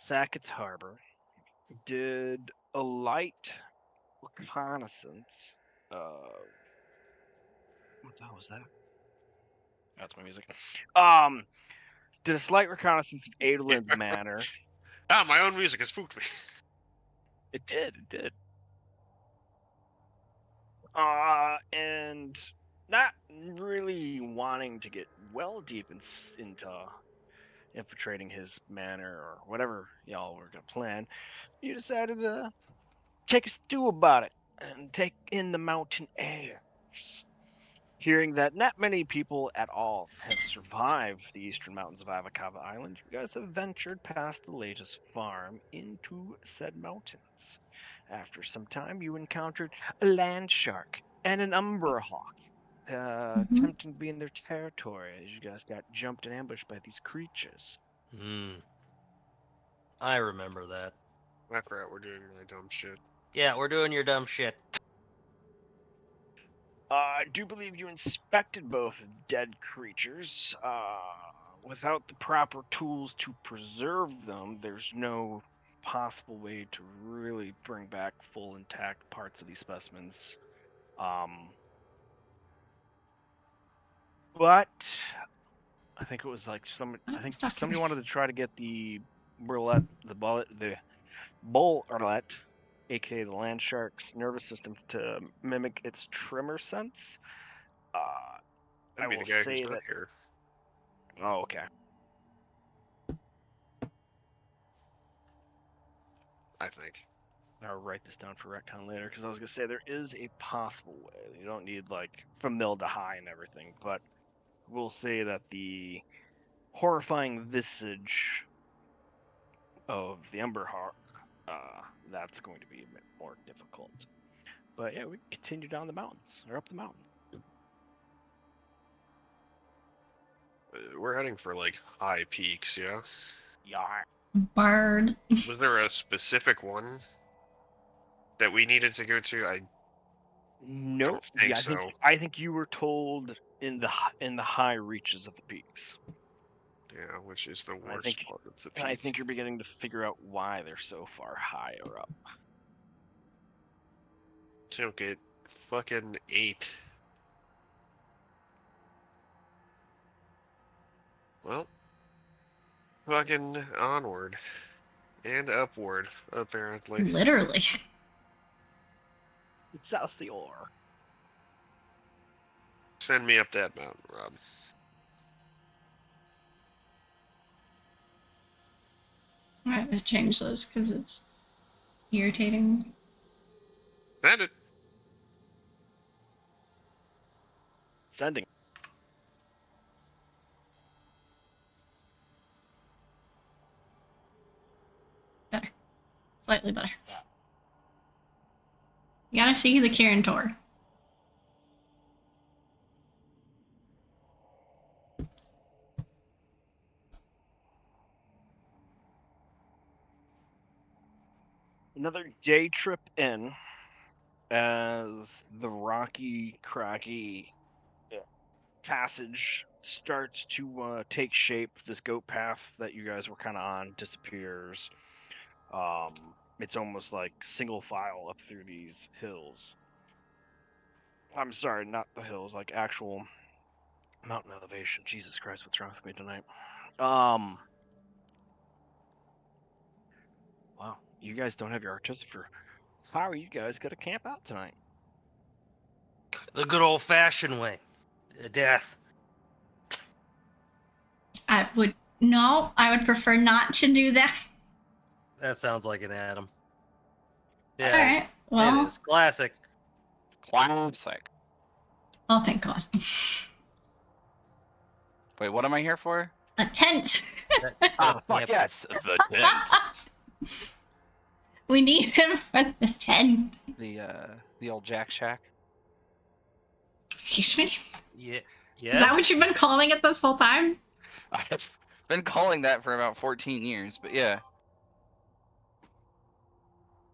Sackett's Harbor, did a light reconnaissance of what the hell was that? That's my music. Did a slight reconnaissance of Adolin's manor. My own music has spooked me. It did. And not really wanting to get well deep into infiltrating his manor or whatever y'all were gonna plan, you decided to take a stew about it and take in the mountain airs. Hearing that not many people at all have survived the eastern mountains of Arakava Island, you guys have ventured past the latest farm into said mountains. After some time, you encountered a land shark and an umber hawk, attempting to be in their territory as you guys got jumped and ambushed by these creatures. I remember that. That's right, we're doing really dumb shit. Yeah, we're doing your dumb shit. I do believe you inspected both dead creatures. Without the proper tools to preserve them, there's no possible way to really bring back full intact parts of these specimens. But I think it was like somebody wanted to try to get the bull roulette, aka the land shark's nervous system, to mimic its tremor sense. That'd be the guy who's not here. Oh, okay. I think. I'll write this down for Retcon later, because I was going to say there is a possible way. You don't need, like, from mill to high and everything, but we'll say that the horrifying visage of the Ember Hawk, that's going to be a bit more difficult. But yeah, we continue down the mountains, or up the mountain. We're heading for, like, high peaks, yeah? Yeah. Bird. Was there a specific one that we needed to go to? Nope. Think so. I think you were told in the high reaches of the peaks. Yeah, which is the worst part of the peak. I think you're beginning to figure out why they're so far higher up. Took it fucking 8. Well, fucking onward and upward, apparently. Literally. Excelsior. Send me up that mountain, Rob. I have to change this because it's irritating. Send it. Sending. Better. Slightly better. You gotta see the Kirin Tor. Another day trip in as the rocky, cracky passage starts to take shape. This goat path that you guys were kind of on disappears. It's almost like single file up through these hills. I'm sorry, not the hills, like actual mountain elevation. Jesus Christ, what's wrong with me tonight? Wow, you guys don't have your artificer. How are you guys gonna camp out tonight? The good old-fashioned way. Death. I would prefer not to do that. That sounds like an Adam. Yeah. Alright, well. It is. Classic. Classic. Oh, thank God. Wait, what am I here for? A tent. Fuck yes, the tent. We need him for the tent. The old Jack Shack. Excuse me? Yeah. Yes. Is that what you've been calling it this whole time? I've been calling that for about 14 years, but yeah.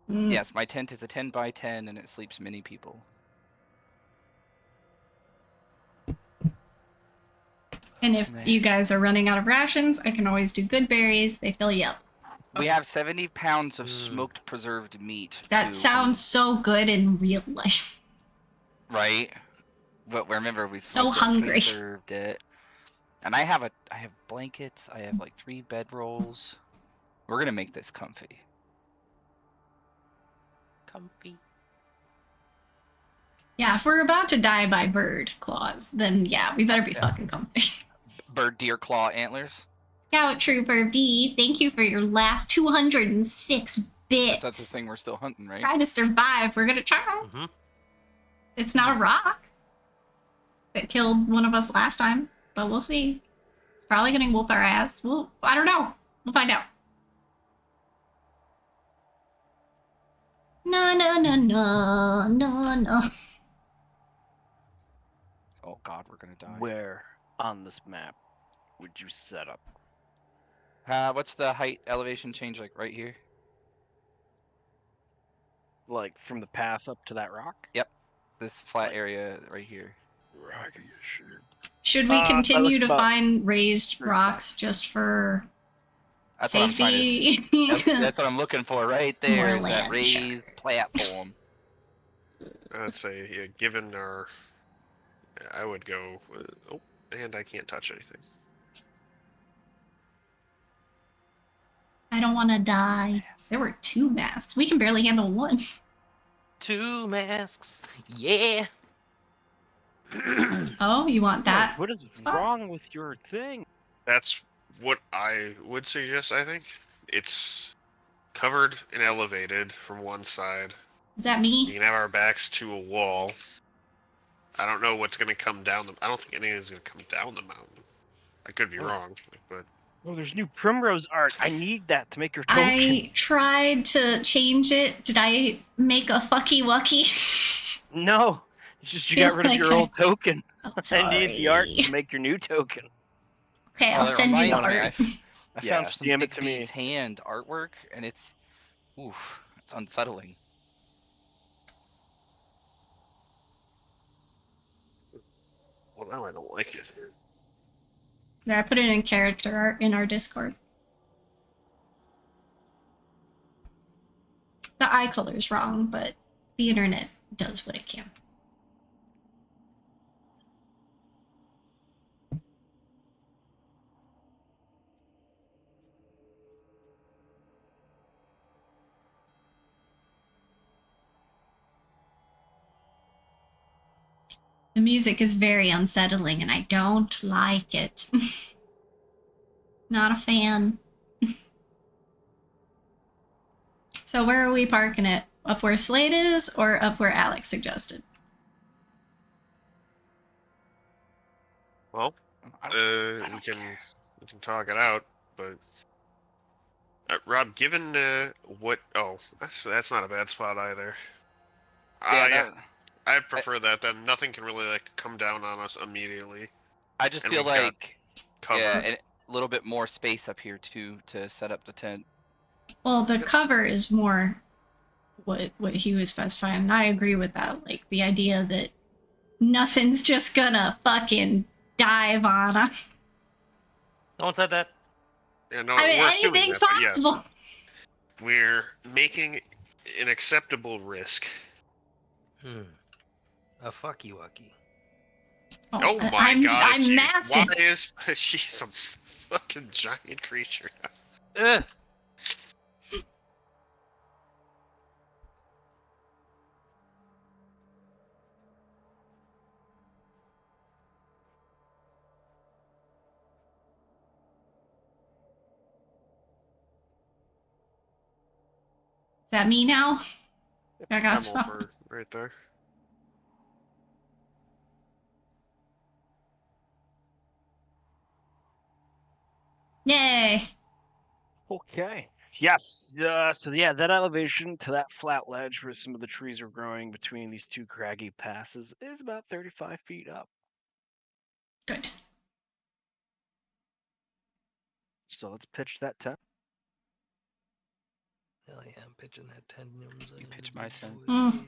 Yes, my tent is a 10 by 10 and it sleeps many people. And if you guys are running out of rations, I can always do good berries. They fill you up. We have 70 pounds of Mm. smoked preserved meat. That too, sounds so good in real life. right. But remember, we So smoked it, hungry. preserved it, and I have blankets. I have like 3 bedrolls. We're gonna make this comfy. Comfy. Yeah, if we're about to die by bird claws, then yeah, we better be Yeah. fucking comfy. Bird, deer, claw, antlers. Scout Trooper B, thank you for your last 206 bits. That's the thing we're still hunting, right? Trying to survive. We're gonna try. Mm-hmm. It's not a rock that killed one of us last time, but we'll see. It's probably gonna whoop our ass. I don't know. We'll find out. No. Oh God, we're gonna die. Where on this map would you set up? What's the height elevation change like right here? Like from the path up to that rock? Yep. This flat Like- area right here. Rocky as shit. Should we That continue looks to about- find raised rocks just for That's what I'm trying to. safety? That's what I'm looking for right there. More Is that land, sure. raised platform? I'd say, yeah, given our, I would go. Oh, and I can't touch anything. I don't want to die. There were 2 masks. We can barely handle 1. 2 masks. Yeah. Oh, you want that? What is fine. wrong with your thing? That's what I would suggest. I think it's covered and elevated from one side. Is that We me? can have our backs to a wall. I don't know what's going to come down I don't think anything's going to come down the mountain. I could be wrong, but Oh, there's new primrose art. I need that to make your token. I tried to change it. Did I make a fucky wucky? No, it's just you got rid of your Okay. old token. Oh, I need the art sorry. to make your new token. Okay, Oh, I'll that send you the reminds me, art. I Yeah, found some DM it Big to me. B's hand artwork, and it's unsettling. well, now I don't like it. Yeah, I put it in character art in our Discord. The eye color's wrong, but the internet does what it can. The music is very unsettling and I don't like it. Not a fan. So where are we parking it? Up where Slade is or up where Alex suggested? Well, I don't we can care. we can talk it out, but Rob, given what? Oh, that's not a bad spot either. Yeah, Yeah, I prefer that. Then nothing can really like come down on us immediately. I just And feel we've got like Cover. yeah, and a little bit more space up here too to set up the tent. Well, the cover is more what he was specifying, and I agree with that. Like the idea that nothing's just gonna fucking dive on us. No one said that. Yeah, no, I mean, we're assuming anything's that, but yes, possible. we're making an acceptable risk. A fucky wucky. Oh my I'm, god, it's I'm huge. massive. Why is she's a fucking giant creature? Ugh. Is that me now? I got I'm spelled. over right there. Yay! Okay. Yes. So yeah, that elevation to that flat ledge where some of the trees are growing between these 2 craggy passes is about 35 feet up. Good. So let's pitch that tent. Hell yeah, I'm pitching that 10. You pitch my 10. Mm.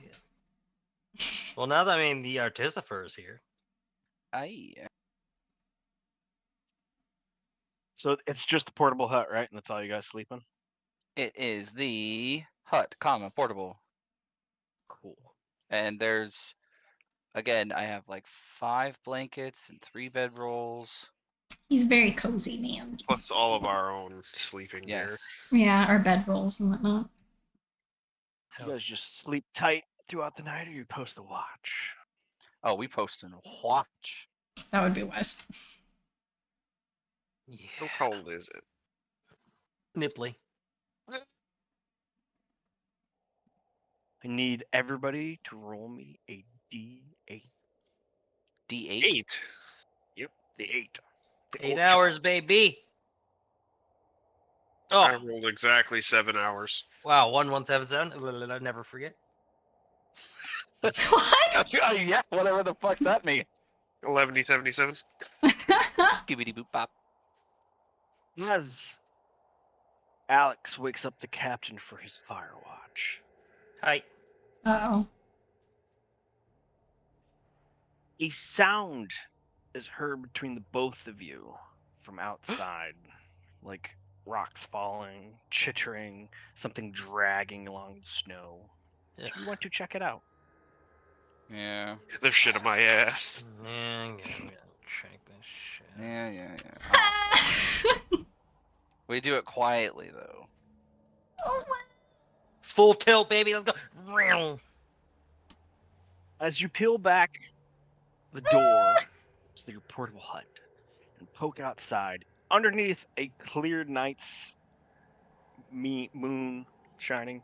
Well, now that the Artificer is here. Aye. So it's just a portable hut, right? And that's all you guys sleep in? It is the hut, portable. Cool. And there's, again, I have like 5 blankets and 3 bedrolls. He's very cozy, man. Plus all of our own sleeping gear. Yes. Yeah, our bedrolls and whatnot. You guys just sleep tight throughout the night, or you post a watch? Oh, we posted a watch. That would be wise. Yeah. How cold is it? Nipply. I need everybody to roll me a D8. D8. 8. Yep, the 8. The 8 old hours, job. baby. I Oh, rolled exactly 7 hours. wow. 1177. I'll never forget. What? Yeah, whatever the fuck that means. 1177. Skibbity boop bop. As Alex wakes up the captain for his fire watch, Hi. Uh-oh. a sound is heard between the both of you from outside, like rocks falling, chittering, something dragging along the snow. Do you want to check it out? Yeah. The shit in my ass. Yeah, I'm gonna check this shit. Yeah. Oh. We do it quietly though. Oh my. Full tilt, baby. Let's go. As you peel back the door to your portable hut and poke outside, underneath a clear night's moon shining,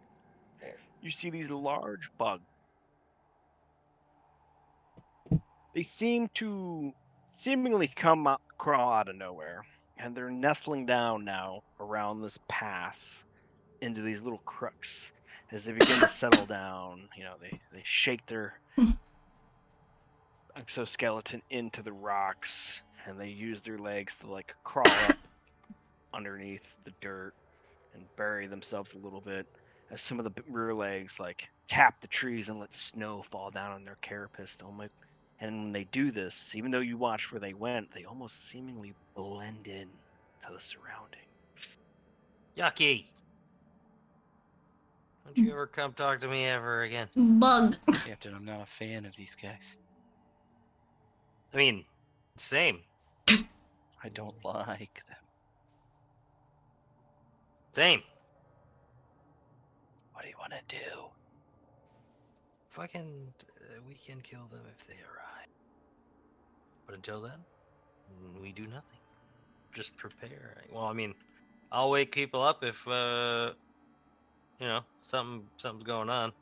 you see these large bugs. They seem to seemingly crawl out of nowhere, and they're nestling down now around this pass into these little crooks. As they begin to settle down, they shake their exoskeleton into the rocks, and they use their legs to like crawl up underneath the dirt and bury themselves a little bit. As some of the rear legs like tap the trees and let snow fall down on their carapace. And when they do this, even though you watch where they went, they almost seemingly blend in to the surroundings. Yucky. Don't you ever come talk to me ever again. Bug. Captain, I'm not a fan of these guys. I mean, same. I don't like them. Same. What do you want to do? Fucking, we can kill them if they arrive. But until then, we do nothing. Just prepare. Well, I mean, I'll wake people up if something's going on.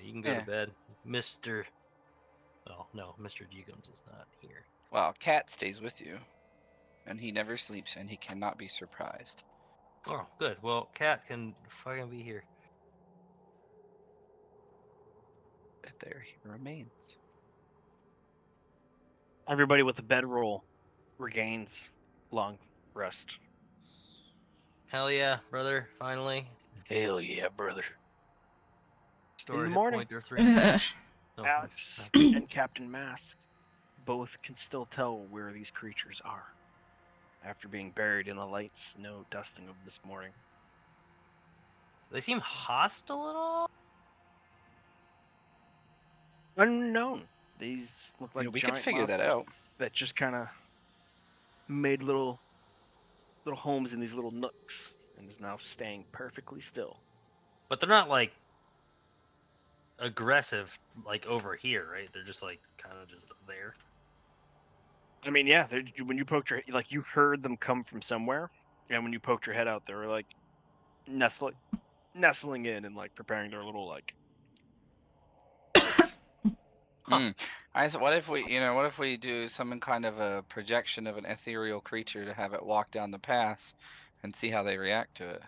You can go Yeah. to bed, Mister. Oh no, Mr. Jigums is not here. Well, Cat stays with you, and he never sleeps, and he cannot be surprised. Oh, good. Well, Cat can fucking be here. But there he remains. Everybody with a bedroll regains long rest. Hell yeah, brother! Finally, Hell yeah, brother. restore the hit morning. point or 3. Ugh. Oh, Alex okay. and Captain Mask both can still tell where these creatures are after being buried in the light snow dusting of this morning. They seem hostile at all? Unknown. These look like We could giant figure that monsters out. that just kind of made little homes in these little nooks and is now staying perfectly still. But they're not like aggressive like over here, right? They're just like kind of just there. I mean, yeah, when you poked your like you heard them come from somewhere, and when you poked your head out, they were like nestling in and like preparing their little like. Huh. What if we do some kind of a projection of an ethereal creature to have it walk down the pass, and see how they react to it?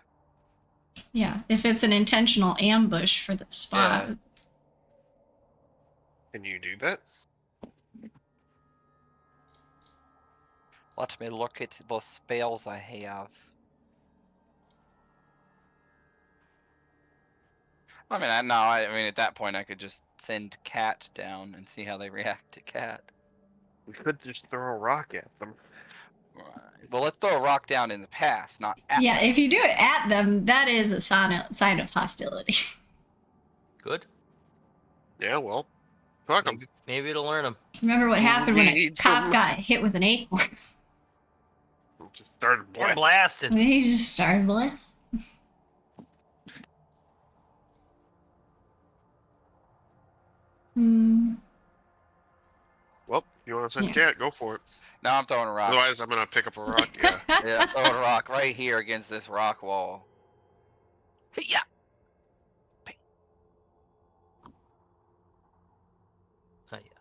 Yeah, if it's an intentional ambush for the spot. Yeah. Can you do that? Let me look at the spells I have. I mean, I mean, at that point, I could just send Cat down and see how they react to Cat. We could just throw a rock at them. Well, let's throw a rock down in the pass, not at Yeah, them. if you do it at them, that is a sign of hostility. Good. Yeah, well, fuck 'em. Maybe it'll learn them. Remember what happened when a Need cop some- got hit with an acorn? Just started And blasting. blasted. He just started blast. Hmm. Well, you want to send Yeah. cat? Go for it. Now I'm throwing a rock. Otherwise, I'm gonna pick up a rock. Yeah. Yeah, I'm throwing a rock right here against this rock wall. Yeah. Not yet.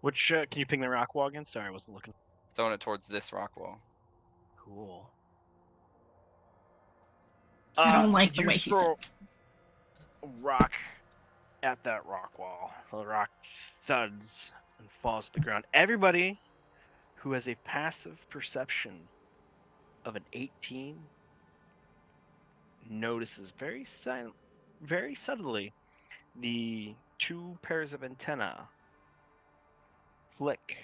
Which can you ping the rock wall again? Sorry, I wasn't looking. Throwing it towards this rock wall. Cool. I don't like the you way he throw a rock at that rock wall. So the rock thuds and falls to the ground. Everybody who has a passive perception of an 18 notices very subtly the two pairs of antennae flick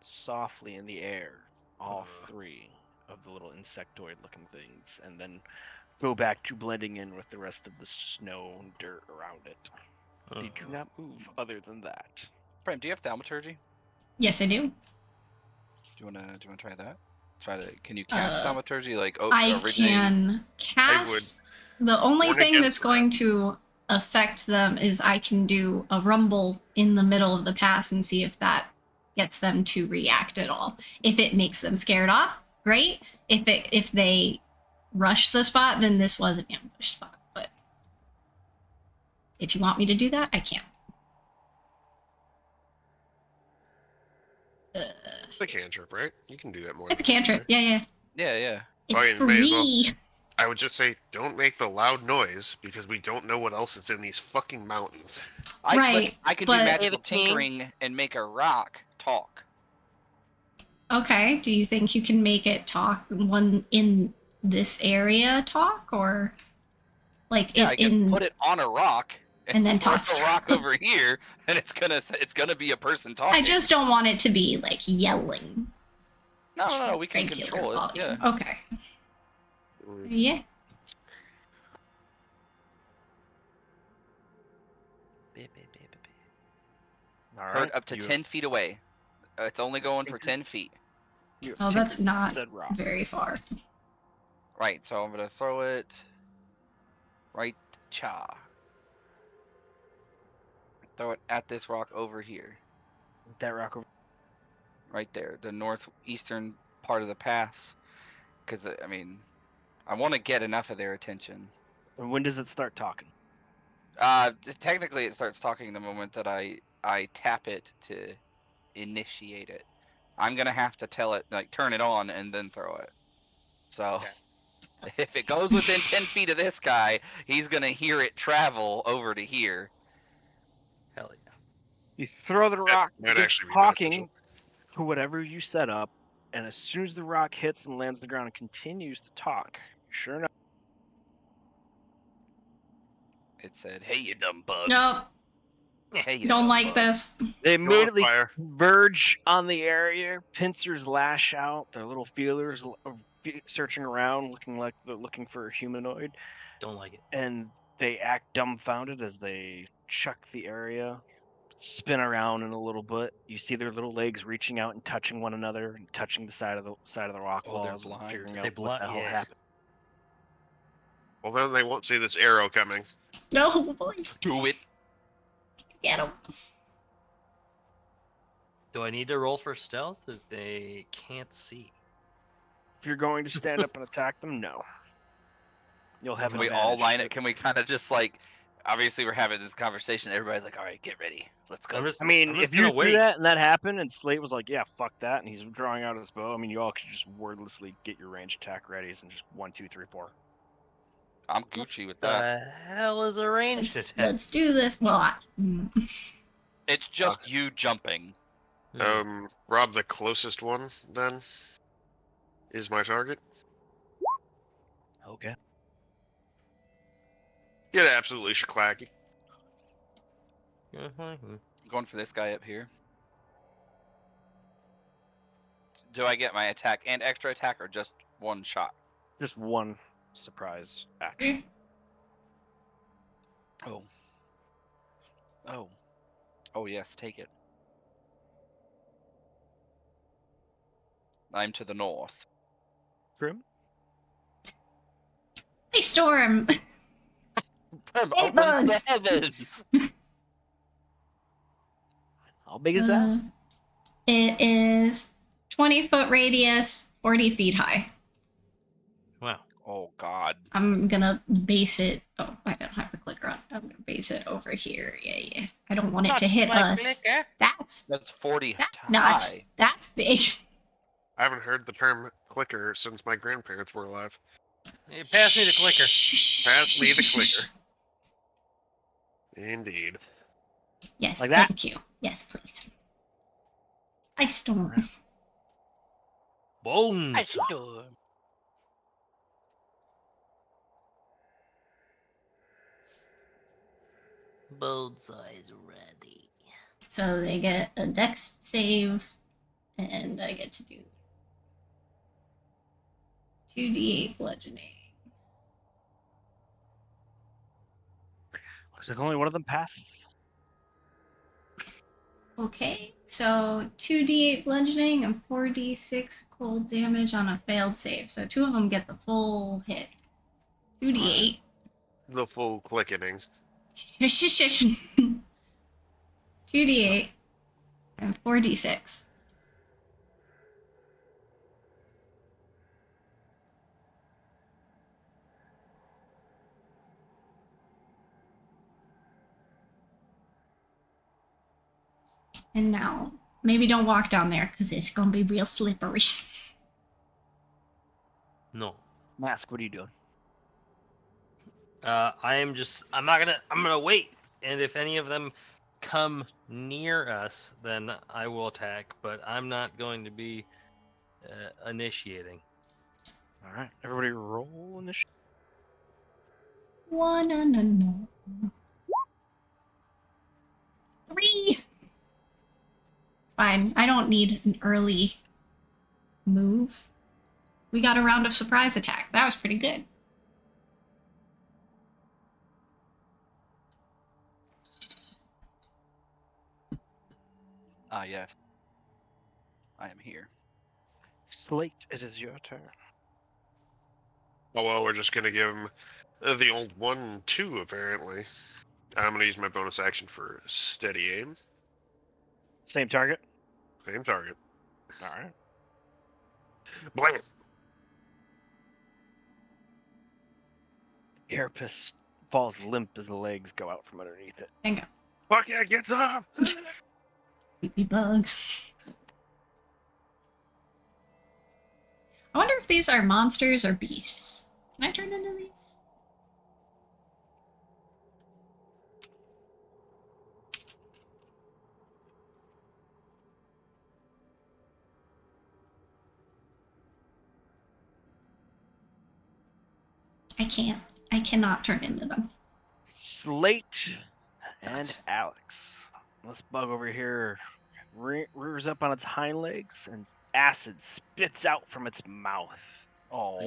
softly in the air, all three of the little insectoid looking things, and then go back to blending in with the rest of the snow and dirt around it. They do not move other than that. Frame, do you have thaumaturgy? Yes, I do. Do you wanna try that? Can you cast thaumaturgy like I originate? can cast. The only Warn thing against that's that. going to affect them is I can do a rumble in the middle of the pass and see if that gets them to react at all. If it makes them scared off, great. If they rush the spot, then this was an ambush spot. But if you want me to do that, I can. It's a cantrip, right? You can do that more. It's a than once, cantrip. right? Yeah. Yeah. It's you may as well. free. I would just say, don't make the loud noise because we don't know what else is in these fucking mountains. Right, I can but- do Hey, magical the king. tinkering and make a rock talk. Okay. Do you think you can make it talk one in this area talk or like Yeah, it I can in put it on a rock and then throw toss the rock over here, and it's gonna be a person talking. I just don't want it to be like yelling. no, we can Regular control it. volume. Yeah. Okay. Yeah. All Heard right. up to you- 10 feet away. It's only going for 10 feet. you have Oh, that's tinkered not said rock. very far. Right, so I'm gonna throw it right throw it at this rock over here. That rock over. Right there, the northeastern part of the pass. Because, I mean, I want to get enough of their attention. And when does it start talking? Technically, it starts talking the moment that I tap it to initiate it. I'm gonna have to tell it, like, turn it on and then throw it. So, if it goes within 10 feet of this guy, he's gonna hear it travel over to here. Hell yeah. You throw the rock. might It gets actually be talking beneficial. to whatever you set up, and as soon as the rock hits and lands on the ground and continues to talk, sure enough, It said, "Hey, you dumb bugs." Nope. Hey, you Don't dumb like bugs. this. they immediately Fire. converge on the area. Pincers lash out. Their little feelers searching around, looking like they're looking for a humanoid, Don't like it. and they act dumbfounded as they chuck the area, spin around in a little bit. You see their little legs reaching out and touching one another and touching the side of the rock Oh, they're walls and blind. figuring They out what blind- the hell yeah. happened. Well, then they won't see this arrow coming. No, boy. Do it. Get him. Do I need to roll for stealth if they can't see? If you're going to stand up and attack them, no. You'll have Can an we all advantage. line it? Can we kind of just like, obviously we're having this conversation. Everybody's like, all right, get ready. Let's go. I'm just, I mean, I'm if just you gonna do wait. that and that happened, and Slate was like, "Yeah, fuck that," and he's drawing out his bow, I mean, you all could just wordlessly get your range attack readies and just 1, 2, 3, 4. I'm Gucci with that. The hell is a ranged attack? Let's do this. Well, It's just you jumping. Rob, the closest one then is my target. Okay. Get absolutely shclacky. Mhm. Going for this guy up here. Do I get my attack and extra attack, or just one shot? Just one surprise action. Oh. Oh. Oh yes, take it. I'm to the north. Grim? Hey, Storm! From Hey, open bugs! heavens. How big is that? It is 20-foot radius, 40 feet high. Wow. Oh God. I'm gonna base it. Oh, I don't have the clicker on. I'm gonna base it over here. Yeah. I don't want it to hit us. That's 40 That's not. high. That's big. I haven't heard the term clicker since my grandparents were alive. Hey, pass me the clicker. Pass me the clicker. Indeed. Yes, Like that? thank you. Yes, please. Ice storm. Bones. Storm. Bullseye's ready. So they get a dex save, and I get to do 2d8 bludgeoning. Looks like only one of them passes. Okay, so 2d8 bludgeoning and 4d6 cold damage on a failed save. So 2 of them get the full hit. 2d8. The full clickening. 2d8 and 4d6. And now, maybe don't walk down there because it's gonna be real slippery. No. Mask, what are you doing? I'm gonna wait, and if any of them come near us, then I will attack. But I'm not going to be initiating. All right, everybody roll initiative. No. 3. It's fine. I don't need an early move. We got a round of surprise attack. That was pretty good. Ah yes. I am here. Slate, it is your turn. Oh well, we're just gonna give him the old 1-2 apparently. I'm gonna use my bonus action for steady aim. Same target. Same target. All right. Blam! Carapace falls limp as the legs go out from underneath it. Bingo. Fuck yeah, get up! Creepy bugs. I wonder if these are monsters or beasts. Can I turn into these? I can't. I cannot turn into them. Slate and Alex. This bug over here rears up on its hind legs and acid spits out from its mouth. Oh.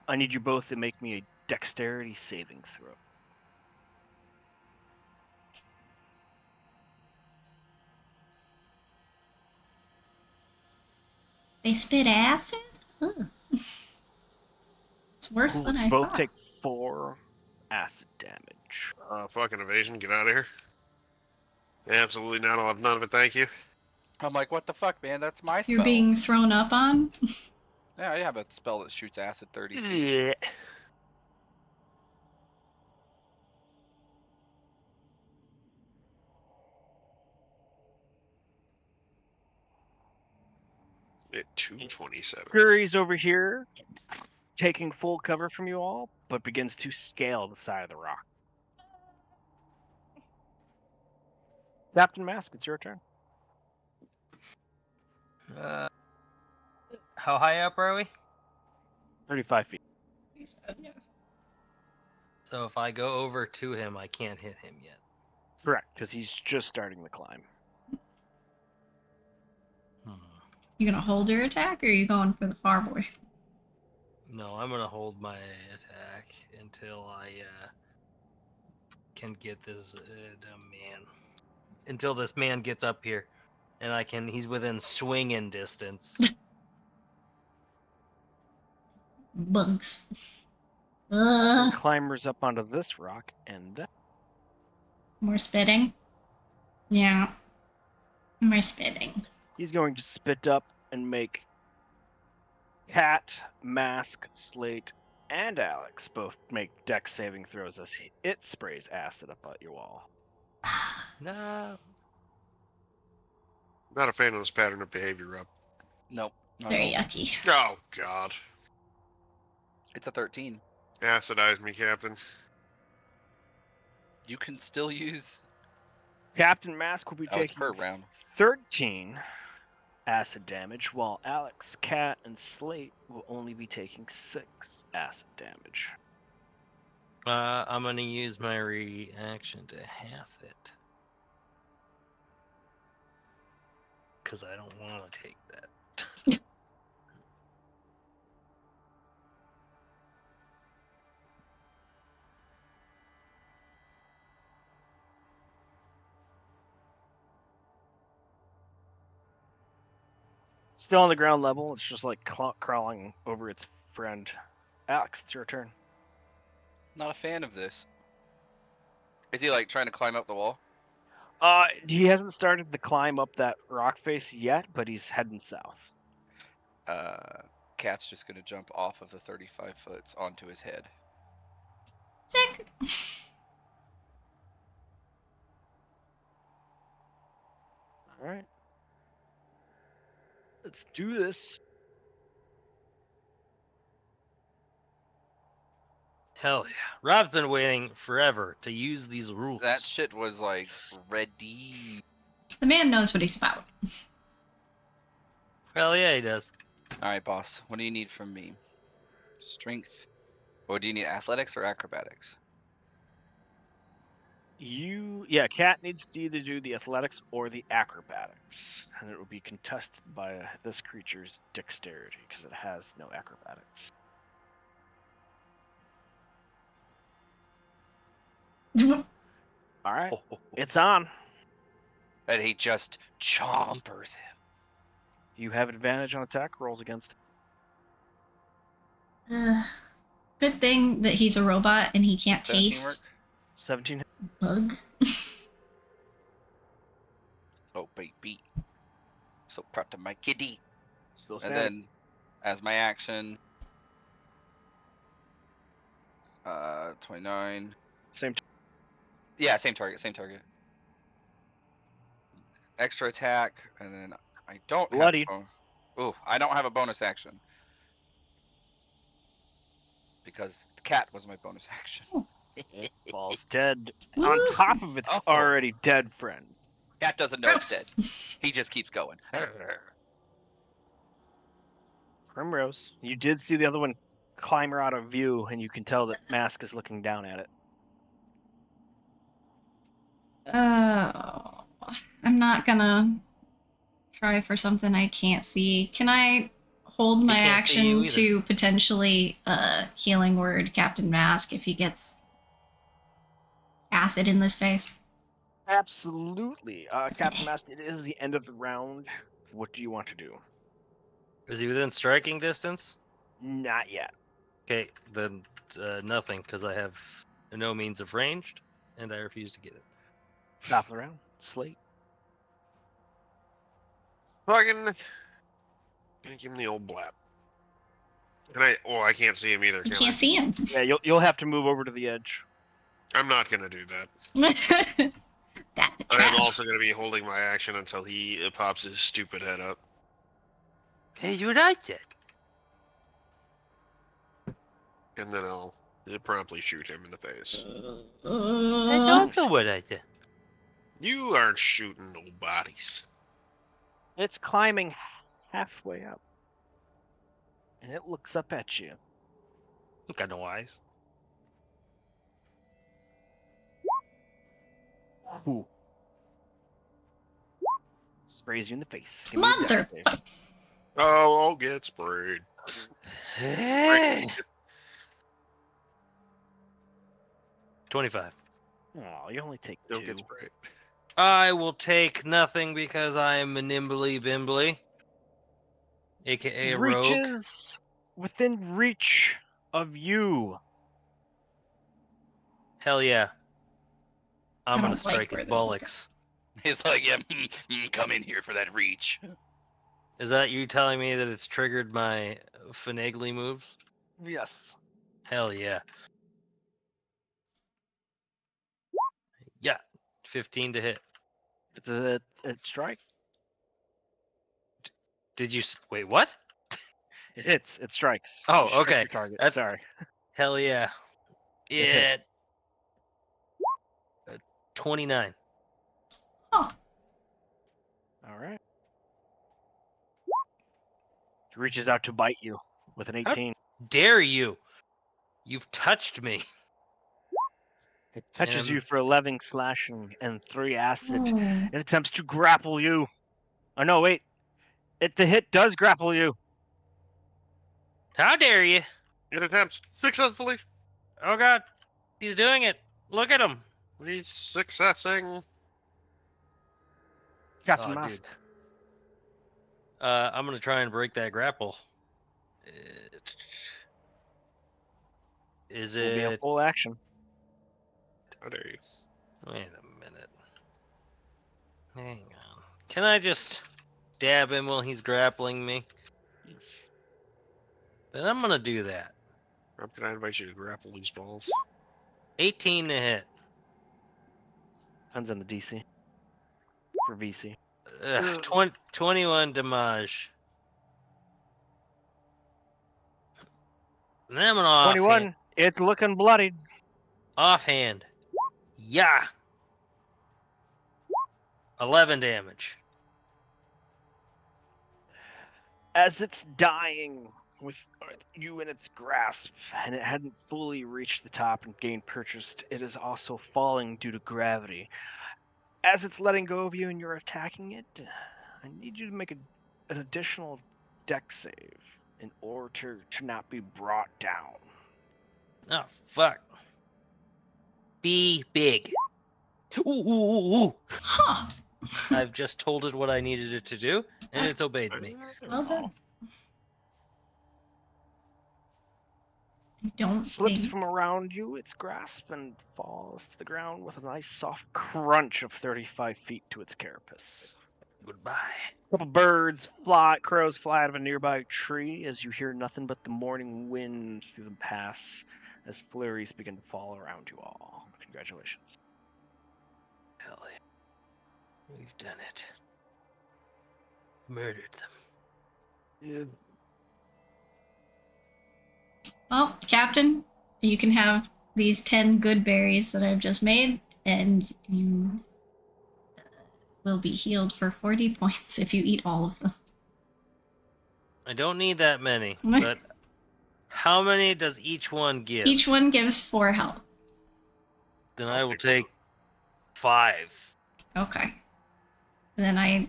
I need you both to make me a dexterity saving throw. They spit acid? Ugh. It's worse than I both thought. take 4 acid damage. Fucking evasion, get out of here. Absolutely not, I'll have none of it, thank you. I'm like, what the fuck, man? That's my spell. You're being thrown up on? Yeah, I have a spell that shoots acid 30 feet. Yeah. At 227. Scurry's over here, taking full cover from you all, but begins to scale the side of the rock. Captain Mask, it's your turn. How high up are we? 35 feet. He said, yeah. So if I go over to him, I can't hit him yet. Correct, because he's just starting the climb. You gonna hold your attack, or are you going for the far boy? No, I'm gonna hold my attack until I can get this dumb man. Until this man gets up here, and he's within swinging distance. Bugs. And Ugh. climbers up onto this rock, and then More spitting. Yeah. More spitting. he's going to spit up and make Cat, Mask, Slate, and Alex both make dex saving throws as it sprays acid up at your wall. No. Not a fan of this pattern of behavior, Rob. Nope. Not Very at all. yucky. Oh, God. It's a 13. Acidize me, Captain. You can still use. Captain Mask will be Oh, it's taking per round. 13 acid damage, while Alex, Cat, and Slate will only be taking 6 acid damage. I'm gonna use my reaction to half it. Because I don't want to take that. Still on the ground level, it's just like crawling over its friend. Alex, it's your turn. Not a fan of this. Is he like trying to climb up the wall? He hasn't started the climb up that rock face yet, but he's heading south. Cat's just gonna jump off of the 35 foot onto his head. Sick. All right. Let's do this. Hell yeah. Rob's been waiting forever to use these rules. That shit was like ready. The man knows what he's about. Hell yeah, he does. Alright, boss. What do you need from me? Strength. Or do you need athletics or acrobatics? Cat needs to either do the athletics or the acrobatics, and it will be contested by this creature's dexterity because it has no acrobatics. All right, it's on. And he just chompers him. You have advantage on attack rolls against. Good thing that he's a robot and he can't 17 taste work? 17. bug. Oh, baby. So proud of my kitty. Still And standing. then, as my action, 29. Same. Yeah, same target, same target. Extra attack, and then I don't Bloodied. have. Ooh, I don't have a bonus action because the cat was my bonus action. It falls dead Woo. on top of its Oh. already dead friend. Cat doesn't know it's Gross. dead. He just keeps going. Primrose, you did see the other one climber out of view, and you can tell that Mask is looking down at it. I'm not gonna try for something I can't see. Can I hold my can't see you action either. to potentially healing word Captain Mask if he gets acid in this face? Absolutely. Captain Mask, it is the end of the round. What do you want to do? Is he within striking distance? Not yet. Okay, then nothing, because I have no means of ranged, and I refuse to get it. Top of the round. Slate. Fucking. Gonna give him the old blap. And I can't see him either. You Can can't I? see him. Yeah, you'll have to move over to the edge. I'm not gonna do that. That's a trap. I'm also gonna be holding my action until he pops his stupid head up. Hey, you like it? And then I'll promptly shoot him in the face. That's also what I did. You aren't shooting no bodies. It's climbing halfway up. And it looks up at you. Got no eyes. Ooh. Sprays you in the face. Give me a dex save. Motherfucker. Oh, I'll get sprayed. 25. Oh, you only take Don't 2. get sprayed. I will take nothing because I am a nimbly bimbly, aka a rogue. Reaches within reach of you. Hell yeah. I'm I gonna don't like strike his where this is going. bollocks. It's like, yeah, come in here for that reach. Is that you telling me that it's triggered my finagly moves? Yes. Hell yeah. Yeah. 15 to hit. It's a strike. Did you wait, what? It hits. It strikes. Oh, You strike okay. your target. That's- Sorry. Hell yeah. It hit. It 29. Oh, All right. He reaches out to bite you with an How 18. dare you? You've touched me. It touches And you for 11 slashing and 3 acid. oh. It attempts to grapple you. Oh no, wait. The hit does grapple you. how dare you? It attempts successfully. Oh god. He's doing it. Look at him. He's successing. Captain Oh, Mask. dude. I'm gonna try and break that grapple. Is Will be a it? full action. How dare you? Wait a minute. Hang on. Can I just stab him while he's grappling me? Yes. Then I'm gonna do that. Rob, can I invite you to grapple these balls? 18 to hit. Depends on the DC. For VC. 21 damage. And then I'm gonna offhand. 21. It's looking bloodied. Offhand. Yeah. 11 damage. As it's dying with you in its grasp, and it hadn't fully reached the top and gained purchased, it is also falling due to gravity. As it's letting go of you and you're attacking it, I need you to make an additional dex save in order to not be brought down. Oh, fuck. Be big. Ooh, ooh, ooh, ooh. Huh. I've just told it what I needed it to do, and it's obeyed me. Well done. I don't Slips think. from around you, its grasp, and falls to the ground with a nice soft crunch of 35 feet to its carapace. Goodbye. A couple crows fly out of a nearby tree as you hear nothing but the morning wind through the pass as flurries begin to fall around you all. Congratulations. Hell yeah. We've done it. Murdered them. Well, Captain, you can have these 10 good berries that I've just made, and you will be healed for 40 points if you eat all of them. I don't need that many, but how many does each one give? Each one gives 4 health. Then I'll I will take take 5. Okay. And then I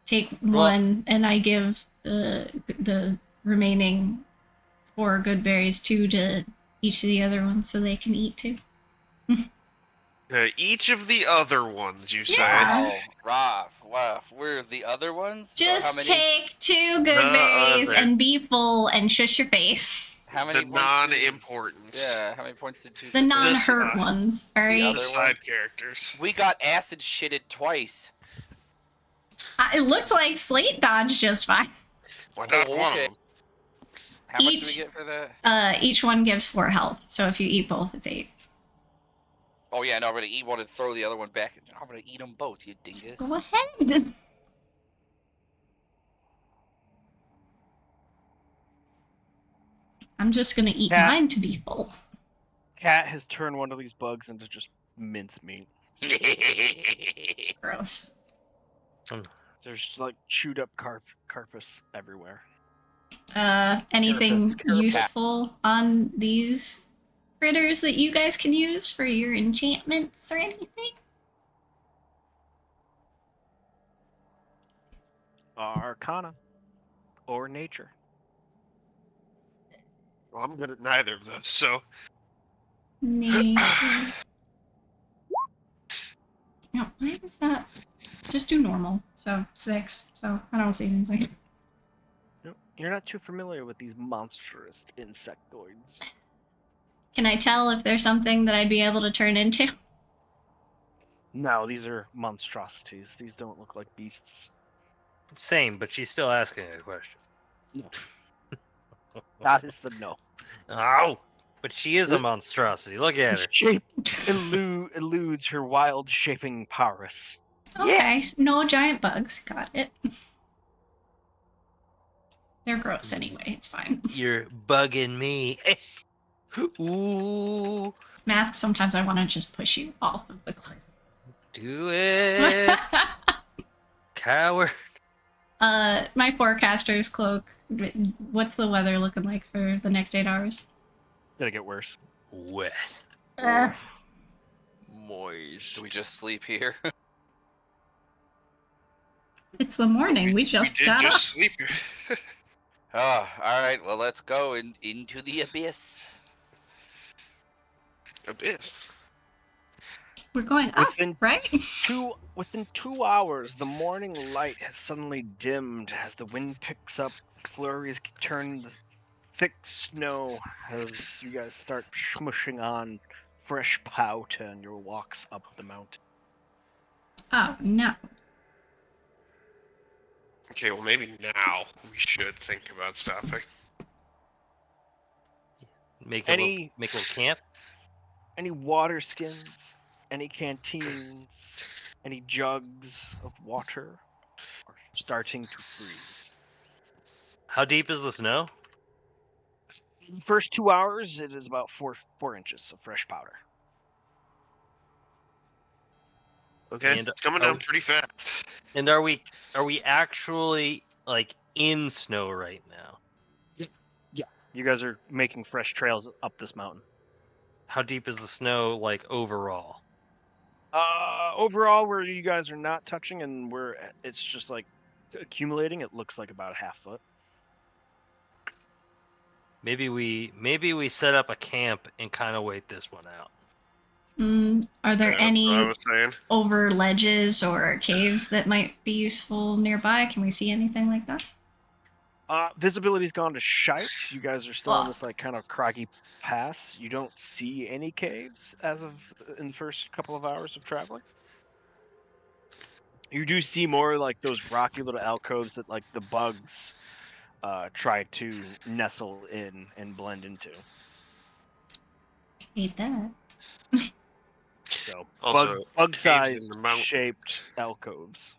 take 1 and I give the remaining 4 good berries, 2 to each of the other ones so they can eat too. Each of the other ones, you said. Yeah. Wow, wow. We're the other ones? So Just how many, take 2 good The berries other. and be full and shush your face. how The many points non-important. Yeah, how many points did you The get? non-hurt ones, all the The right? other side characters. We got acid shitted twice. It looked like Slate dodged just fine. Why not Oh, one okay. of them? How much do we Each- get for that? Each one gives 4 health, so if you eat both, it's 8. Oh yeah, no, I'm gonna eat one and throw the other one back. I'm gonna eat them both, you dingus. Go ahead. I'm just gonna eat Cat. mine to be full. Cat has turned one of these bugs into just mincemeat. Gross. There's like chewed up carcass everywhere. Anything Carapace. useful on these critters that you guys can use for your enchantments or anything? Arcana. or nature? Well, I'm good at neither of those, so Nature. No, why is that? Just do normal. So 6. So I don't see anything. No, you're not too familiar with these monstrous insectoids. Can I tell if there's something that I'd be able to turn into? No, these are monstrosities. These don't look like beasts. Same, but she's still asking a question. That is the no. Ow! But she is a monstrosity. Look at The her. shape eludes her wild shaping prowess. Okay, no giant bugs. Got it. They're gross anyway. It's fine. You're bugging me. Ooh, Mask, sometimes I want to just push you off of the cliff. do it, coward. My forecaster's cloak. What's the weather looking like for the next 8 hours? Gonna get worse. Wet. Uh, Moist. Do we just sleep here? it's the morning. We just did got just up. sleep here. Oh, all right. Well, let's go into the abyss. Abyss. We're going up, Within right? Within 2 hours, the morning light has suddenly dimmed as the wind picks up. Flurries turn the thick snow as you guys start smushing on fresh powder on your walks up the mountain. Oh no. Okay, well maybe now we should think about stopping. Make a little camp. Any water skins, any canteens, any jugs of water are starting to freeze. How deep is the snow? In the first 2 hours, it is about 4 inches of fresh powder. Okay, And it's coming down pretty fast. And are we actually like in snow right now? Yeah, you guys are making fresh trails up this mountain. How deep is the snow like overall? Overall, where you guys are not touching and where it's just like accumulating, it looks like about a half foot. Maybe we set up a camp and kind of wait this one out. Are there Yeah, that's what I any was saying. over ledges or caves that might be useful nearby? Can we see anything like that? Visibility's gone to shite. You guys are still on Oh. this like kind of craggy pass. You don't see any caves as of in the first couple of hours of traveling. You do see more like those rocky little alcoves that like the bugs try to nestle in and blend into. Hate that. So Also, bug caves size in the mountains. shaped alcoves.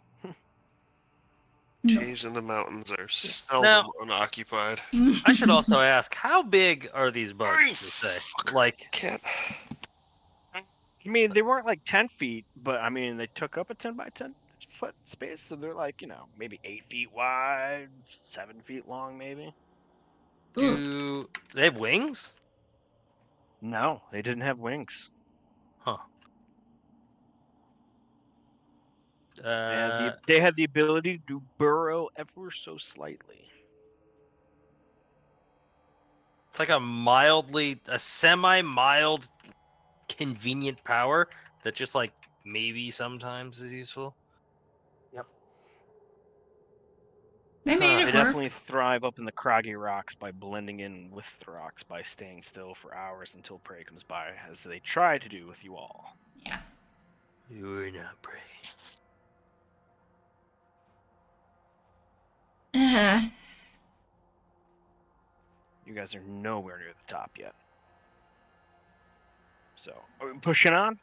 No. Caves in the mountains are seldom Now- unoccupied. I should also ask, how big are these bugs? Ay, To say, fucker. like, Can't. I mean, they weren't like 10 feet, but I mean, they took up a 10 by 10 foot space, so they're like, maybe 8 feet wide, 7 feet long, maybe. do they have wings? No, they didn't have wings. Huh. They had the ability to burrow ever so slightly. It's like a semi-mild, convenient power that just like maybe sometimes is useful. They made Huh. They it work. definitely thrive up in the craggy rocks by blending in with the rocks by staying still for hours until prey comes by, as they try to do with you all. Yeah. You're not prey. You guys are nowhere near the top yet. So, are we pushing on?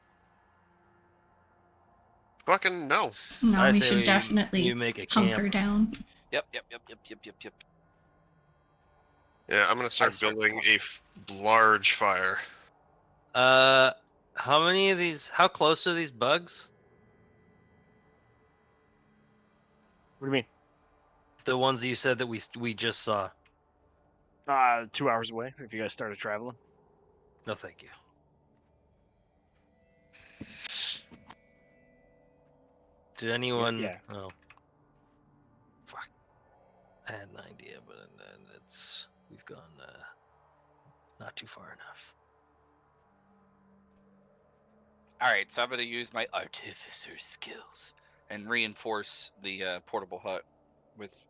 Fucking no. No, I we say should definitely you make a hunker camp. down. Yep. Yeah, I'm gonna start start building pl- a large fire. How many of these? How close are these bugs? What do you mean? The ones that you said that we just saw. 2 hours away if you guys started traveling. No, thank you. Did anyone? Yeah. Oh, fuck! I had an idea, but we've gone not too far enough. All right, so I'm going to use my artificer skills and reinforce the portable hut with,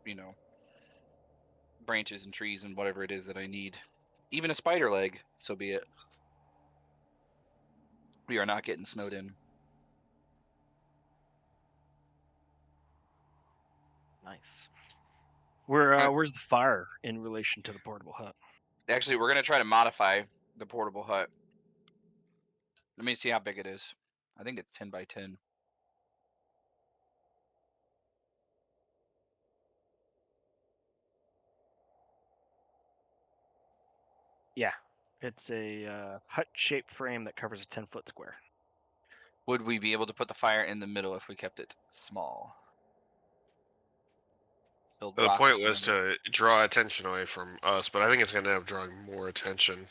branches and trees and whatever it is that I need. Even a spider leg, so be it. We are not getting snowed in. Nice. Where's the fire in relation to the portable hut? Actually, we're going to try to modify the portable hut. Let me see how big it is. I think it's 10 by 10. Yeah, it's a hut-shaped frame that covers a 10-foot square. Would we be able to put the fire in the middle if we kept it small? Build The rocks point was around it. to draw attention away from us, but I think it's going to end up drawing more attention.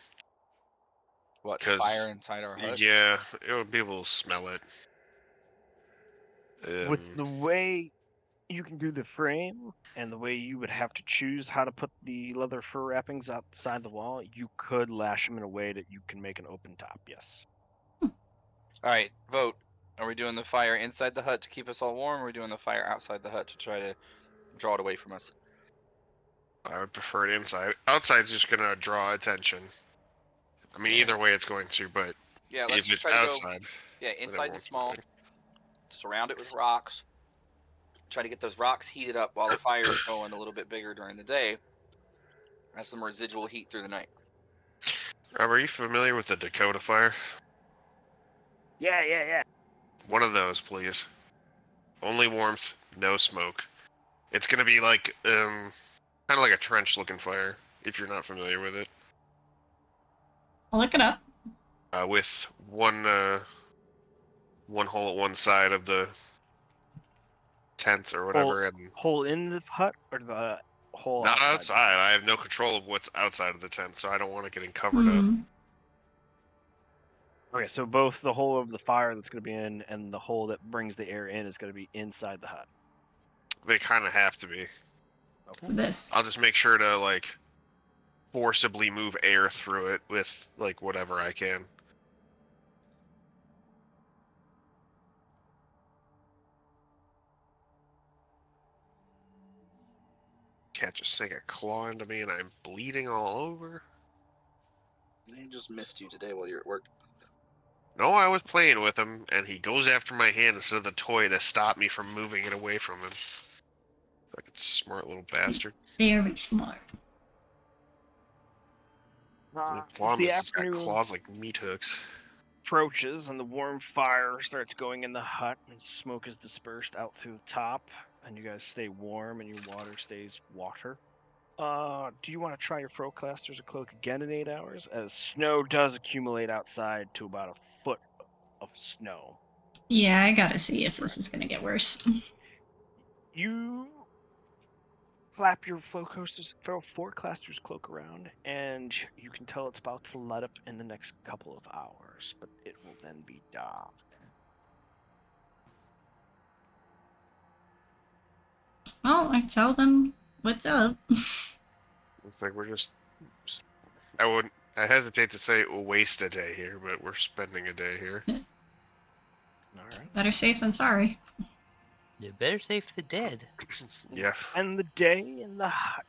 What, the 'Cause, fire inside our hut? Yeah, people will smell it. With the way you can do the frame and the way you would have to choose how to put the leather fur wrappings outside the wall, you could lash them in a way that you can make an open top. Yes. All right, vote. Are we doing the fire inside the hut to keep us all warm, or are we doing the fire outside the hut to try to draw it away from us? I would prefer it inside. Outside's just going to draw attention. I mean, either way it's going to, but Yeah, let's if just it's try to go. outside, Yeah, then inside the everyone's small. fine. Surround it with rocks. Try to get those rocks heated up while the fire is going a little bit bigger during the day. Have some residual heat through the night. Rob, are you familiar with the Dakota fire? Yeah. One of those, please. Only warmth, no smoke. It's gonna be like, kind of like a trench-looking fire, if you're not familiar with it. I'll look it up. With one hole at one side of the tent or whatever, and Hole in the hut or the hole not outside? outside. I have no control of what's outside of the tent, so I don't want it getting covered up. Okay, so both the hole of the fire that's going to be in and the hole that brings the air in is going to be inside the hut. They kind of have to be. Okay. This. I'll just make sure to like forcibly move air through it with like whatever I can. Can't just sink a claw into me and I'm bleeding all over. I just missed you today while you're at work. No, I was playing with him, and he goes after my hand instead of the toy that stopped me from moving it away from him. Fucking smart little bastard. Very smart. The As problem the is he's got afternoon claws like meat hooks. approaches and the warm fire starts going in the hut and smoke is dispersed out through the top and you guys stay warm and your water stays water. Do you want to try your Proclasters of Cloak again in 8 hours? As snow does accumulate outside to about a foot of snow. Yeah, I gotta see if this is gonna get worse. You flap your Foreclaster's Cloak around, and you can tell it's about to light up in the next couple of hours, but it will then be dark. Oh, I tell them what's up. Looks like we're just. I hesitate to say waste a day here, but we're spending a day here. Alright. Better safe than sorry. You better safe the dead. Yeah. Spend the day in the hut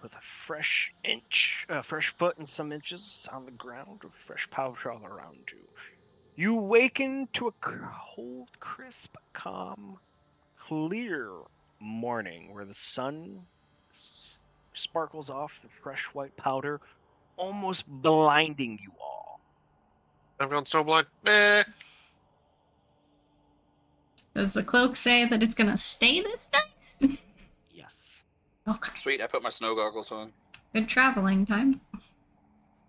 with a fresh foot and some inches on the ground with fresh powder all around you. You waken to a cold, crisp, calm, clear morning where the sun sparkles off the fresh white powder, almost blinding you all. I'm going snowblind. Eh. Does the cloak say that it's gonna stay this nice? Yes. Okay. Sweet, I put my snow goggles on. Good traveling time.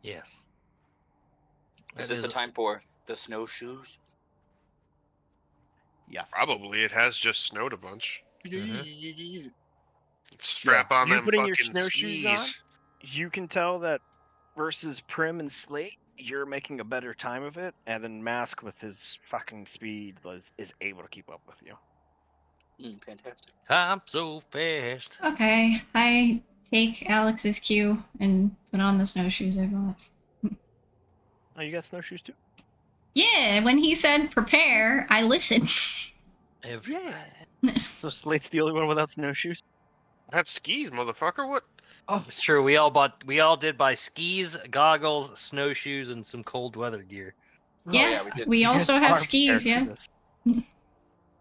Yes. Is this the time for the snowshoes? Yes. Probably it has just snowed a bunch. Mhm. Strap on You them putting your fucking snowshoes on? skis. You can tell that versus Prim and Slate, you're making a better time of it, and then Mask with his fucking speed is able to keep up with you. Fantastic. I'm so fast. Okay, I take Alex's cue and put on the snowshoes I bought. Oh, you got snowshoes too? Yeah, when he said prepare, I listened. Everybody. So Slate's the only one without snowshoes? I have skis, motherfucker. What? Oh, It's true. We all did buy skis, goggles, snowshoes, and some cold weather gear. Yeah, yeah, we did. we you guys also have are skis, prepared yeah. for this.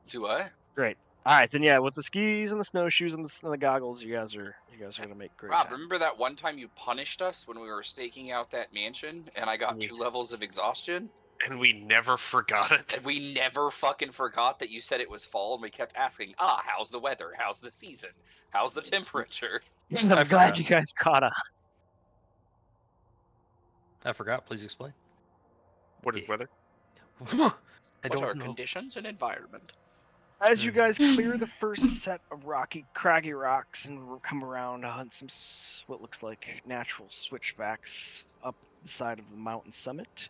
Do what? Great. All right, then yeah, with the skis and the snowshoes and the goggles, you guys are gonna make great Rob, time. remember that one time you punished us when we were staking out that mansion and I got Yeah. 2 levels of exhaustion? And we never forgot it. And we never fucking forgot that you said it was fall and we kept asking, how's the weather? How's the season? How's the temperature? And I'm I glad forgot. you guys caught up. I forgot. Please explain. What is Yeah. weather? I What don't are know. conditions and environment? As you guys Mm. clear the first set of craggy rocks and come around to hunt some what looks like natural switchbacks up the side of the mountain summit,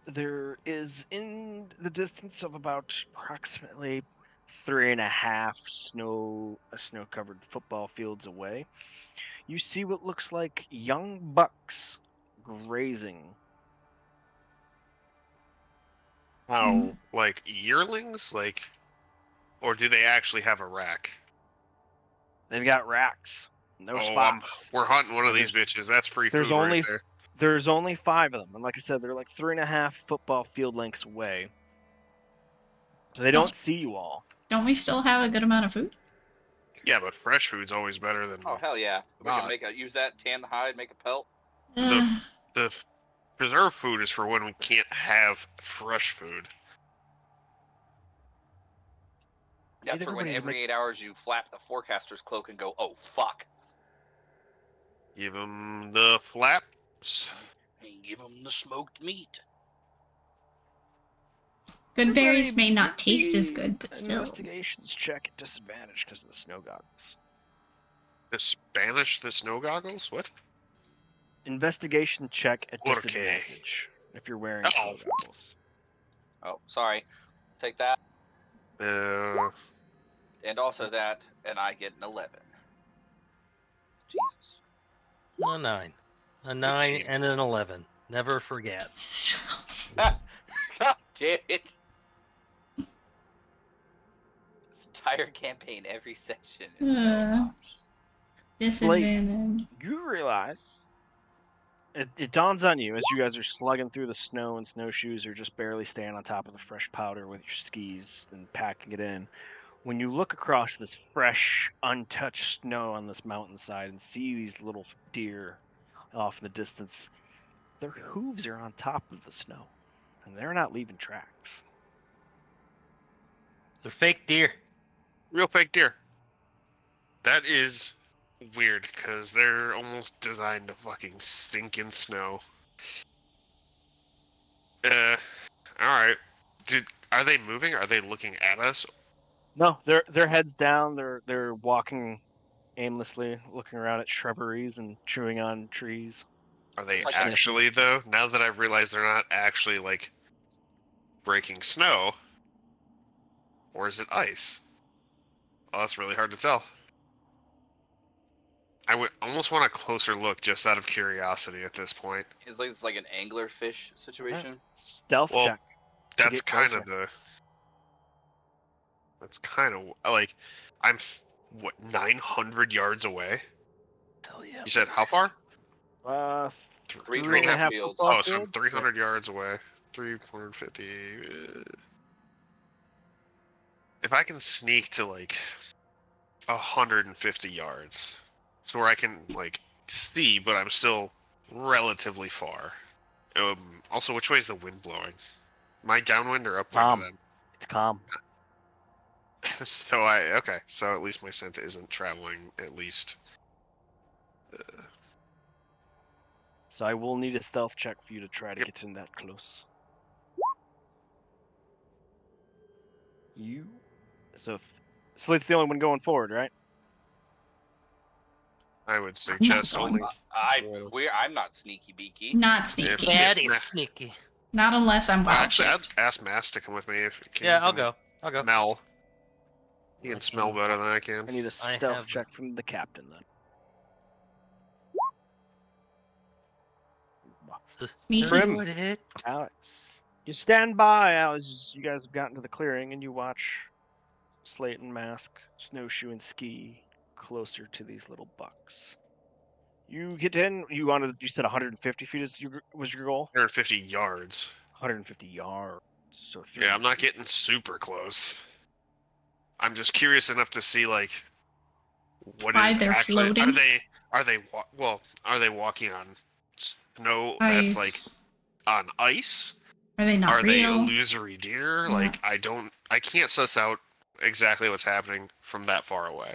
there is in the distance of about approximately 3.5 snow-covered football fields away, you see what looks like young bucks grazing. How, like, yearlings? Like, or do they actually have a rack? They've got racks, no Oh, spots. we're hunting one of And these bitches. That's free there's food right only there. There's only 5 of them, and like I said, they're like 3.5 football field lengths away. They don't see you all. Don't we still have a good amount of food? Yeah, but fresh food's always better than Oh hell yeah. We can not. use that, tan the hide, make a pelt. Uh, The preserved food is for when we can't have fresh food. That's for when everybody every make- 8 hours you flap the forecaster's cloak and go, oh fuck. Give them the flaps. And give them the smoked meat. good berries Everybody may not make taste as me good, but an still. investigations check at disadvantage because of the snow goggles. The Spanish, the snow goggles? What? Investigation check at Okay. disadvantage if you're wearing Oh. snow goggles. Oh, sorry. Take that. Uh, And also that, and I get an 11. Jesus. A 9. A 9 15. and an 11. Never forget. God damn it. This entire campaign, every section is no option. Disadvantage. You realize it dawns on you as you guys are slugging through the snow and snowshoes or just barely staying on top of the fresh powder with your skis and packing it in. When you look across this fresh, untouched snow on this mountainside and see these little deer off in the distance, their hooves are on top of the snow, and they're not leaving tracks. They're fake deer. real fake deer. That is weird because they're almost designed to fucking sink in snow. All right. Are they moving? Are they looking at us? No, their heads down. They're walking aimlessly, looking around at shrubberies and chewing on trees. Are they like actually though? Now that I've realized they're not actually like breaking snow, or is it ice? Oh, that's really hard to tell. I would almost want a closer look just out of curiosity at this point. It's like an anglerfish situation. Stealth Well, check. that's get kind closer. of the. That's kind of like, I'm what 900 yards away. Hell yeah. You said how far? 3.5 fields. football Oh, so I'm fields? 300 yards away. 350. If I can sneak to like 150 yards, so where I can like see, but I'm still relatively far. Also, which way is the wind blowing? Am I downwind or upwind of them? It's calm. So okay. So at least my scent isn't traveling at least. So I will need a stealth check for you to try to get in that close. So Slate's the only one going forward, right? I would I'm not suggest going. only. I'm not sneaky beaky. Not sneaky. That is nah. sneaky. Not unless I'm wild Actually, I'd shaped. ask Mass to come with me if Yeah, I'll go. I'll go. Mel. You can I smell can- better than I can. I need a I stealth have- check from the captain then. Sneaky. Prim. Would hit. Alex, you stand by as you guys have gotten to the clearing, and you watch Slate and Mask, Snowshoe and Ski closer to these little bucks. You get in. You said 150 feet was your goal. 150 yards. 150 yards. So Yeah, I'm 300 not feet. getting super close. I'm just curious enough to see like what Why is they're actually. floating? Are they walking on snow that's like Ice. on ice? Are they not Are they real? illusory deer? Yeah. Like I can't suss out exactly what's happening from that far away.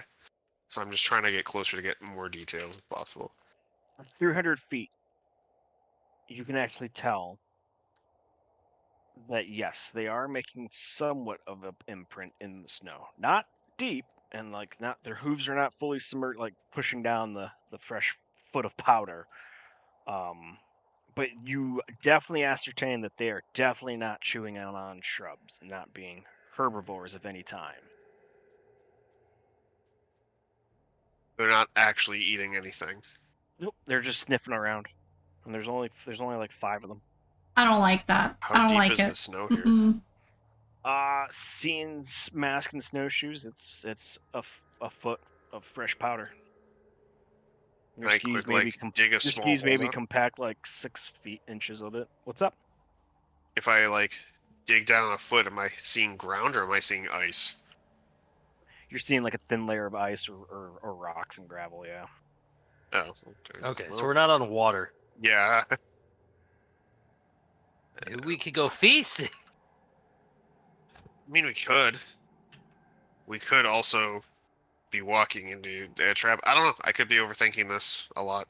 So I'm just trying to get closer to get more details as possible. 300 feet. You can actually tell that yes, they are making somewhat of an imprint in the snow. Not deep, and like not their hooves are not fully submerged, like pushing down the fresh foot of powder. But you definitely ascertain that they are definitely not chewing on shrubs and not being herbivores of any time. They're not actually eating anything. Nope, they're just sniffing around, and there's only like 5 of them. I don't like that. How I don't deep like is it. the snow here? Mm-mm. Seeing Mask and snowshoes, it's a foot of fresh powder. Your Can I skis quick maybe like dig a your small skis maybe hole up? compact like 6 feet inches of it. What's up? If I like dig down a foot, am I seeing ground or am I seeing ice? You're seeing like a thin layer of ice or rocks and gravel. Yeah. Oh, okay. Okay, so Well, we're not on water. yeah. Maybe we could go feasting. I mean, we could. We could also be walking into a trap. I don't know. I could be overthinking this a lot.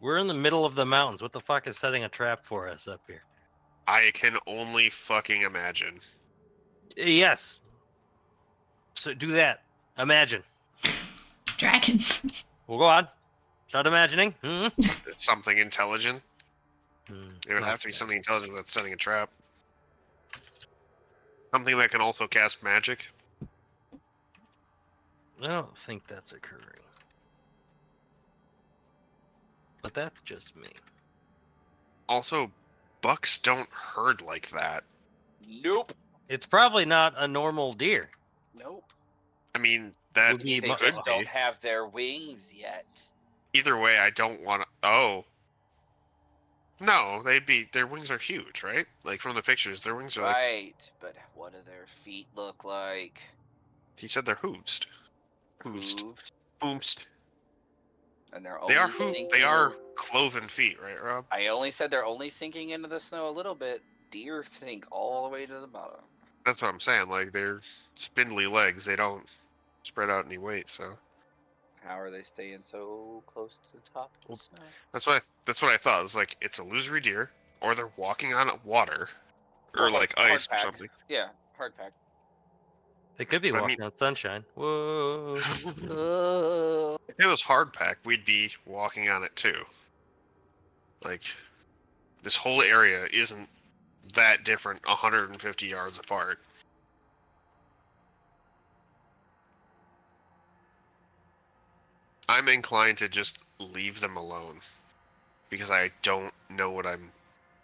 We're in the middle of the mountains. What the fuck is setting a trap for us up here? I can only fucking imagine. Yes. So do that. Imagine. Dragons. We'll go on. Start imagining. It's something intelligent. It would have to be Okay. something intelligent that's setting a trap. Something that can also cast magic. I don't think that's occurring. But that's just me. Also, bucks don't herd like that. Nope. It's probably not a normal deer. Nope. I mean, that Would be They mu- could just be. don't have their wings yet. Either way, I don't want to. Oh. No, their wings are huge, right? Like from the pictures, their wings are like. Right, but what do their feet look like? He said they're hooved. Hooved. Hooved, Hooved. and they're They are only sinking. They are cloven feet, right, Rob? I only said they're only sinking into the snow a little bit. Deer sink all the way to the bottom. That's what I'm saying. Like they're spindly legs. They don't spread out any weight. So How are they staying so close to the top of the Well, snow? that's what I thought. It was like it's illusory deer, or they're walking on water, or like ice or pack. something. Yeah, hard pack. They could be I walking mean- on sunshine. Whoa. If it was hard pack, we'd be walking on it too. Like this whole area isn't that different 150 yards apart. I'm inclined to just leave them alone because I don't know what I'm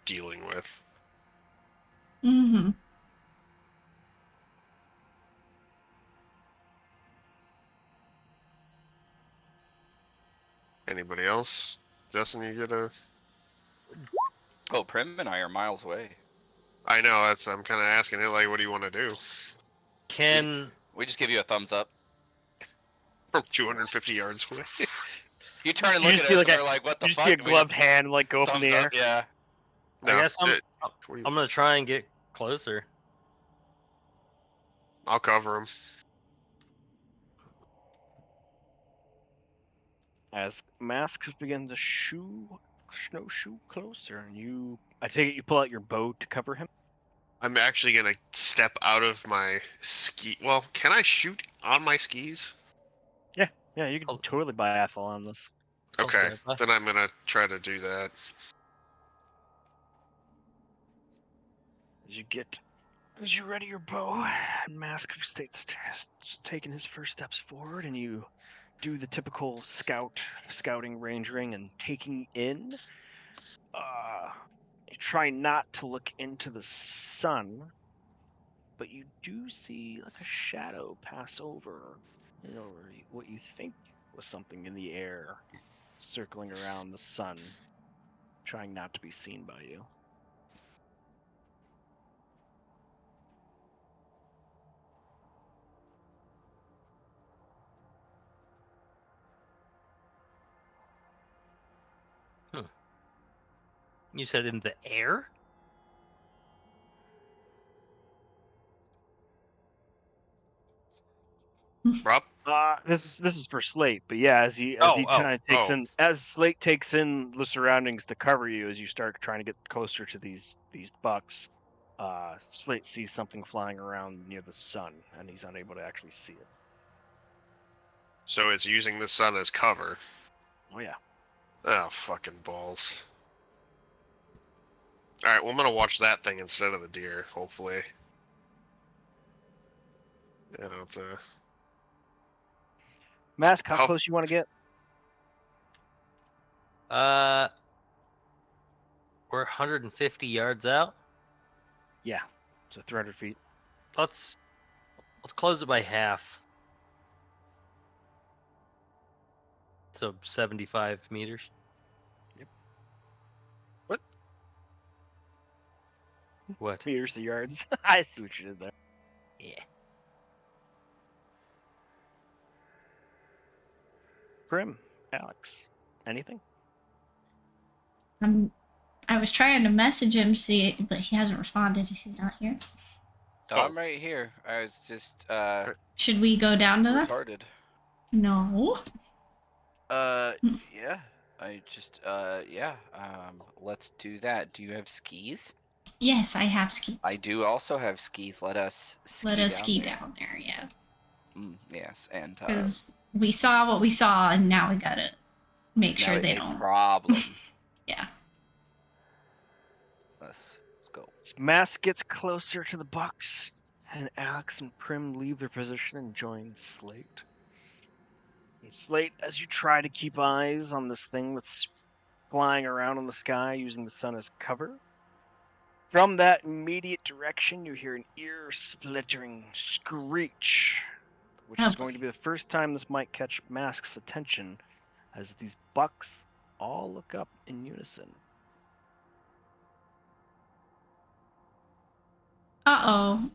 dealing with. Mm-hmm. Anybody else? Justin, you get a... Oh, Prim and I are miles away. I know, I'm kind of asking it, like, what do you want to do? Can We just give you a thumbs up. From 250 yards away. You turn and You look just at see us like and we're like, what the You just fuck? see a And we gloved just hand like go up in thumbs the air. up, yeah. I guess I'm what do you- gonna try and get closer. I'll cover him. As masks begin to snowshoe closer, and I take it you pull out your bow to cover him. I'm actually gonna step out of my ski. Well, can I shoot on my skis? Yeah, you can Oh. totally biathlon on this. Okay, Okay, bye. then I'm gonna try to do that. As you get As you ready your bow, and Mask states taking his first steps forward, and you do the typical scouting range ring and taking in. You try not to look into the sun, but you do see like a shadow pass over, what you think was something in the air, circling around the sun, trying not to be seen by you. You said in the air? Rob? This is for Slate, but yeah, as he kind of takes in, as Slate takes in the surroundings to cover you, as you start trying to get closer to these bucks, Slate sees something flying around near the sun, and he's unable to actually see it. So it's using the sun as cover. Oh yeah. Oh, fucking balls. Alright, well, I'm gonna watch that thing instead of the deer, hopefully. Yeah, Mask, how close you want to get? We're 150 yards out. Yeah, so 300 feet. Let's close it by half. So 75 meters. Yep. What? Meters to yards. I see what you did there. Yeah. Prim, Alex, anything? I was trying to message him, see, but he hasn't responded. He's not here. No, I'm right here. I was just Should we go down to that? retarded. No. Yeah. I just yeah. Let's do that. Do you have skis? Yes, I have skis. I do also have skis. Let us ski Let us down ski there. down there, yeah. Yes, and Because we saw what we saw, and now we gotta make sure they don't. Problem. Yeah. Let's go. As Mask gets closer to the bucks, and Alex and Prim leave their position and join Slate. And Slate, as you try to keep eyes on this thing that's flying around in the sky using the sun as cover, from that immediate direction you hear an ear-splintering screech, which is going to be the first time this might catch Mask's attention, as these bucks all look up in unison. Uh-oh.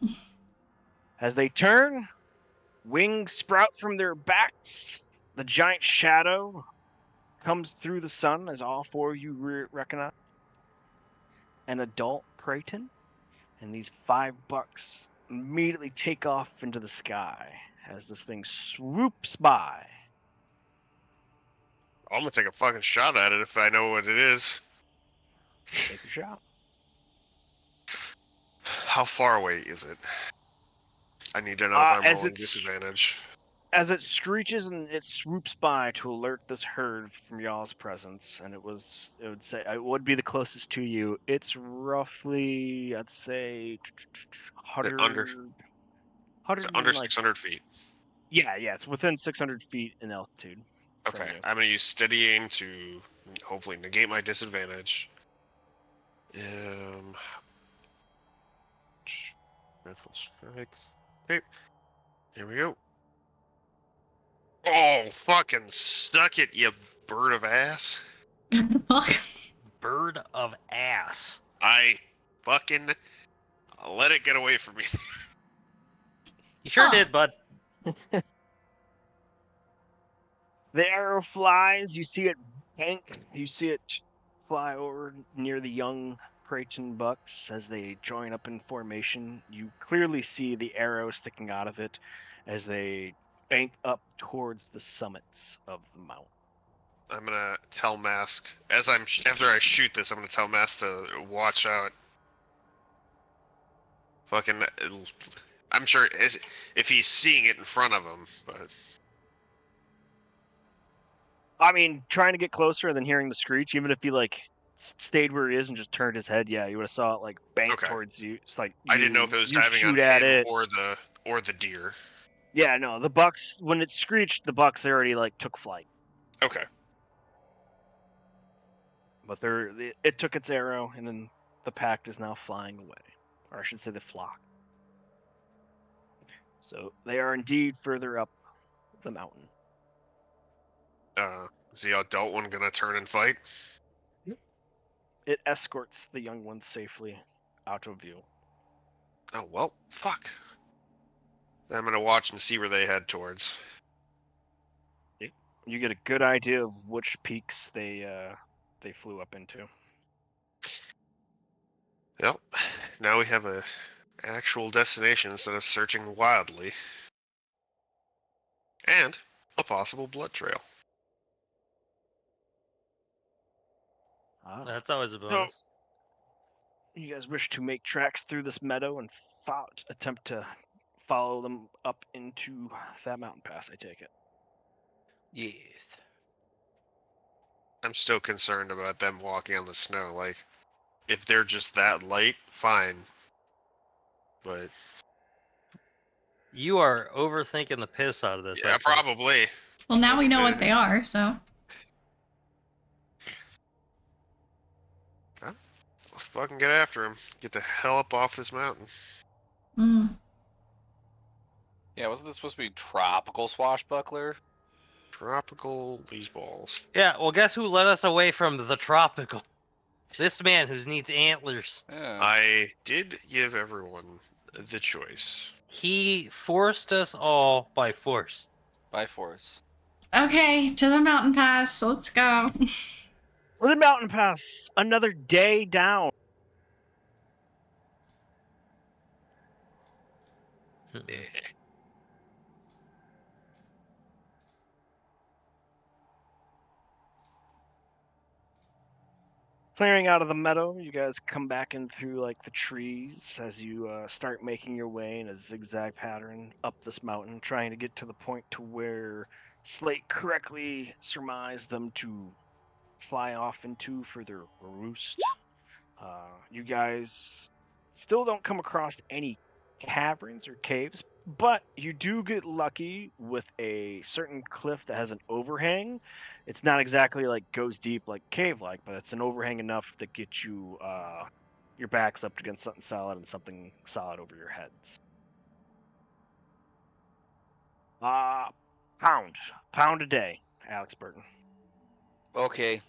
As they turn, wings sprout from their backs. The giant shadow comes through the sun, as all four of you recognize. An adult Praeton, and these 5 bucks immediately take off into the sky as this thing swoops by. I'm gonna take a fucking shot at it if I know what it is. Take a shot. How far away is it? I need to know if I'm rolling disadvantage. As it screeches and it swoops by to alert this herd from y'all's presence, and it would be the closest to you. It's roughly, I'd say, 100, under 600 feet. Yeah, it's within 600 feet in altitude. Okay, I'm gonna use steady aim to hopefully negate my disadvantage. Rifle strike. Okay, here we go. Oh, fucking suck it, you bird of ass. What the fuck? Bird of ass. I fucking let it get away from me. You sure did, bud. The arrow flies. You see it bank. You see it fly over near the young Praeton bucks as they join up in formation. You clearly see the arrow sticking out of it as they bank up towards the summits of the mountain. I'm gonna tell Mask after I shoot this. I'm gonna tell Mask to watch out. Fucking, I'm sure if he's seeing it in front of him, but I mean, trying to get closer and then hearing the screech, even if he stayed where he is and just turned his head, yeah, you would have saw it like bank Okay. towards you. It's like I didn't know if it was you diving on shoot at him it. or the deer. Yeah, no, the bucks when it screeched, the bucks already like took flight. Okay. But it took its arrow, and then the pack is now flying away, or I should say, the flock. So they are indeed further up the mountain. Is the adult one gonna turn and fight? It escorts the young ones safely out of view. Oh well, fuck. I'm gonna watch and see where they head towards. You get a good idea of which peaks they flew up into. Yep. Now we have a actual destination instead of searching wildly. And a possible blood trail. That's always a bonus. You guys wish to make tracks through this meadow and attempt to follow them up into that mountain pass, I take it. Yes. I'm still concerned about them walking on the snow. Like, if they're just that light, fine. But You are overthinking the piss out of this. yeah, probably. Well, now we know what they are, so. Let's fucking get after him. Get the hell up off this mountain. Mm. Yeah, wasn't this supposed to be tropical swashbuckler? Tropical these balls. Yeah, well, guess who led us away from the tropical? This man who needs antlers. Yeah. I did give everyone the choice. He forced us all by force. By force. Okay, to the mountain pass. Let's go. For the mountain pass, another day down. Clearing out of the meadow, you guys come back in through like the trees as you start making your way in a zigzag pattern up this mountain, trying to get to the point to where Slate correctly surmised them to fly off into for their roost. You guys still don't come across any caverns or caves, but you do get lucky with a certain cliff that has an overhang. It's not exactly like goes deep like cave like, but it's an overhang enough that gets you your backs up against something solid and something solid over your heads. Pound a day, Alex Burton. Okay.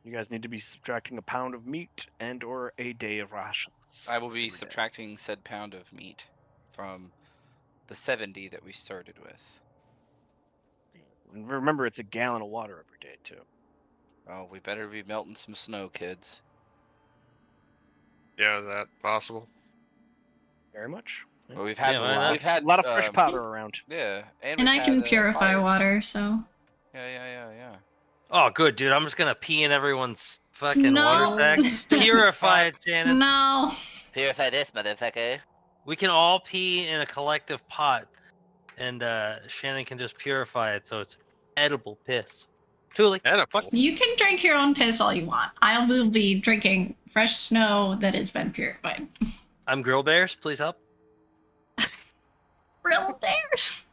You guys need to be subtracting a pound of meat and or a day of rations. I will be every day. subtracting said pound of meat from the 70 that we started with. And remember, it's a gallon of water every day, too. Oh, we better be melting some snow, kids. Yeah, is that possible? Very much. Well, we've had a lot of fresh powder around. Yeah, And I can purify fires. water, so. Yeah. Oh, good, dude. I'm just gonna pee in everyone's fucking No. water sack. Purify it, Shannon. No. Purify this, motherfucker. We can all pee in a collective pot, and Shannon can just purify it so it's edible piss. Truly. Edible. You can drink your own piss all you want. I will be drinking fresh snow that has been purified. I'm Grill Bears. Please help. Real bears.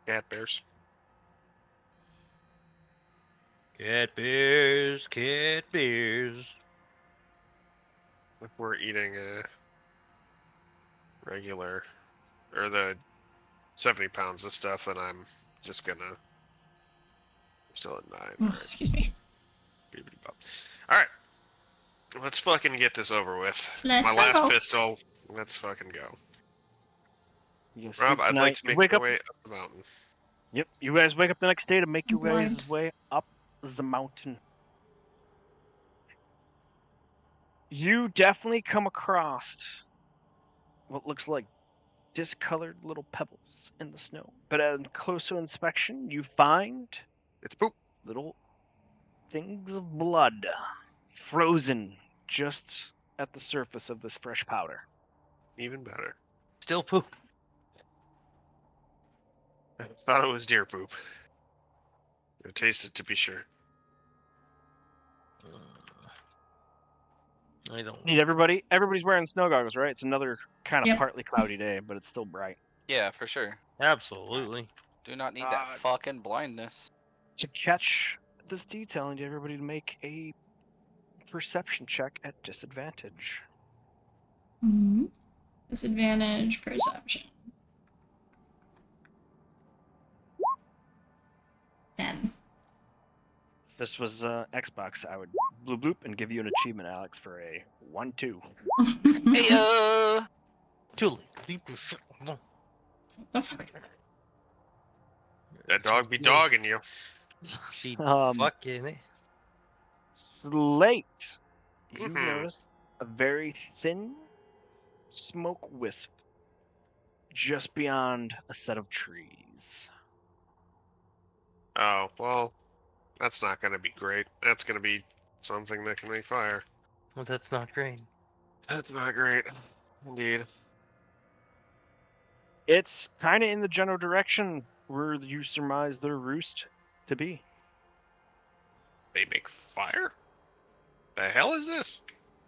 Cat bears. Cat bears, cat bears. If we're eating a regular, or the 70 pounds of stuff, then I'm just gonna still at 9. Oh, excuse me. Alright. Let's fucking get this over with. Let's My last go. pistol. Let's fucking go. You guys Rob, sleep I'd tonight, like to you make wake my up. way up the mountain. Yep, you guys wake up the next day to make your I'm guys' way up the mountain. You definitely come across what looks like discolored little pebbles in the snow. But on closer inspection, you find It's poop. little things of blood frozen just at the surface of this fresh powder. Even better. Still poop. I thought it was deer poop. I taste it to be sure. I don't. Need everybody's wearing snow goggles, right? It's another kind of Yep. partly cloudy day, but it's still bright. Yeah, for sure. Absolutely. Do not need that fucking blindness. To catch this detail, I need everybody to make a perception check at disadvantage. Mhm. Disadvantage perception. 10. If this was Xbox, I would bloop bloop and give you an achievement, Alex, for a 1-2. Hey, Julie, leave your shit alone. What the fuck? That dog be dogging you. She Um, fucking. Slate, you Mhm. noticed a very thin smoke wisp just beyond a set of trees. Oh, well, that's not going to be great. That's going to be something that can make fire. Well, that's not great. That's not great. Indeed. It's kind of in the general direction where you surmise their roost to be. They make fire? The hell is this?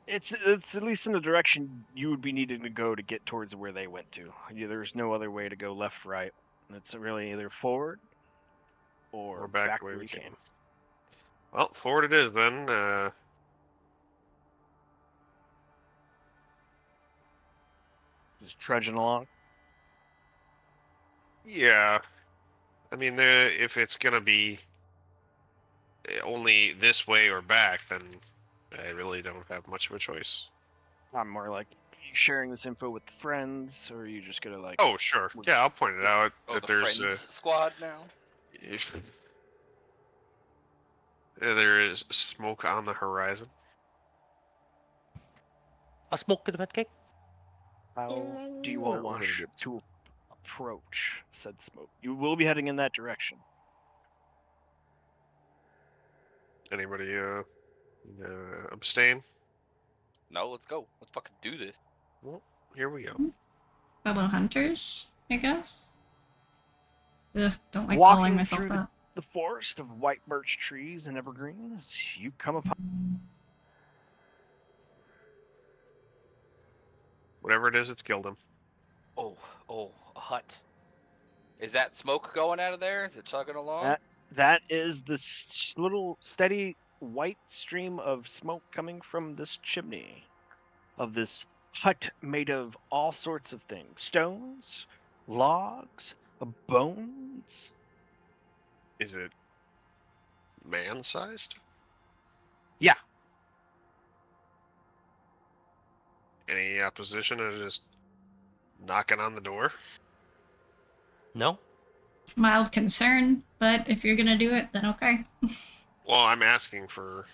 It's at least in the direction you would be needing to go to get towards where they went to. There's no other way to go left, right. It's really either forward or Or back back the way where we you came. Well, forward it is then. Just trudging along. Yeah. I mean, if it's going to be only this way or back, then I really don't have much of a choice. I'm more like, are you sharing this info with friends, or are you just gonna like? Oh, sure. Yeah, I'll point it out oh, that the there's friends squad now. if there is smoke on the horizon. A smoke in the cake. How do you all want to approach said smoke? You will be heading in that direction. Anybody abstain? No, let's go. Let's fucking do this. Well, here we go. Fellow hunters, I guess. Ugh, don't like Walking calling myself through that. the forest of white birch trees and evergreens, you come upon Whatever it is, it's killed him. Oh, a hut. Is that smoke going out of there? Is it chugging along? that is this little steady white stream of smoke coming from this chimney of this hut made of all sorts of things: stones, logs, bones. Is it man-sized? Yeah. Any opposition to just knocking on the door? No. Mild concern, but if you're gonna do it, then okay. Well, I'm asking for.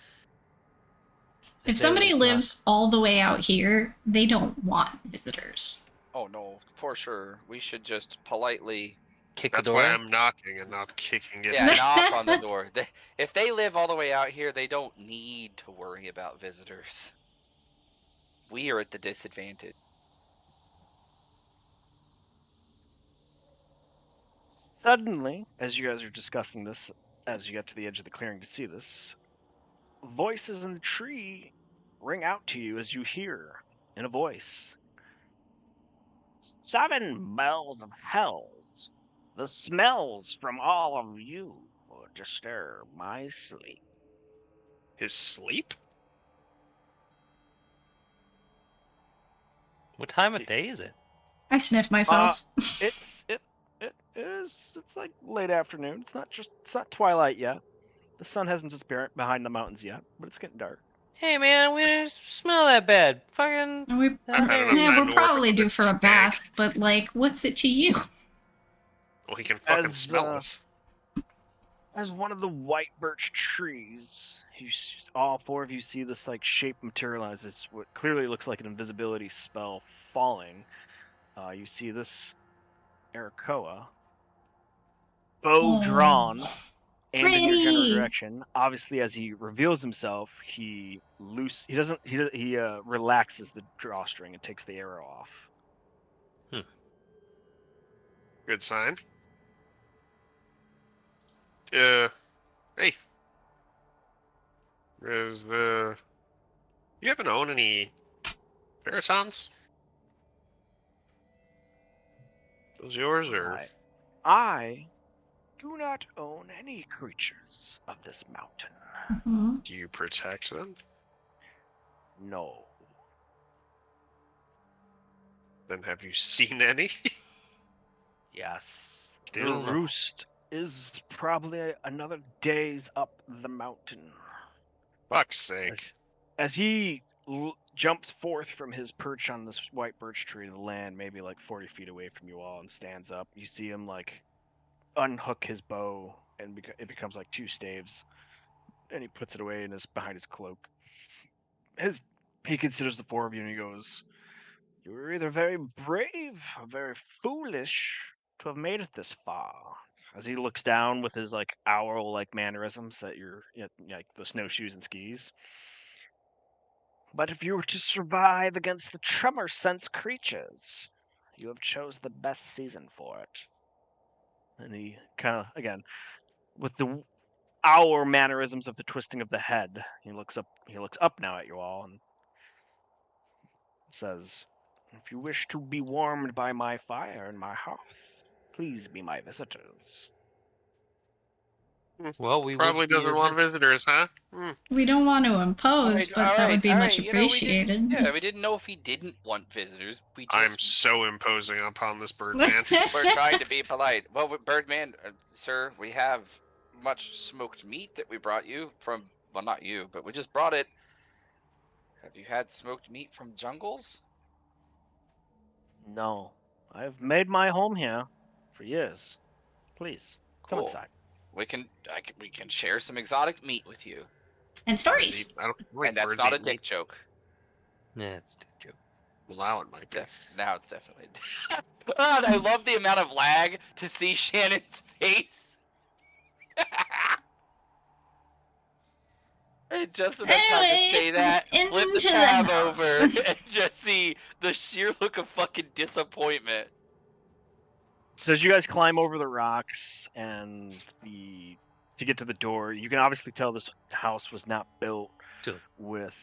If Say somebody there's lives all the way out here, they don't want visitors. Oh no, for sure. We should just politely, kick the That's door. why in. I'm knocking and not kicking it. yeah, knock on the door. If they live all the way out here, they don't need to worry about visitors. We are at the disadvantage. Suddenly, as you guys are discussing this, as you get to the edge of the clearing to see this, voices in the tree ring out to you as you hear in a voice. 7 bells of hells. The smells from all of you will disturb my sleep. His sleep? What time of day is it? I sniff myself. It's like late afternoon. It's not twilight yet. The sun hasn't disappeared behind the mountains yet, but it's getting dark. Hey man, we didn't smell that bad. Fucking. I've had enough Yeah, time we're to work probably up due this for a stank. bath, but like, what's it to you? Well, he can fucking As, smell us. As one of the white birch trees, all 4 of you see this like shape materialize as what clearly looks like an invisibility spell falling. You see this Arakava, bow drawn, aimed in your general Pretty. direction. Obviously, as he reveals himself, he relaxes the drawstring and takes the arrow off. Good sign. Hey. Is you happen to own any Paratons? Those yours, or I do not own any creatures of this mountain. Mhm. do you protect them? No. Then have you seen any? Yes. Still The no. roost is probably another day's up the mountain. Fuck's sake. As he jumps forth from his perch on this white birch tree to land maybe like 40 feet away from you all and stands up, you see him like unhook his bow and it becomes like 2 staves, and he puts it away and is behind his cloak. He considers the 4 of you and he goes, "You were either very brave or very foolish to have made it this far." As he looks down with his like owl like mannerisms at your like the snowshoes and skis. "But if you were to survive against the tremor sense creatures, you have chose the best season for it." And he kind of again with the owl mannerisms of the twisting of the head, he looks up now at you all and says, "If you wish to be warmed by my fire and my hearth, please be my visitors." Well, we Probably would be doesn't your want vis- visitors, huh? We don't want to impose, but that would be much You know, we appreciated. didn't know if he didn't want visitors. We I'm just so imposing upon this Birdman. we're trying to be polite. Well, Birdman, sir, we have much smoked meat that we brought you from. Well, not you, but we just brought it. Have you had smoked meat from jungles? No, I've made my home here for years. Please come Cool. inside. We can share some exotic meat with you, And Birds stories. eat, I don't think and that's birds not a eat dick meat. joke. Yeah, it's a dick joke. Well, now it might be. Now it's definitely. God, I love the amount of lag to see Shannon's face. And just enough time to say that, flip the into tab house. over, and just see the sheer look of fucking disappointment. So as you guys climb over the rocks to get to the door, you can obviously tell this house was not built Dude. with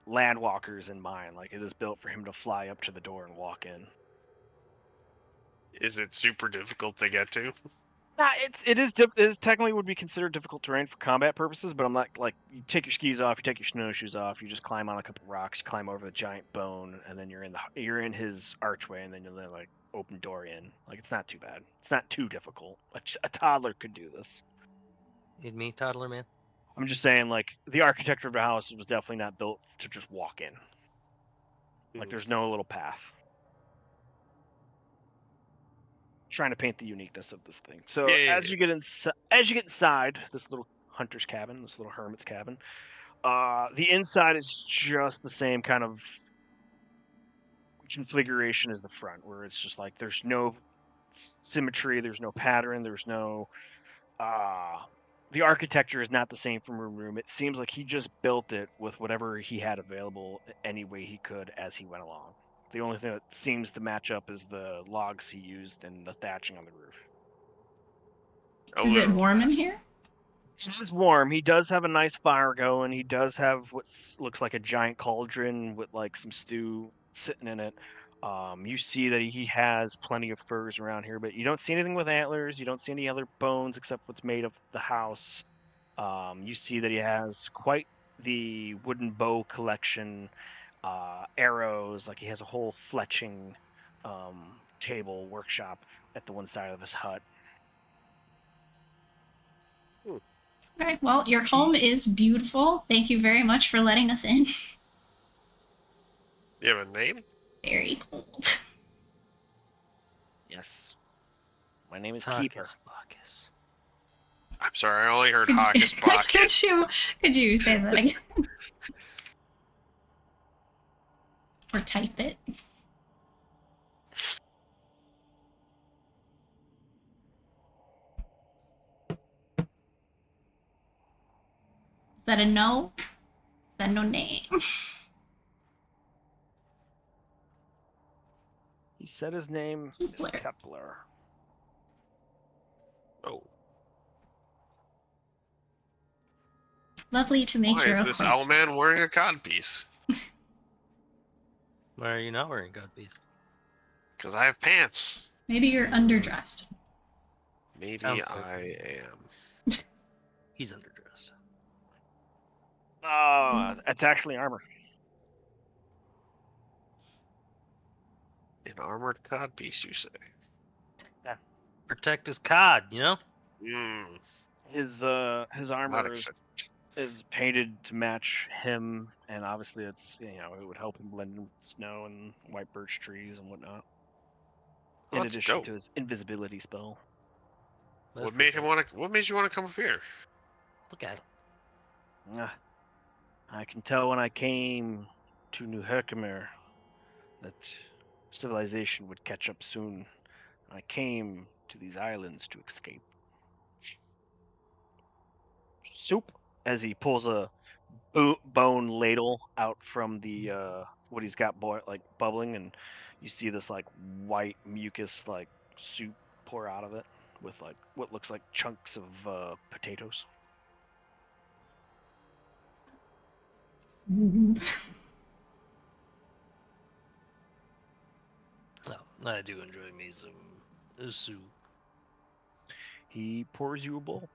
landwalkers in mind. Like it is built for him to fly up to the door and walk in. Is it super difficult to get to? Nah, it is technically would be considered difficult terrain for combat purposes, but I'm not like you take your skis off, you take your snowshoes off, you just climb on a couple rocks, you climb over the giant bone, and then you're in his archway, and then you'll then like open door in. Like it's not too bad. It's not too difficult. A toddler could do this. Need me, toddler man? I'm just saying, like the architecture of the house was definitely not built to just walk in. Like there's no little path. Trying to paint the uniqueness of this thing. So Yeah. as you get inside this little hunter's cabin, this little hermit's cabin, the inside is just the same kind of configuration as the front, where it's just like there's no symmetry, there's no pattern, there's no the architecture is not the same from room to room. It seems like he just built it with whatever he had available any way he could as he went along. The only thing that seems to match up is the logs he used and the thatching on the roof. A Is it literal warm in mess. here? It is warm. He does have a nice fire going. He does have what looks like a giant cauldron with like some stew sitting in it. You see that he has plenty of furs around here, but you don't see anything with antlers. You don't see any other bones except what's made of the house. You see that he has quite the wooden bow collection, arrows. Like he has a whole fletching table workshop at the one side of his hut. Okay, well, your home is beautiful. Thank you very much for letting us in. You have a name? Very cold. Yes, my name is Keeper. Tacus Bacchus. I'm sorry, I only heard Hawkus Bacchus. could you say that again? Or type it. Is that a no? Is that no name? He said his name is Kepler. Kepler. Oh. Lovely to make Why your is this owl acquaintance. man wearing a codpiece? Why are you not wearing codpiece? Because I have pants. Maybe you're underdressed. Maybe Sounds so. I am. He's underdressed. It's actually armor. An armored codpiece, you say? Protect his cod, you know? Hmm. His Not armor accept. is painted to match him, and obviously it's it would help him blend in with snow and white birch trees and whatnot. Oh, In that's addition dope. to his invisibility spell. That's What pretty made him dope. want to? What made you want to come up here? Look at him. Ah, I can tell when I came to New Herkimer that civilization would catch up soon. I came to these islands to escape. Soup, as he pulls a bone ladle out from the what he's got like bubbling, and you see this like white mucus like soup pour out of it with like what looks like chunks of potatoes. No, I do enjoy me some soup. He pours you a bowl.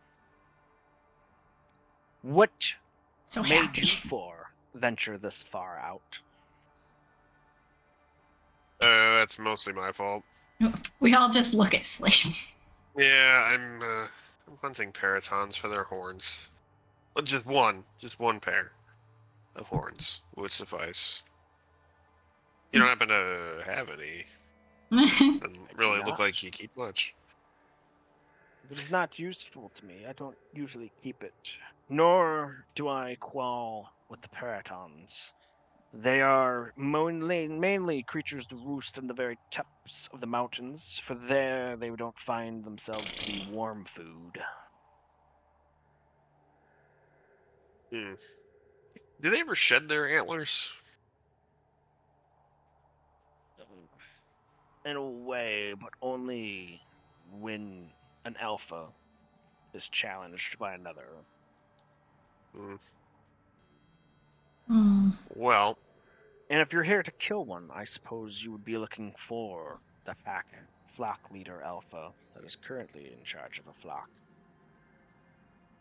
What So made happy. you for venture this far out? That's mostly my fault. We all just look at Slade. Yeah, I'm hunting paratons for their horns. Well, just one pair of horns would suffice. You don't happen to have any. Doesn't really look not. like you keep much. It is not useful to me. I don't usually keep it. Nor do I quarrel with the paratons. They are mainly creatures to roost in the very tops of the mountains, for there they don't find themselves to be warm food. Hmm. Do they ever shed their antlers? In a way, but only when an alpha is challenged by another. Hmm. Hmm. Well, And if you're here to kill one, I suppose you would be looking for the flock leader alpha that is currently in charge of a flock.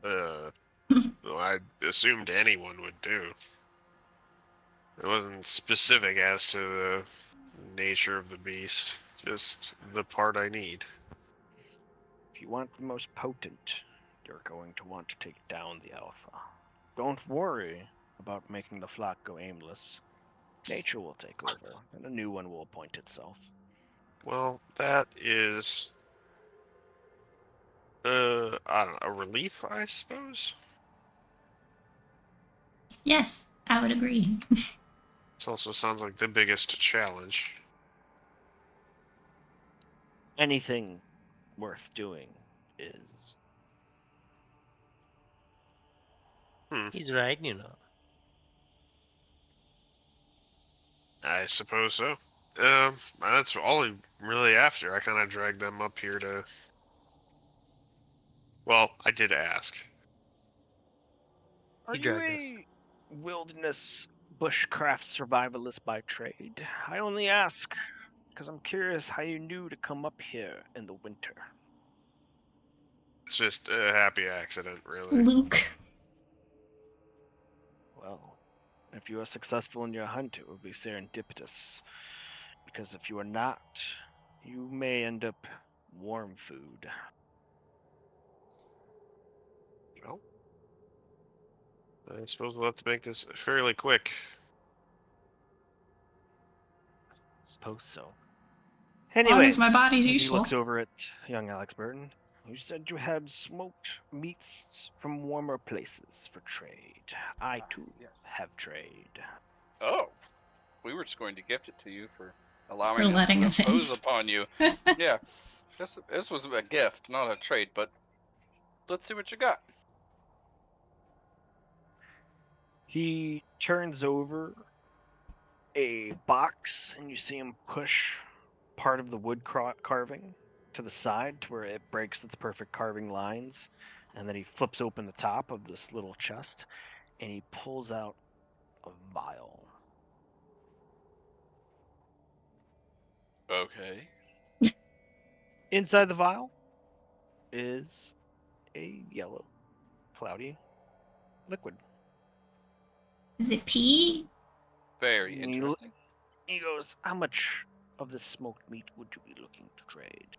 well, I assumed anyone would do. It wasn't specific as to the nature of the beast, just the part I need. If you want the most potent, you're going to want to take down the alpha. Don't worry about making the flock go aimless. Nature will take over, and a new one will appoint itself. Well, that is, I don't know, a relief, I suppose? Yes, I would agree. This also sounds like the biggest challenge. Anything worth doing is. He's right, you know. I suppose so. That's all I'm really after. I kind of dragged them up here to. Well, I did ask. Are He you dragged us. a wilderness bushcraft survivalist by trade? I only ask because I'm curious how you knew to come up here in the winter. It's just a happy accident, really. Luke. Well, if you are successful in your hunt, it will be serendipitous. Because if you are not, you may end up warm food. Well, I suppose we'll have to make this fairly quick. Suppose so. As long as my Anyways, body's as he useful. looks over at young Alex Burton, you said you had smoked meats from warmer places for trade. I too have trade. Oh, we were just going to gift it to you for For allowing us letting to us in. impose upon you. Yeah, this was a gift, not a trade. But let's see what you got. He turns over a box, and you see him push part of the wood carving to the side to where it breaks its perfect carving lines. and then he flips open the top of this little chest, and he pulls out a vial. Okay. Inside the vial is a yellow, cloudy liquid. Is it pee? Very And interesting. he goes, "How much of this smoked meat would you be looking to trade?"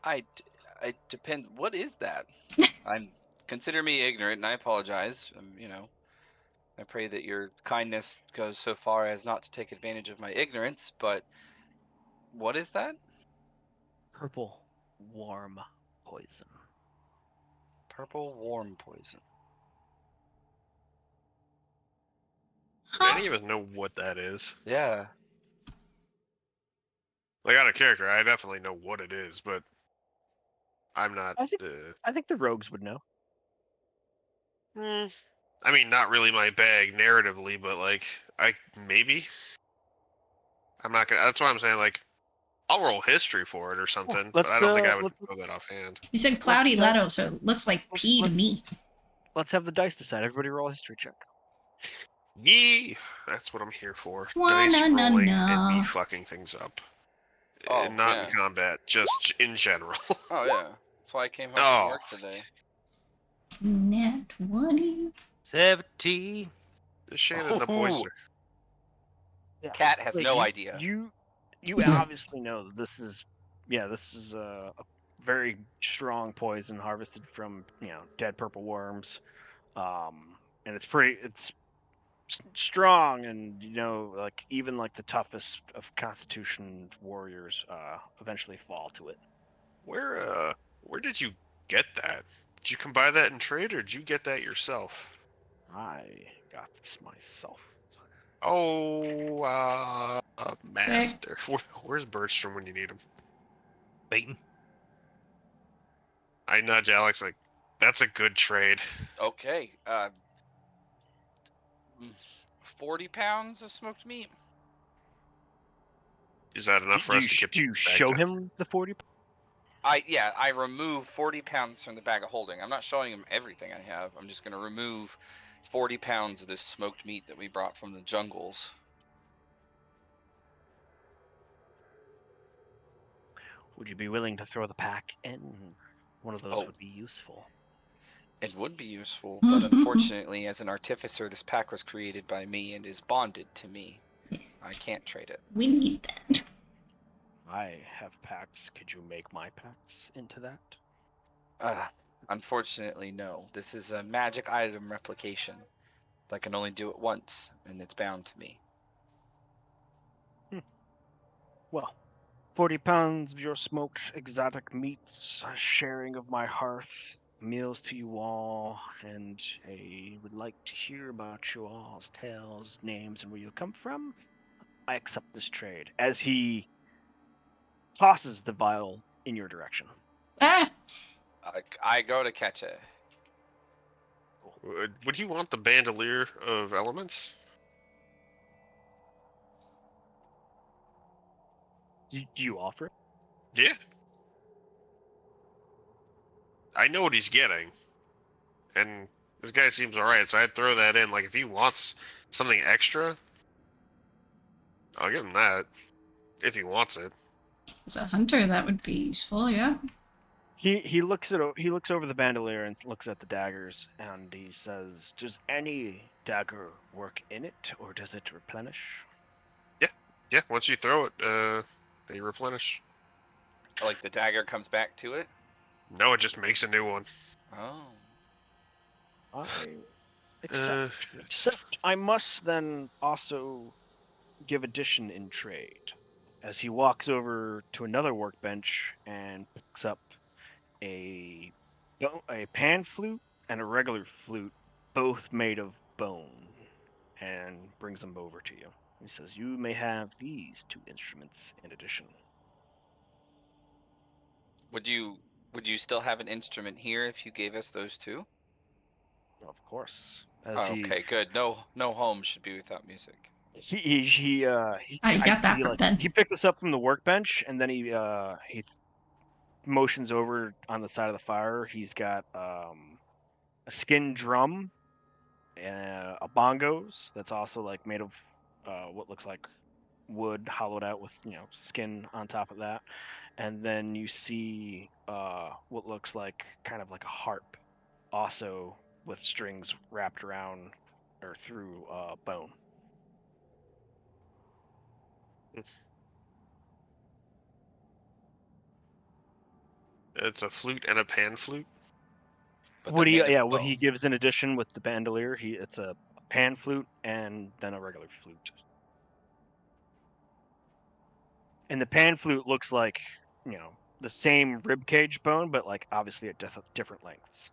I depend. What is that? Consider me ignorant, and I apologize. I pray that your kindness goes so far as not to take advantage of my ignorance. But what is that? Purple warm poison. Purple warm poison. Do Huh? any of us know what that is? Yeah. Like, out of character, I definitely know what it is, but I'm not. I think the rogues would know. I mean, not really my bag narratively, but like, maybe. I'm not gonna. That's why I'm saying, like, I'll roll history for it or something, but I don't think I would know that offhand. You said cloudy Let's, leto, so it looks like pee to me. Let's have the dice decide. Everybody roll a history check. Yee! That's what I'm here for. Wah, Dice no, no, rolling and me no. fucking things up. Oh, Not yeah. in combat, just in general. Oh yeah. That's why I came home from Oh, work today. Nat 20. 70. Shannon the Ooh. poisoner. Yeah. Cat has Wait, no idea. You obviously know that this is a very strong poison harvested from dead purple worms, and it's strong, and like even like the toughest of Constitution warriors eventually fall to it. Where did you get that? Did you come by that in trade, or did you get that yourself? I got this myself. Oh, master. Where's Bergstrom when you need him? Baiting. I nudge Alex like, that's a good trade. Okay. 40 pounds of smoked meat. Is that enough for us to get Do you back show to him the 40? I remove 40 pounds from the bag of holding. I'm not showing him everything I have. I'm just gonna remove 40 pounds of this smoked meat that we brought from the jungles. Would you be willing to throw the pack in? One of those Oh. would be useful. It would be useful, but unfortunately, as an artificer, this pack was created by me and is bonded to me. I can't trade it. We need that. I have packs. Could you make my packs into that? Unfortunately, no. This is a magic item replication. I can only do it once, and it's bound to me. Well, 40 pounds of your smoked exotic meats, a sharing of my hearth, meals to you all, and I would like to hear about you all's tales, names, and where you come from. I accept this trade. As he tosses the vial in your direction. Ah! I go to catch it. Would you want the bandolier of elements? Do you offer it? Yeah. I know what he's getting. And this guy seems alright, so I'd throw that in. Like, if he wants something extra, I'll give him that. If he wants it. As a hunter, that would be useful, yeah. He looks over the bandolier and looks at the daggers, and he says, "Does any dagger work in it, or does it replenish?" Yeah, once you throw it, they replenish. Like the dagger comes back to it? No, it just makes a new one. Oh. I except I must then also give addition in trade. As he walks over to another workbench and picks up a pan flute and a regular flute, both made of bone, and brings them over to you. He says, "You may have these two instruments in addition." Would you still have an instrument here if you gave us those two? Of course. As Oh, okay, good. No home should be without music. I got that from Ben. he picked this up from the workbench, and then he motions over on the side of the fire. He's got a skin drum, a bongos that's also like made of what looks like wood hollowed out with skin on top of that, and then you see what looks like kind of like a harp, also with strings wrapped around or through bone. It's a flute and a pan flute. But What they're he made of what he bone. gives in addition with the bandolier, it's a pan flute and then a regular flute. And the pan flute looks like the same rib cage bone, but like obviously at different lengths.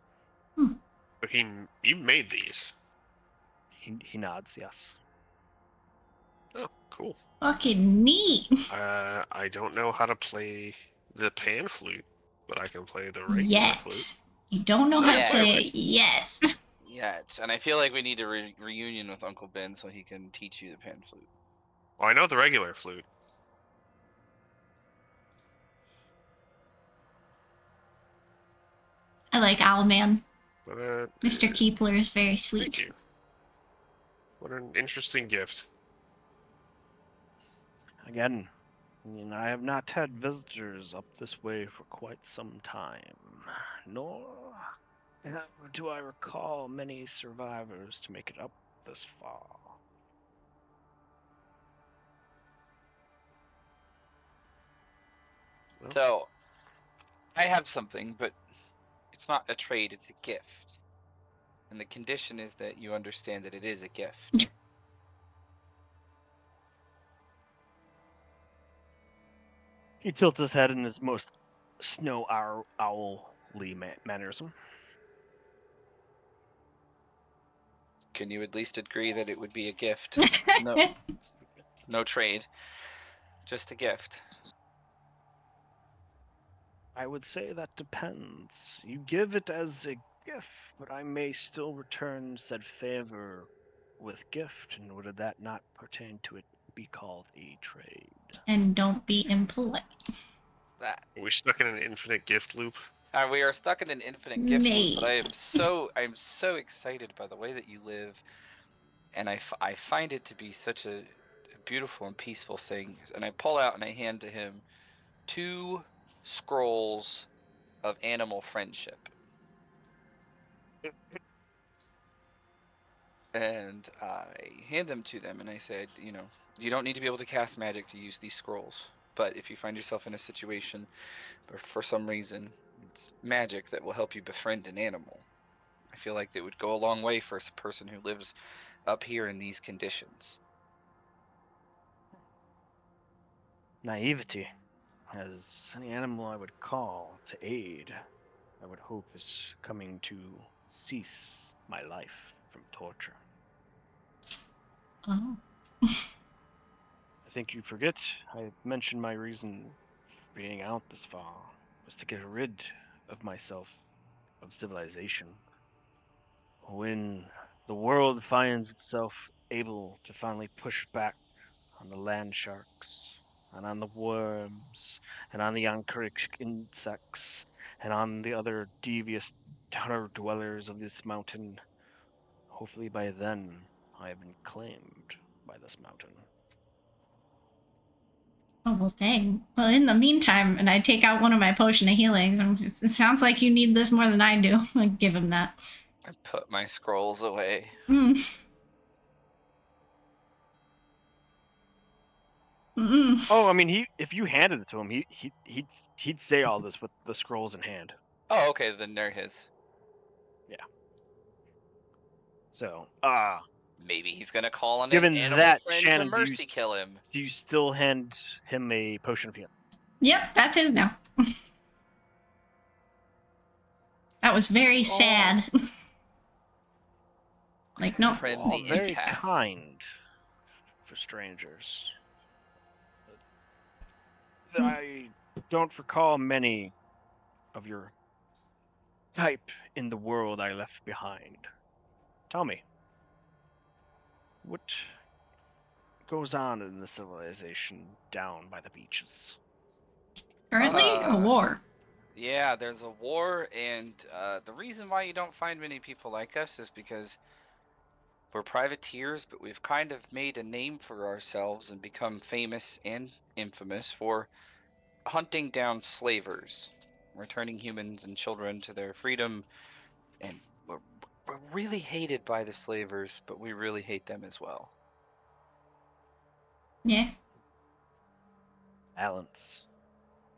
But you made these. He nods, yes. Oh, cool. Fucking neat. I don't know how to play the pan flute, but I can play the regular flute. Yet. You don't know how to Yet. play it yet. Yet. And I feel like we need a reunion with Uncle Ben so he can teach you the pan flute. Well, I know the regular flute. I like Owlman. But, Mr. Keepler is very Thank sweet. you. What an interesting gift. Again, I have not had visitors up this way for quite some time, nor do I recall many survivors to make it up this far. Well, So, I have something, but it's not a trade, it's a gift. And the condition is that you understand that it is a gift. He tilts his head in his most snow owl-ly mannerism. Can you at least agree that it would be a gift? No trade. Just a gift. I would say that depends. You give it as a gift, but I may still return said favor with gift, and would that not pertain to it be called a trade? And don't be impolite. That. are we stuck in an infinite gift loop? We are stuck in an infinite gift loop, but Mate. I'm so excited by the way that you live, and I find it to be such a beautiful and peaceful thing. And I pull out and I hand to him 2 scrolls of animal friendship. And I hand them to them and I said, you don't need to be able to cast magic to use these scrolls. But if you find yourself in a situation where for some reason it's magic that will help you befriend an animal, I feel like it would go a long way for a person who lives up here in these conditions. Naivety, as any animal I would call to aid, I would hope is coming to cease my life from torture. Oh. I think you forget I mentioned my reason for being out this far was to get rid of myself of civilization. When the world finds itself able to finally push back on the land sharks, and on the worms, and on the anchoric insects, and on the other devious tunnel dwellers of this mountain, hopefully by then I have been claimed by this mountain. Oh, well, dang. Well, in the meantime, and I take out one of my potion of healings. It sounds like you need this more than I do. I give him that. I put my scrolls away. Mm. Mm-mm. Oh, I mean, if you handed it to him, he'd say all this with the scrolls in hand. Oh, okay, then they're his. Yeah. So, Maybe he's gonna call on an given animal that, friend Shannon, to mercy kill him. do you still hand him a potion of healing? Yep, that's his now. That was very sad. Like, no. Friend All the very empath. kind for strangers. Hmm. I don't recall many of your type in the world I left behind. Tell me, what goes on in the civilization down by the beaches? Currently, a war. Yeah, there's a war, and the reason why you don't find many people like us is because we're privateers, but we've kind of made a name for ourselves and become famous and infamous for hunting down slavers, returning humans and children to their freedom, and we're really hated by the slavers, but we really hate them as well. Yeah. Balance,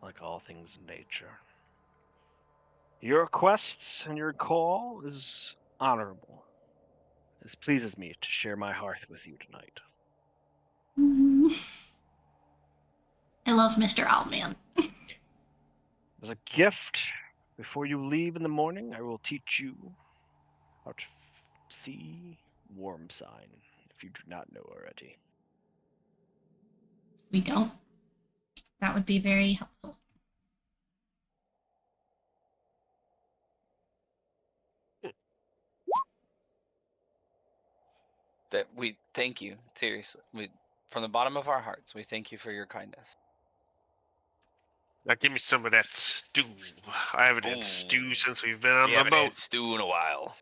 like all things in nature. Your quest and your call is honorable. It pleases me to share my hearth with you tonight. I love Mr. Owlman. As a gift, before you leave in the morning, I will teach you how to see worm sign, if you do not know already. We don't. That would be very helpful. That we thank you, seriously. We, from the bottom of our hearts, we thank you for your kindness. Now give me some of that stew. I haven't had stew since we've been on the boat. stew in a while.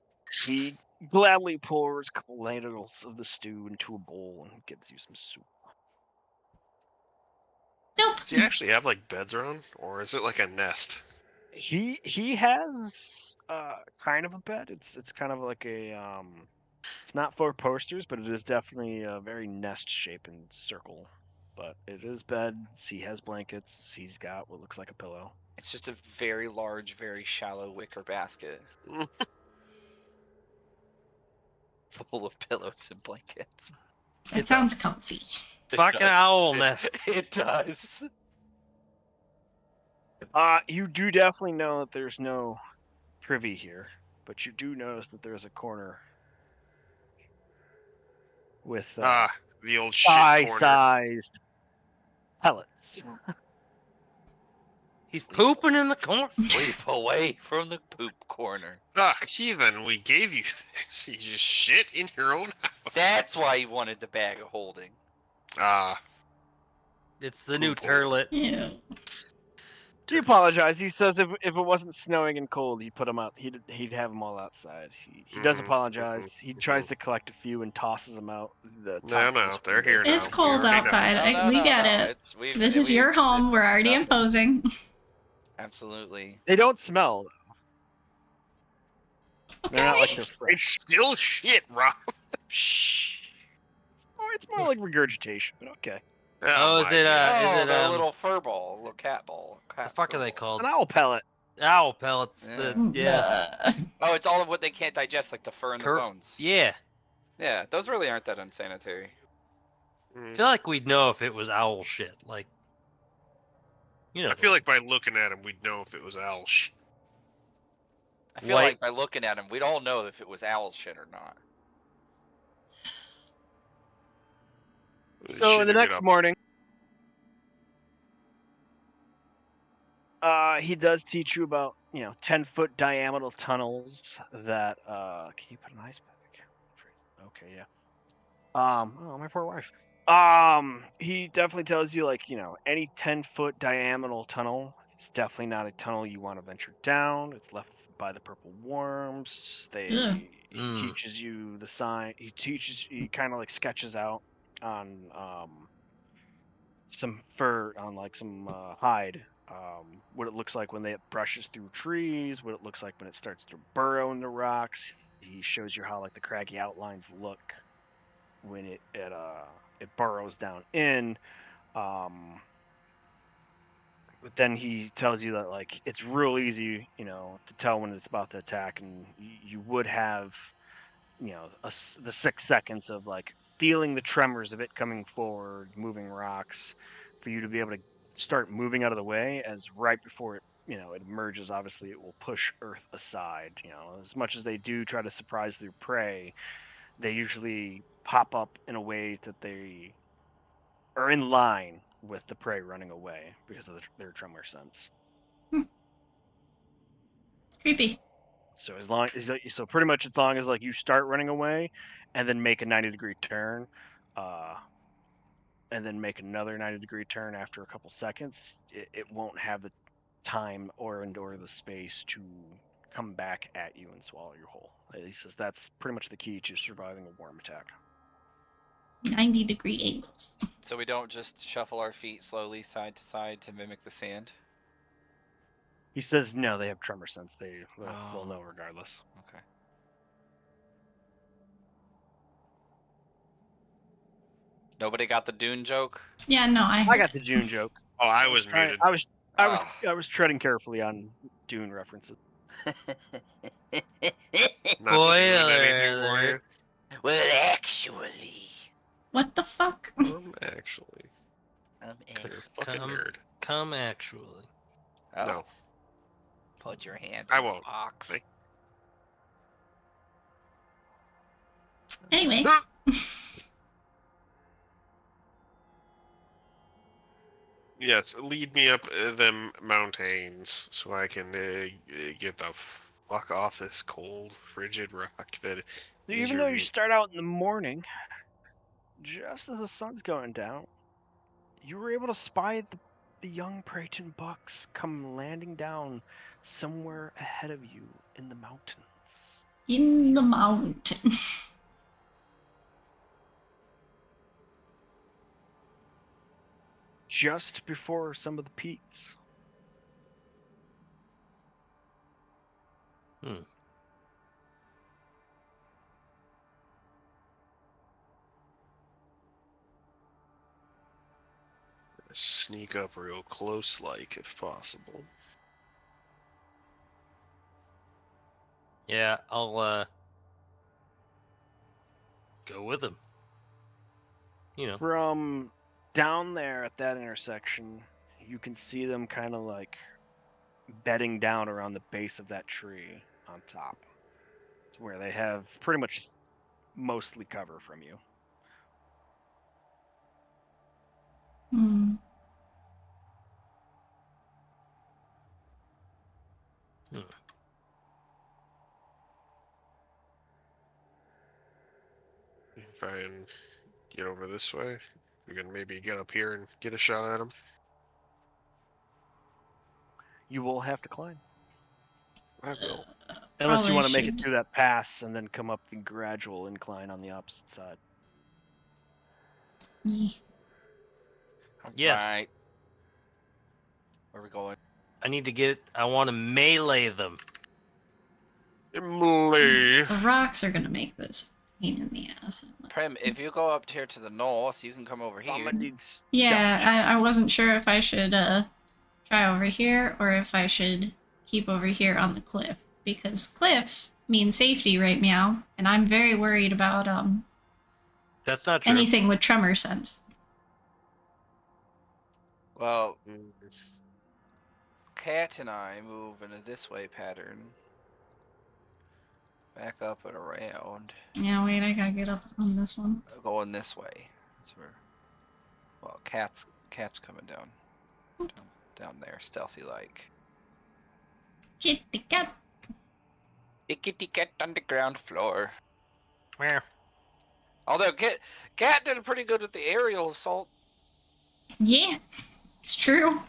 He gladly pours a couple ladles of the stew into a bowl and gives you some soup. Nope. Do you actually have like beds around, or is it like a nest? He has kind of a bed. It's kind of like a it's not 4 posters, but it is definitely a very nest shaped and circle. But it is beds. He has blankets. He's got what looks like a pillow. It's just a very large, very shallow wicker basket full of pillows and blankets. That sounds comfy. Fucking does. owl nest. It does. You do definitely know that there's no privy here, but you do notice that there's a corner with the old shit corner. size-sized pellets. He's pooping in the corner. Sleep away from the poop corner. Heathen, we gave you this. You just shit in your own house. That's why he wanted the bag of holding. It's the new Poop hole. turlet. Ew. He apologized. He says if it wasn't snowing and cold, he'd put them out. He'd have them all outside. He does apologize. He tries to collect a few and tosses them out. No, they're here now. It's cold We already know. outside. We get it. This is your home. We're already imposing. Absolutely. They don't smell. Okay. They're not like they're fresh. It's still shit, Rob. Shh. It's more like regurgitation, but okay. Oh, is my it, God. is it, a little fur ball, a little cat ball. The fuck are they An called? owl pellet. Owl pellets. Yeah. Yeah. Oh, it's all of what they can't digest, like the fur and the bones. Yeah. Yeah, those really aren't that unsanitary. I feel like we'd know if it was owl shit. Like, you know. I feel like by looking at him, we'd know if it was owl shit. I feel White- like by looking at him, we'd all know if it was owl shit or not. So the next morning, he does teach you about 10-foot diameter tunnels that can you put an ice pack? Okay, yeah. Oh, my poor wife. He definitely tells you any 10-foot diameter tunnel is definitely not a tunnel you want to venture down. It's left by the purple worms. He teaches you the sign. He kind of like sketches out on some fur on like some hide, what it looks like when it brushes through trees, what it looks like when it starts to burrow in the rocks. He shows you how like the craggy outlines look when it burrows down in. But then he tells you that like it's real easy, to tell when it's about to attack, and you would have, the 6 seconds of like feeling the tremors of it coming forward, moving rocks, for you to be able to start moving out of the way. As right before it emerges, obviously it will push Earth aside. As much as they do try to surprise their prey, they usually pop up in a way that they are in line with the prey running away because of their tremor sense. It's creepy. So pretty much as long as like you start running away and then make a 90-degree turn, and then make another 90-degree turn after a couple seconds, it won't have time or the space to come back at you and swallow you whole. He says that's pretty much the key to surviving a worm attack. 90-degree angles. So we don't just shuffle our feet slowly side to side to mimic the sand? He says no, they have tremor sense. They'll Oh. know regardless. Okay. Nobody got the Dune joke? Yeah, no, I I got the Dune joke. Oh, I was trying. muted. I was treading carefully on Dune references. Not doing Spoiler anything for you. alert. Well, actually, What the fuck? Actually, I'm you're a fucking nerd. Come actually. Oh, No, put your hand I in the won't. box. Thank- Anyway, Yes, lead me up them mountains so I can get the fuck off this cold, frigid rock that So is even your though you view. start out in the morning, just as the sun's going down, you were able to spy the young Praeton bucks come landing down somewhere ahead of you in the mountains. in the mountain. Just before some of the peaks. Sneak up real close, like if possible. Yeah, I'll go with him. You know. From down there at that intersection, you can see them kind of like bedding down around the base of that tree on top. It's where they have pretty much mostly cover from you. Hmm. Try and get over this way. We can maybe get up here and get a shot at him. You will have to climb. I will. Unless you Probably want to make it should. through that pass and then come up the gradual incline on the opposite side. Yeah. Yes. Right. Where are we going? I need to get. I want to melee them. Emily. The rocks are gonna make this a pain in the ass. Prim, if you go up here to the north, you can come over Mama here. needs Yeah, I wasn't sure if I should try over here or if I should keep over here on the cliff, because cliffs mean safety, right, Meow? And I'm very worried about That's not true. anything with tremor sense. Well, Cat and I move in a this way pattern. Back up and around. Yeah, wait, I gotta get up on this one. Going this way. That's where. Well, Cat's coming down. Down there, stealthy like. Kitty cat. Kitty cat on the ground floor. Where? Although Cat did pretty good with the aerial assault. Yeah, it's true.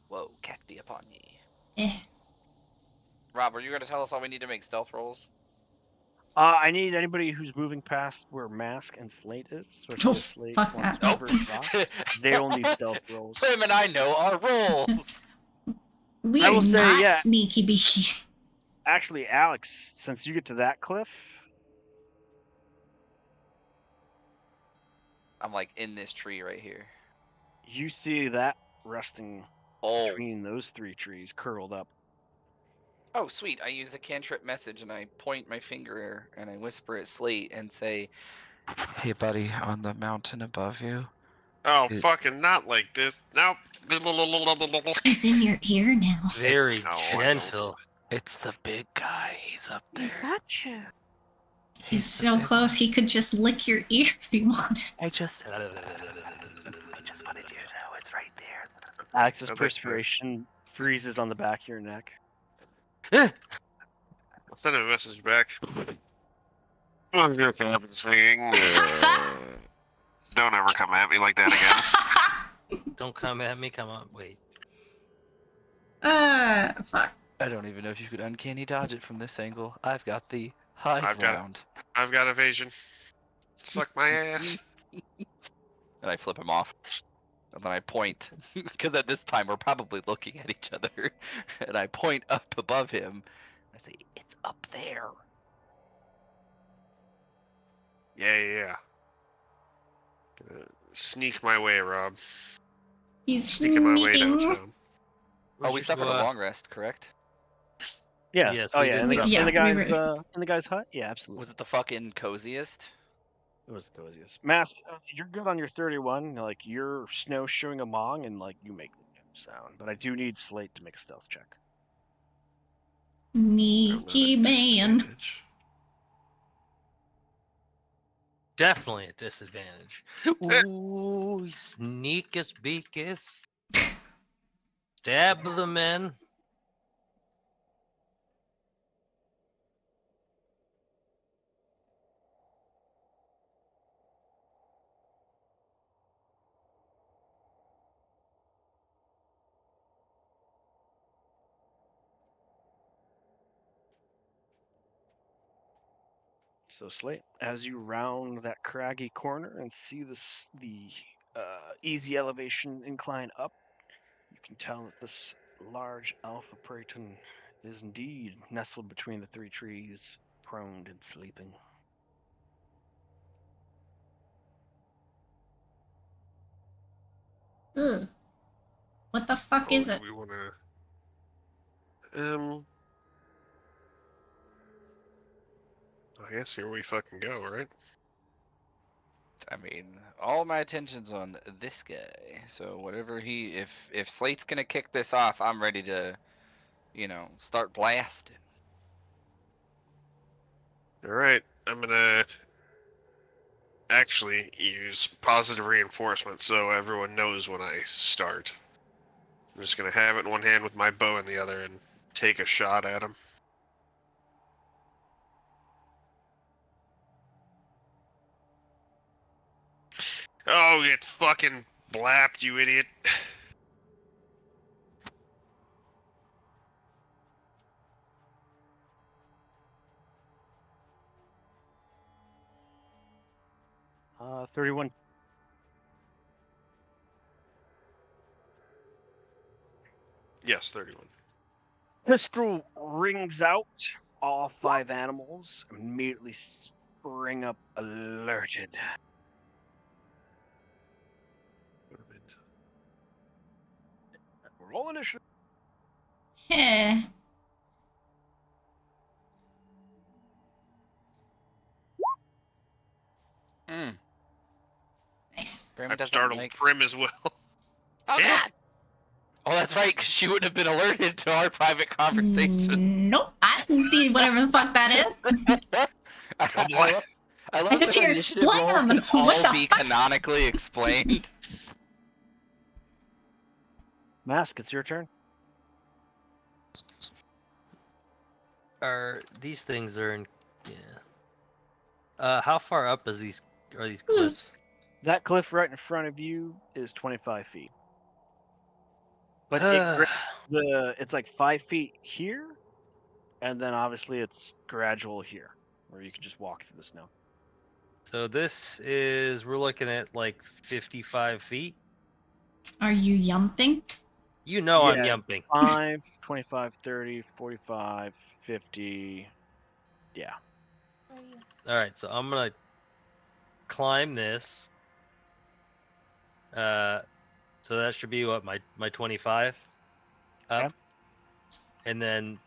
Whoa, Cat be upon ye. Eh. Rob, are you gonna tell us all we need to make stealth rolls? I need anybody who's moving past where Mask and Slate is. Especially Oh, if Slate fuck wants that. to cover his rocks. They will need stealth rolls. Prim and I know our rolls. We I are will say, not yeah. sneaky beaky. Actually, Alex, since you get to that cliff, I'm like in this tree right here. you see that resting Oh. between those three trees, curled up. Oh, sweet. I use the cantrip message and I point my finger and I whisper at Slate and say, "Hey, buddy, on the mountain above you." Oh, fucking not like this. Nope. He's in your ear now. Very No, I don't. gentle. It's the big guy. He's up there. Gotcha. He's so close he could just lick your ear if he wanted. I just wanted you to know it's right there. Alex's Okay. perspiration freezes on the back of your neck. I'll send him a message back. I'm gonna come up and singing. Don't ever come at me like that again. Don't come at me. Come on. Wait. Fuck. I don't even know if you could uncanny dodge it from this angle. I've got the high I've got it. ground. I've got evasion. Suck my ass. And I flip him off. And then I point, because at this time we're probably looking at each other. And I point up above him. I say, it's up there. Yeah. Gonna sneak my way, Rob. He's Sneaking my way sneaking. downtown. Oh, we suffered a long rest, correct? Yeah. Yes, Oh we yeah. did In the, suffer. in the we guy's were. in the guy's hut. Yeah, absolutely. Was it the fucking coziest? It was the coziest. Mask, you're good on your 31. Like you're snowshoeing among, and like you make the sound. But I do need Slate to make a stealth check. Sneaky man. Disadvantage. Definitely a disadvantage. Ooh, sneakus beakus. Stab the men. So Slate, as you round that craggy corner and see the easy elevation incline up, you can tell that this large alpha praeton is indeed nestled between the three trees, prone and sleeping. Ugh. What the fuck is it? We wanna. I guess here we fucking go, right? I mean, all my attention's on this guy. So whatever if Slate's gonna kick this off, I'm ready to, start blasting. All right, I'm gonna actually use positive reinforcement so everyone knows when I start. I'm just gonna have it in one hand with my bow in the other and take a shot at him. Oh, get fucking blapped, you idiot. 31. Yes, 31. Pistol rings out. All 5 animals immediately spring up, alerted. Roll initiative. Heh. Mm. Nice. Grim I've doesn't startled like. Prim as well. Oh God! Oh, that's right, because she wouldn't have been alerted to our private conversation. Nope. I didn't see whatever the fuck that is. Oh boy. I I love just that our hear initiative rolls blam. can What all the be fuck? canonically explained. Mask, it's your turn. These things are in? Yeah. How far up are these cliffs? That cliff right in front of you is 25 feet. But it's like 5 feet here, and then obviously it's gradual here, where you can just walk through the snow. So we're looking at like 55 feet. Are you yumping? You know I'm Yeah, yumping. 5, 25, 30, 45, 50. Yeah. All right, so I'm gonna climb this. So that should be what my 25 up, Okay. and then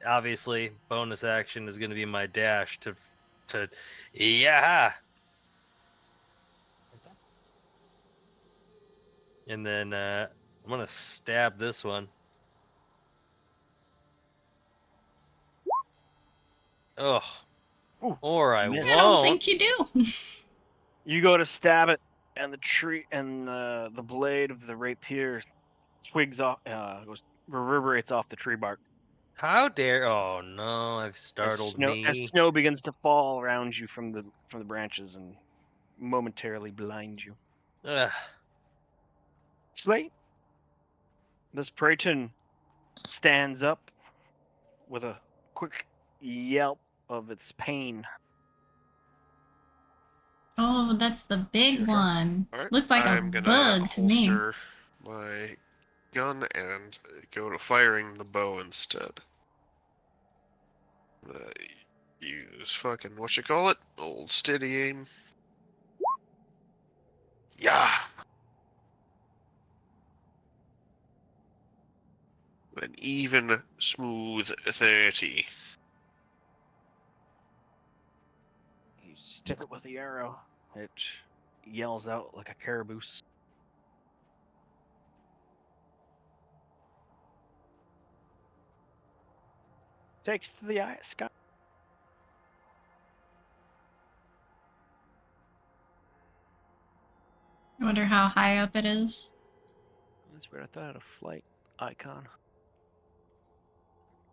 obviously bonus action is gonna be my dash to yeah. And then I'm gonna stab this one. Ugh. Ooh, Or I missed. I don't won't. think you do. You go to stab it, and the tree and the blade of the rapier twigs off, reverberates off the tree bark. How dare? Oh no! I've startled As me. snow begins to fall around you from the branches and momentarily blind you. Ugh. Slate, this Praeton stands up with a quick yelp of its pain. Oh, that's the big Your turn. one. All right. Looked like a I'm gonna bug to me. holster my gun and go to firing the bow instead. Use fucking whatchamacallit? Old steady aim. Yeah. An even smooth 30. You stick it with the arrow. It yells out like a caribou. Takes to the sky. I wonder how high up it is. That's weird. I thought I had a flight icon.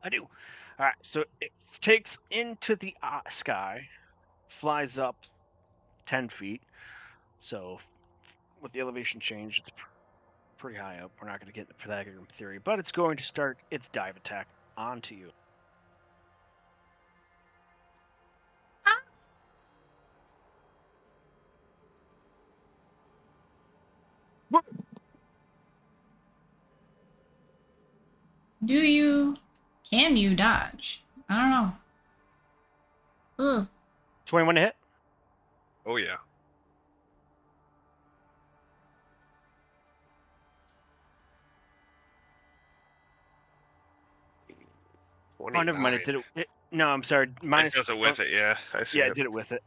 I do. All right. So it takes into the sky, flies up 10 feet. So with the elevation change, it's pretty high up. We're not going to get into Pythagorean theory, but it's going to start its dive attack onto you. Can you dodge? I don't know. Ugh. 21 to hit. Oh yeah. Oh, never mind. It did it. No, I'm sorry. It does it with it, yeah. I see Yeah, it. it did it with it.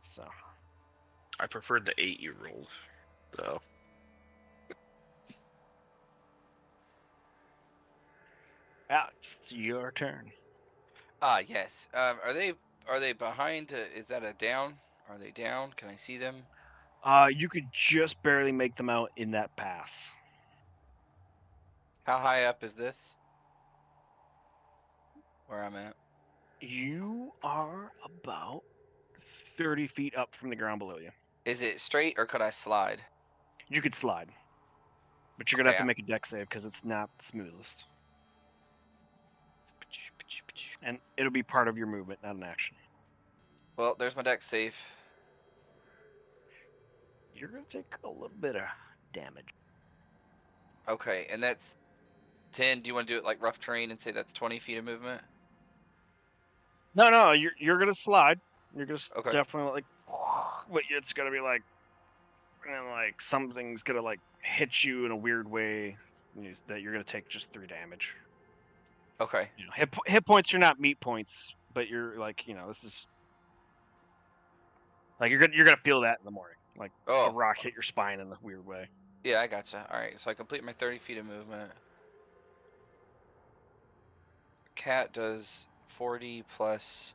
So. I preferred the 8 you rolled, though. Alex, it's your turn. Yes. Are they behind? Is that a down? Are they down? Can I see them? You could just barely make them out in that pass. How high up is this? Where I'm at? You are about 30 feet up from the ground below you. Is it straight or could I slide? You could slide, but you're gonna have to Okay, make a deck save because it's not the smoothest, and it'll be part of your movement, not an action. Well, there's my deck save. You're gonna take a little bit of damage. Okay, and that's 10. Do you want to do it like rough terrain and say that's 20 feet of movement? No, you're gonna slide. You're gonna Okay. definitely like, but it's gonna be like, and like something's gonna like hit you in a weird way that you're gonna take just 3 damage. Okay. You know, hit points are not meat points, but you're like, this is like you're gonna feel that in the morning, like a Oh, rock hit your spine in a weird way. yeah, I gotcha. All right, so I complete my 30 feet of movement. Cat does 40 plus.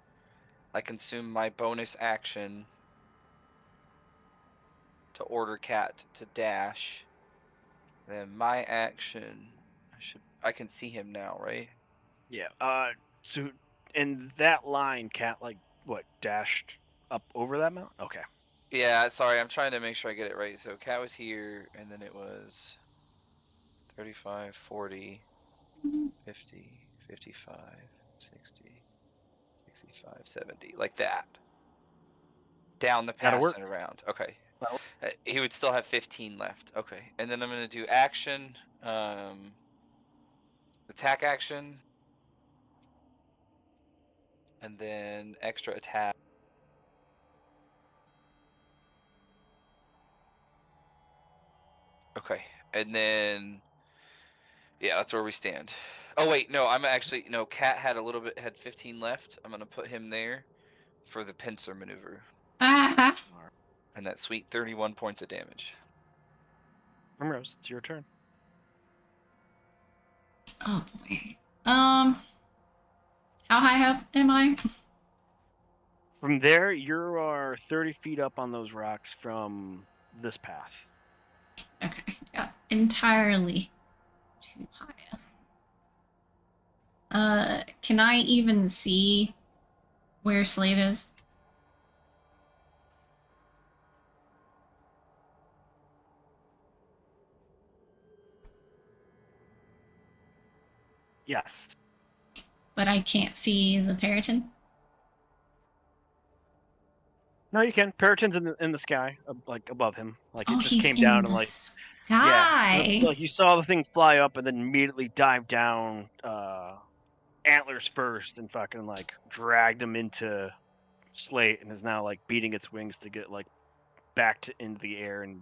I consume my bonus action to order cat to dash. Then my action, I can see him now, right? Yeah. So in that line, Cat like what dashed up over that mountain? Okay. Yeah, sorry, I'm trying to make sure I get it right. So cat was here, and then it was 35, 40, 50, 55, 60, 65, 70, like that. Down the That'll pass work. and around. Okay. That'll He would still have 15 left. Okay. And then I'm going to do action, attack action, and then extra attack. Okay. And then, yeah, that's where we stand. Oh, wait. No, I'm actually, no, Cat had had 15 left. I'm going to put him there for the pincer maneuver. Ah. And that sweet 31 points of damage. Primrose, it's your turn. Oh boy. How high up am I? From there, you are 30 feet up on those rocks from this path. Okay. Yeah. Entirely too high up. Can I even see where Slade is? Yes. But I can't see the Periton. No, you can. Periton's in the sky, like above him. Like it Oh, just he's came in down and the like sky. like you saw the thing fly up and then immediately dive down, antlers first, and fucking like dragged him into Slate, and is now like beating its wings to get like back to into the air and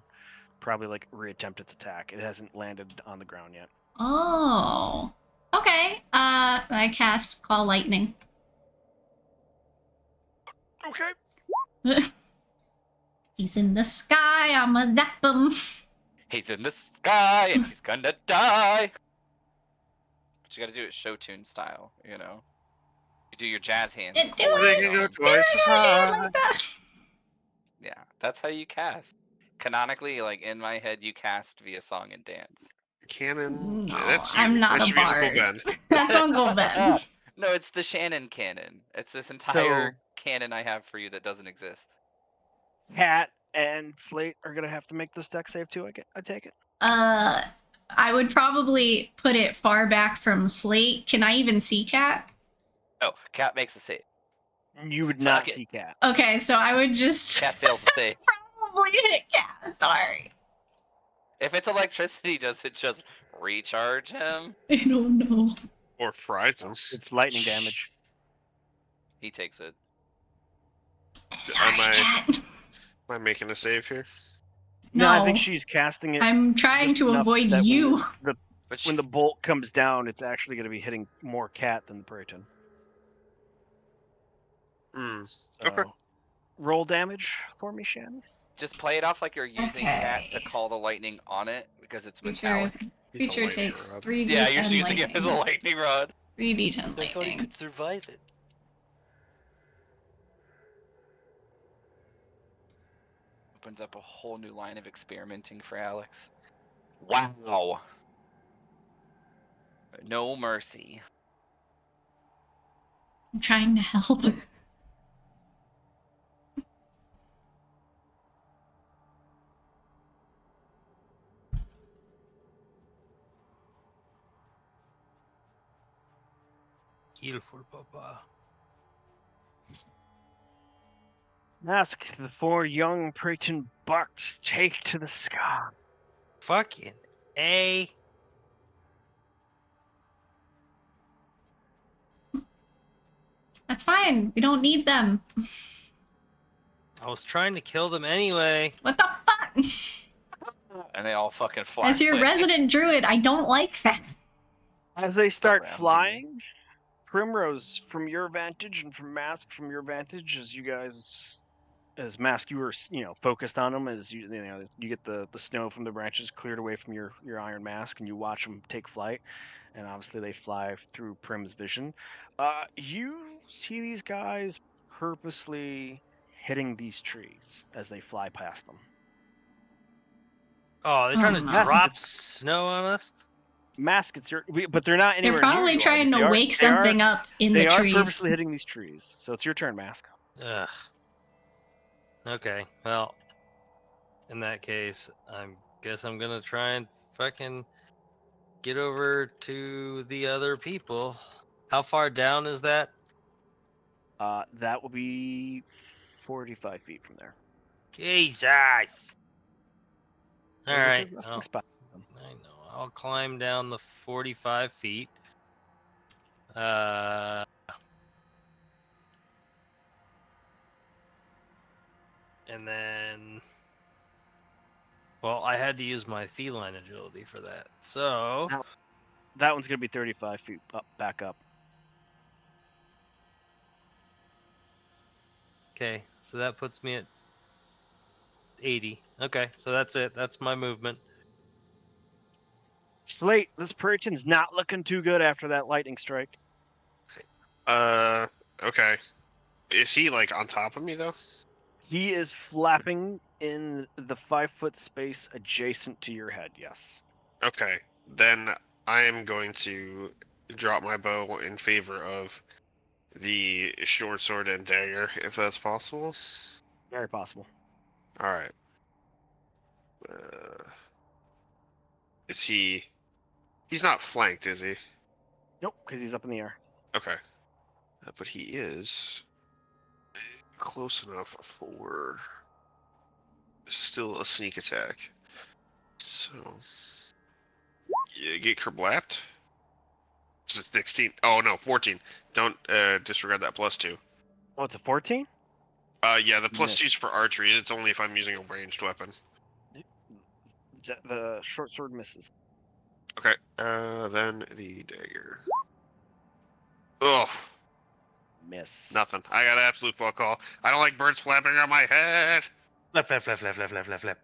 probably like reattempt its attack. It hasn't landed on the ground yet. Oh. Okay. I cast Call Lightning. Okay. He's in the sky. I'ma zap him. He's in the sky and he's gonna die. But you gotta do it show tune style, you know. You do your jazz hands. Do and it. pull They it can go on. twice as Do high. it like that. Yeah, that's how you cast. Canonically, like in my head, you cast via song and dance. Canon. No, That's I'm you. not That a should be Uncle bard. Ben. That's Uncle Ben. No, it's the Shannon canon. It's this entire So canon I have for you that doesn't exist. Cat and Slate are gonna have to make this deck save too. I take it. I would probably put it far back from Slate. Can I even see Cat? Oh, Cat makes a save. You would Fuck not it. see Cat. Okay, so I would just Cat fails to save. probably hit Cat. Sorry. If it's electricity, does it just recharge him? I don't know. Or fries them. It's lightning damage. He takes it. Sorry, I- Cat. Am I making a save here? No, I think No. she's casting it. I'm trying just to enough avoid that you. But When the bolt comes down, it's actually going to be hitting more Cat than the Periton. Hmm. So, Okay. roll damage for me, Shannon. just play it off like you're using Cat to Okay. call the lightning on it because it's Creature, metallic. He's a creature lightning takes rod. 3d10 Yeah, you're using lightning. it as a lightning rod. 3d10 lightning. survive it. Opens up a whole new line of experimenting for Alex. Wow. No mercy. I'm trying to help. Kill for Papa. Ask the 4 young Periton bucks take to the sky. Fucking A. That's fine. We don't need them. I was trying to kill them anyway. What the fuck? And they all fucking fly. As your away. resident druid, I don't like that. As they start Around flying, Primrose, from your vantage, and from Mask, from your vantage, as you guys, as Mask, you were focused on them, as you get the snow from the branches cleared away from your iron mask, and you watch them take flight, and obviously they fly through Prim's vision. You see these guys purposely hitting these trees as they fly past them. Oh, they're trying to no. drop snow on us? Mask, but they're not anywhere They're near probably you, trying but to wake something up in the They are trees. purposely hitting these trees, so it's your turn, Mask. Ugh. Okay, well, in that case, I guess I'm gonna try and fucking get over to the other people. How far down is that? That will be 45 feet from there. Jesus! Those are Alright, good resting well, spots. I know. I'll climb down the 45 feet. And then, well, I had to use my feline agility for that. So, That one's gonna be 35 feet back up. okay, so that puts me at 80. Okay, so that's it. That's my movement. Slate, this Periton's not looking too good after that lightning strike. Okay. Is he like on top of me though? He is flapping in the 5-foot space adjacent to your head. Yes. Okay. Then I am going to drop my bow in favor of the short sword and dagger, if that's possible. Very possible. All right. Is he? He's not flanked, is he? Nope, because he's up in the air. Okay. But he is close enough for still a sneak attack. So, yeah, get kerblapped. It's a 16. Oh, no, 14. Don't disregard that +2. Oh, it's a 14? Yeah, the +2's Miss. for archery. It's only if I'm using a ranged weapon. The short sword misses. Okay, then the dagger. Ugh, Miss. nothing. I got absolute fuck all. I don't like birds flapping on my head. Flap, flap, flap, flap, flap, flap, flap, flap.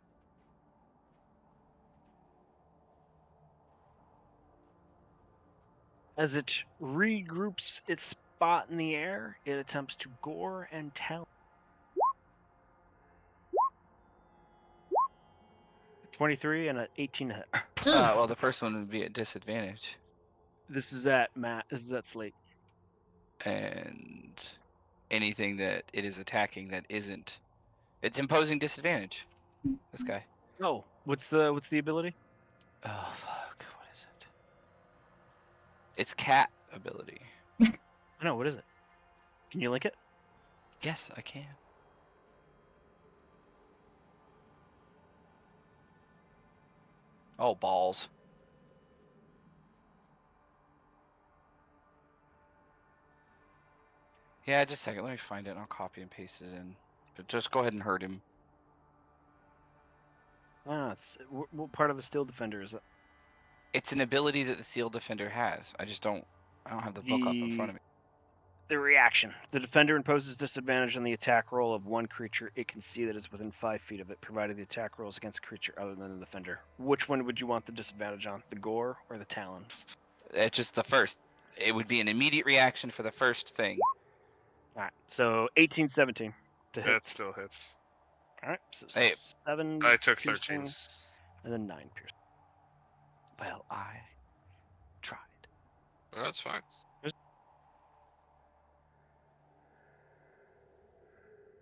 As it regroups its spot in the air, it attempts to gore and talon. 23 and an 18 hit. Well, the first one would be at disadvantage, This is at Matt. This is at Slate. and anything that it is attacking that isn't, it's imposing disadvantage. This guy. Oh, what's the ability? Oh fuck! What is it? It's cat ability. I know. What is it? Can you link it? Yes, I can. Oh balls! Yeah, just a second. Let me find it and I'll copy and paste it in. But just go ahead and hurt him. It's what part of the Steel Defender is it? It's an ability that the Seal Defender has. I don't have the book up in front of me. The reaction. The defender imposes disadvantage on the attack roll of one creature it can see that is within 5 feet of it, provided the attack rolls against a creature other than the defender. Which one would you want the disadvantage on? The gore or the talon? It's just the first. It would be an immediate reaction for the first thing. Alright, so 18, 17 to hit. That still hits. Alright, so Hey, 7 I took piercing, 13. and then 9 piercing. Well, I tried. Oh, that's fine.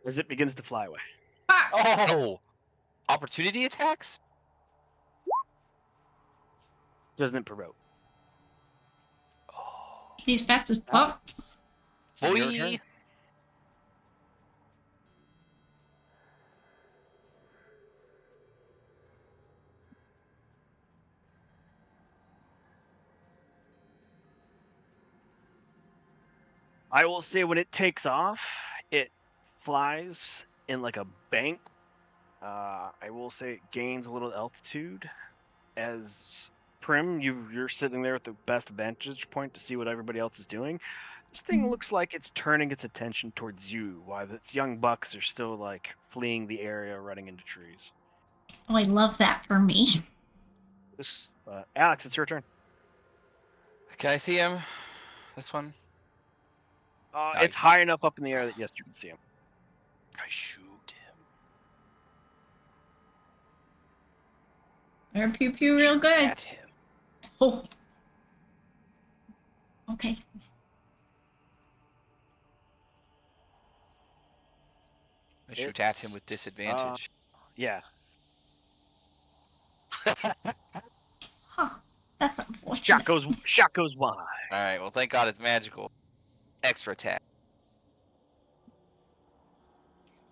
As it begins to fly away. Oh! Opportunity attacks? Doesn't it provoke? Oh. He's fast as fuck. So your Boy! turn. I will say when it takes off, it flies in like a bank. I will say it gains a little altitude. As Prim, you're sitting there at the best vantage point to see what everybody else is doing. This thing looks like it's turning its attention towards you, while its young bucks are still like fleeing the area, running into trees. Oh, I love that for me. Alex, it's your turn. Can I see him? This one? It's high enough up in the air that yes, you can see him. I shoot him. Better pew pew real Shoot good. at him. Oh. Okay. I shoot at him with disadvantage. Yeah. Huh. That's unfortunate. Shot goes wide. Alright, well thank God it's magical. Extra attack.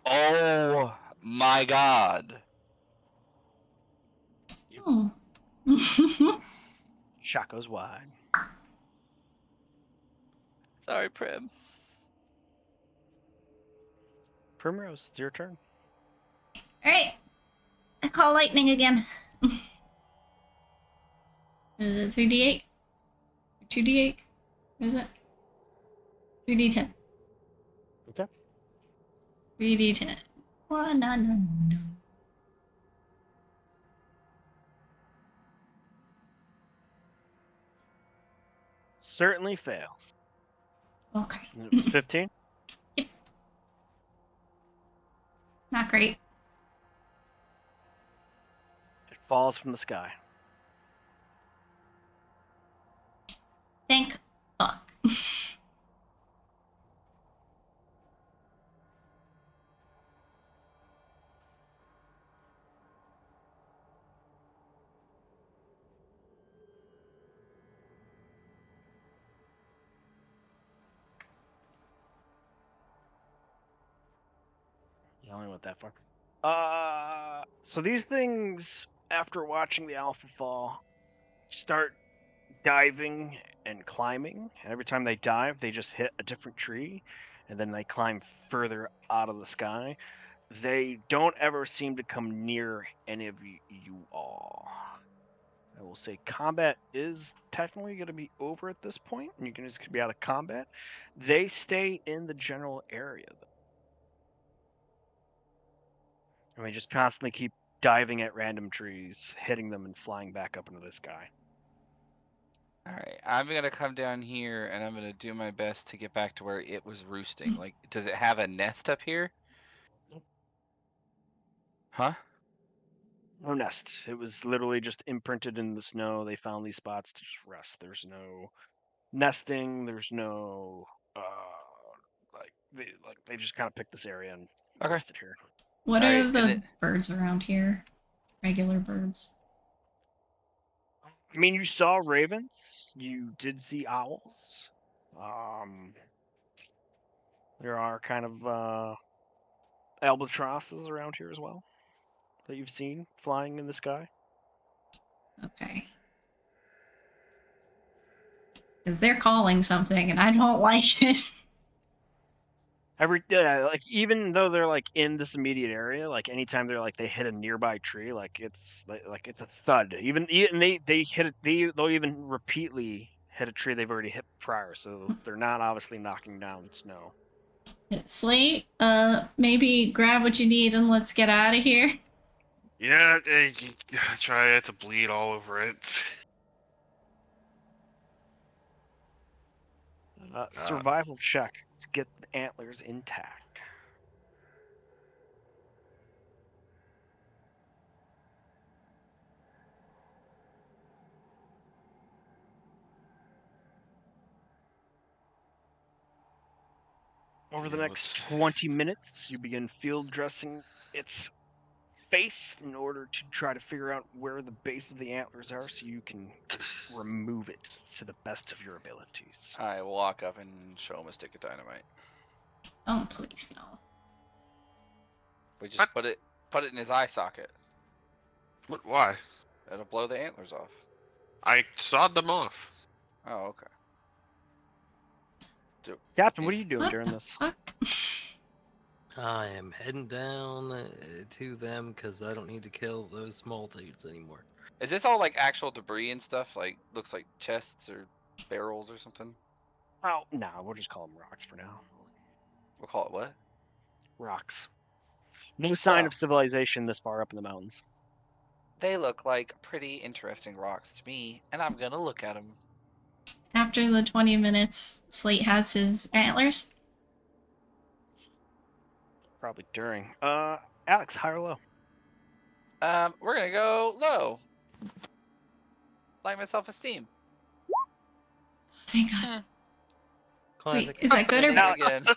Oh my God. Hmm. Shot goes wide. Sorry, Prim. Primrose, it's your turn. Alright. I call lightning again. 3d8? 2d8? What is it? 3d10. Okay. 3d10. One, no, no, no. Certainly fails. Okay. And it was 15. Not great. It falls from the sky. Thank fuck. only went that far. So these things, after watching the alpha fall, start diving and climbing. And every time they dive, they just hit a different tree, and then they climb further out of the sky. They don't ever seem to come near any of you all. I will say combat is technically going to be over at this point, and you're going to be out of combat. They stay in the general area, though. And they just constantly keep diving at random trees, hitting them, and flying back up into the sky. All right, I'm gonna come down here and I'm gonna do my best to get back to where it was roosting. Like, does it have a nest up here? Huh? No nest. It was literally just imprinted in the snow. They found these spots to just rest. There's no nesting. There's no they just kind of picked this area and Okay. rested here. What All are right, and the birds around here? Regular birds. I mean, you saw ravens. You did see owls. There are kind of albatrosses around here as well that you've seen flying in the sky. Okay. Because they're calling something and I don't like it. Like even though they're like in this immediate area, like anytime they're like they hit a nearby tree, like it's it's a thud. Even they hit it. They'll even repeatedly hit a tree they've already hit prior, so they're not obviously knocking down snow. Slate, maybe grab what you need and let's get out of here. Yeah, you try it to bleed all over it. Survival check to get the antlers intact. Over the next 20 minutes, you begin field dressing its face in order to try to figure out where the base of the antlers are so you can remove it to the best of your abilities. I walk up and show him a stick of dynamite. Oh, please no. We just What? put it in his eye socket. What? Why? It'll blow the antlers off. I sawed them off. Oh, okay. Captain, what are you doing What during the this? fuck? I am heading down to them because I don't need to kill those small dudes anymore. Is this all like actual debris and stuff? Like, looks like chests or barrels or something? Oh, no, we'll just call them rocks for now. We'll call it what? Rocks. No sign Oh. of civilization this far up in the mountains. They look like pretty interesting rocks to me, and I'm gonna look at them. After the 20 minutes, Slate has his antlers. Probably during. Alex, high or low? We're gonna go low. Like my self-esteem. Thank God. Wait, Classic. is that good or Now- bad? Again.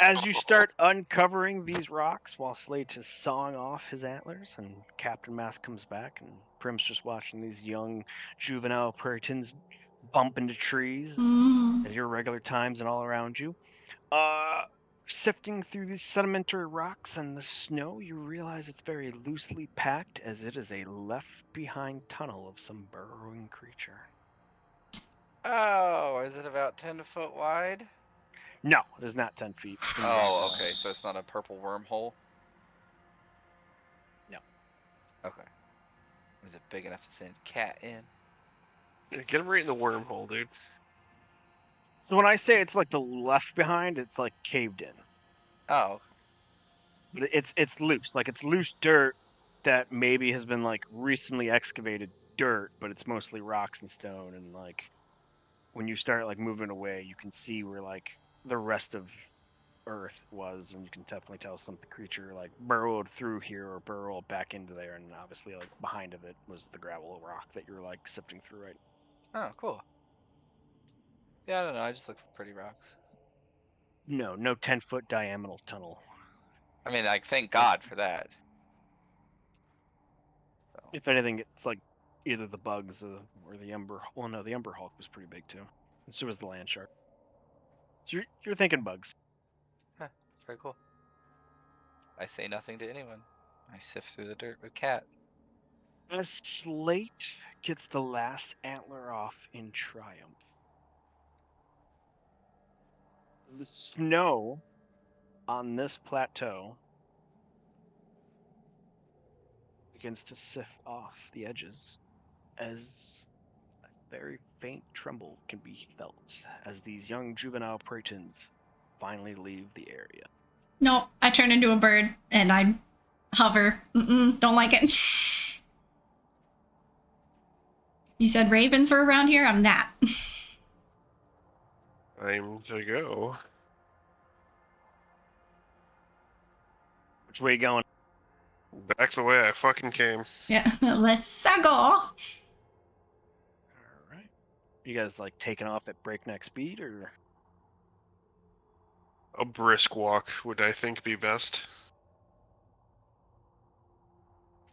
As you start uncovering these rocks while Slate is sawing off his antlers and Captain Mask comes back and Prim's just watching these young juvenile Puritans bump into trees at irregular times and all around you. Sifting through these sedimentary rocks and the snow, you realize it's very loosely packed as it is a left-behind tunnel of some burrowing creature. Oh, is it about 10 foot wide? No, it is not 10 feet. Oh, okay. So it's not a purple wormhole? No. Okay. Is it big enough to send a cat in? Get him right in the wormhole, dude. So when I say it's like the left behind, it's like caved in. Oh, okay. But it's loose. Like it's loose dirt that maybe has been like recently excavated dirt, but it's mostly rocks and stone. And like when you start like moving away, you can see where like the rest of Earth was, and you can definitely tell some creature like burrowed through here or burrowed back into there. And obviously, like behind of it was the gravel rock that you're like sifting through right. Oh, cool. Yeah, I don't know. I just look for pretty rocks. No 10-foot diameter tunnel. I mean, like, thank God for that. So. If anything, it's like either the bugs or the ember. Well, no, the ember hulk was pretty big too. And so was the land shark. So you're thinking bugs. Huh, very cool. I say nothing to anyone. I sift through the dirt with Cat. As Slate gets the last antler off in triumph, the snow on this plateau begins to sift off the edges as a very faint tremble can be felt as these young juvenile pratons finally leave the area. No, I turn into a bird and I hover. Don't like it. You said ravens were around here? I'm that. Time to go. Which way you going? Back the way I fucking came. Yeah, let's go. All right. You guys like taking off at breakneck speed or? A brisk walk would, I think, be best.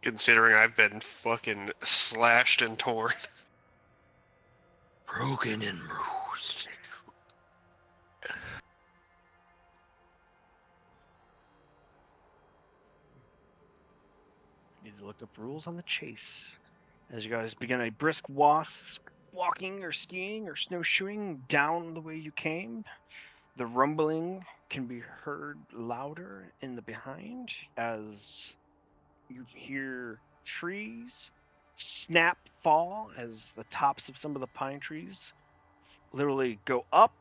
Considering I've been fucking slashed and torn. Broken and bruised. Need to look up rules on the chase. As you guys begin a brisk walking or skiing or snowshoeing down the way you came, the rumbling can be heard louder in the behind as you hear trees snap fall as the tops of some of the pine trees literally go up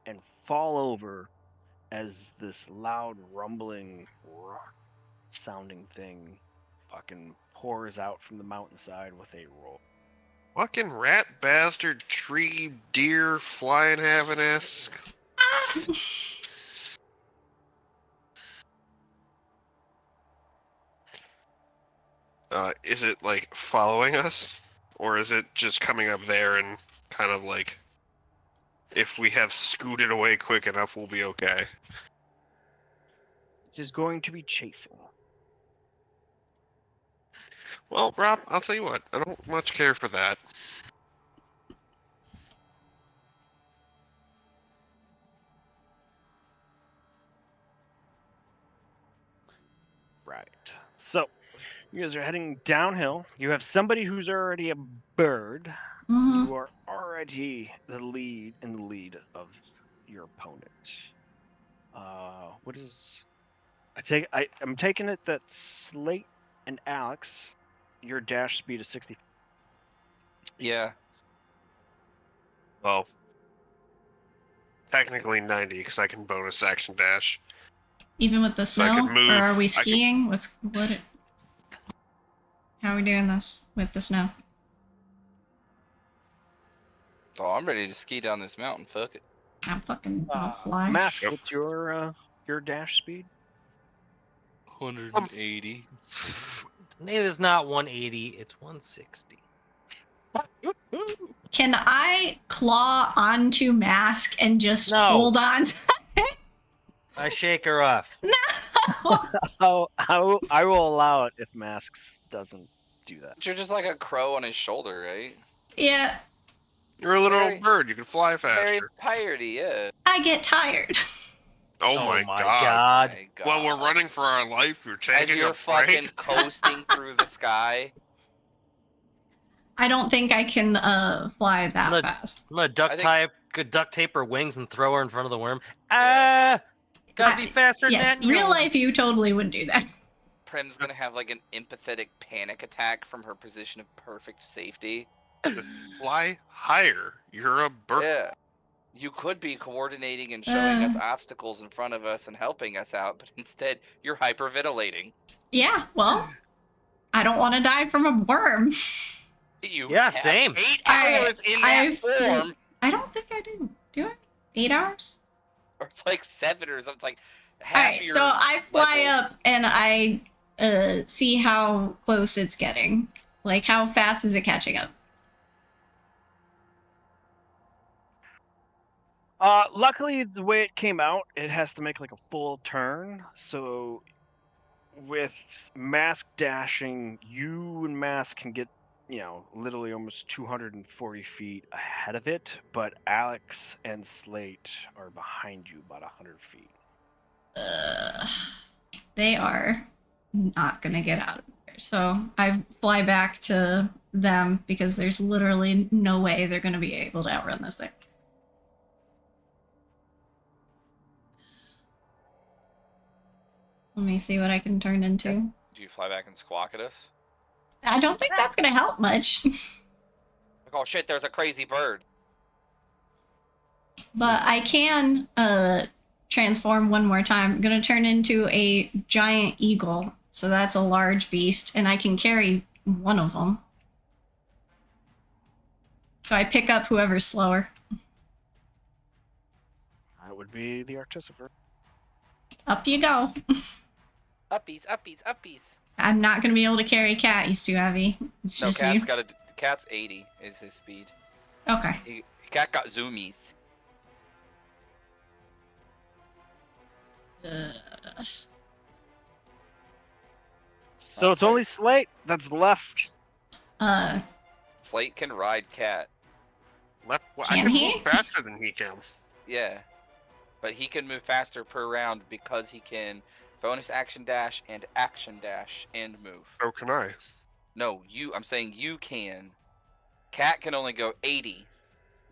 and fall over as this loud rumbling rock sounding thing fucking pours out from the mountainside with a roar. Fucking rat bastard tree deer flying having ass. Is it like following us? Or is it just coming up there and kind of like, if we have scooted away quick enough, we'll be okay? It is going to be chasing. Well, Rob, I'll tell you what, I don't much care for that. Right. So, you guys are heading downhill. You have somebody who's already a bird. Mhm. You are already in the lead of your opponent. What is I'm taking it that Slate and Alex, your dash speed is 60. Yeah. Well, technically 90 because I can bonus action dash. Even with the So I snow? could move. Or are we I could- skiing? How are we doing this with the snow? Oh, I'm ready to ski down this mountain. Fuck it. I'll fly. Mask, Yep. what's your dash speed? 180. It is not 180, it's 160. Can I claw onto Mask and just No. hold on to I shake her off. Oh, I will allow it if Masks doesn't do that. You're just like a crow on his shoulder, right? Yeah, You're a little Very- bird. You can fly Very faster. piratey, yeah. I get tired. Oh, my god. god. My God. Well, we're running for our life. You're taking As you're a fucking break. coasting through the sky. I don't think I can fly that Look. fast. I'm gonna duct tape her wings and throw her in front of the worm. Yeah. Gotta be faster Yes, than that. real life you totally would do that. Prim's gonna have like an empathetic panic attack from her position of perfect safety. Fly higher. You're a bird. Yeah. You could be coordinating and showing us obstacles in front of us and helping us out, but instead you're hyperventilating. Yeah, well, I don't want to die from a worm. You Yeah, have same. 8 Alright, hours in that form. I don't think I do. Do I? 8 hours? Or it's like 7 or something. It's like half Alright, your so I fly level. up and I see how close it's getting. Like, how fast is it catching up? Luckily, the way it came out, it has to make like a full turn. So, with Mask dashing, you and Mask can get, literally almost 240 feet ahead of it. But Alex and Slate are behind you about 100 feet. they are not gonna get out of there. So I fly back to them because there's literally no way they're gonna be able to outrun this thing. Let me see what I can turn into. Do you fly back and squawk at us? I don't think that's gonna help much. Like, oh shit, there's a crazy bird. But I can transform one more time. I'm gonna turn into a giant eagle. So that's a large beast, and I can carry one of them. So I pick up whoever's slower. That would be the Artificer. Up you go. Uppies, uppies, uppies. I'm not gonna be able to carry Cat. He's too heavy. It's No, just Cat's you. got Cat's 80 is his speed. Okay. Cat got zoomies. So it's only Slate that's left. Slate can ride Cat. Left. Well, I Can can he? move faster than he can. Yeah. But he can move faster per round because he can bonus action dash and move. So can I. No, I'm saying you can. Cat can only go 80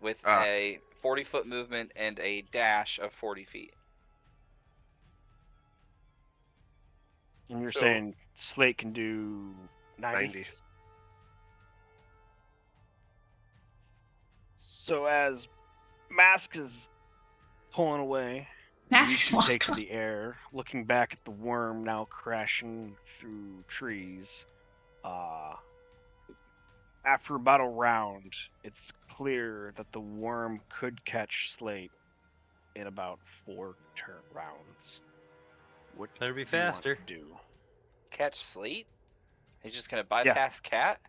with a 40-foot movement and a dash of 40 feet. And you're So- saying Slate can do 90? 90. So as Mask is pulling away, That's you take to the air, looking back at the worm now crashing through trees. After about a round, it's clear that the worm could catch Slate in about 4 turn rounds. What Better be do you want faster. to do? Catch Slate? He's just gonna bypass Cat?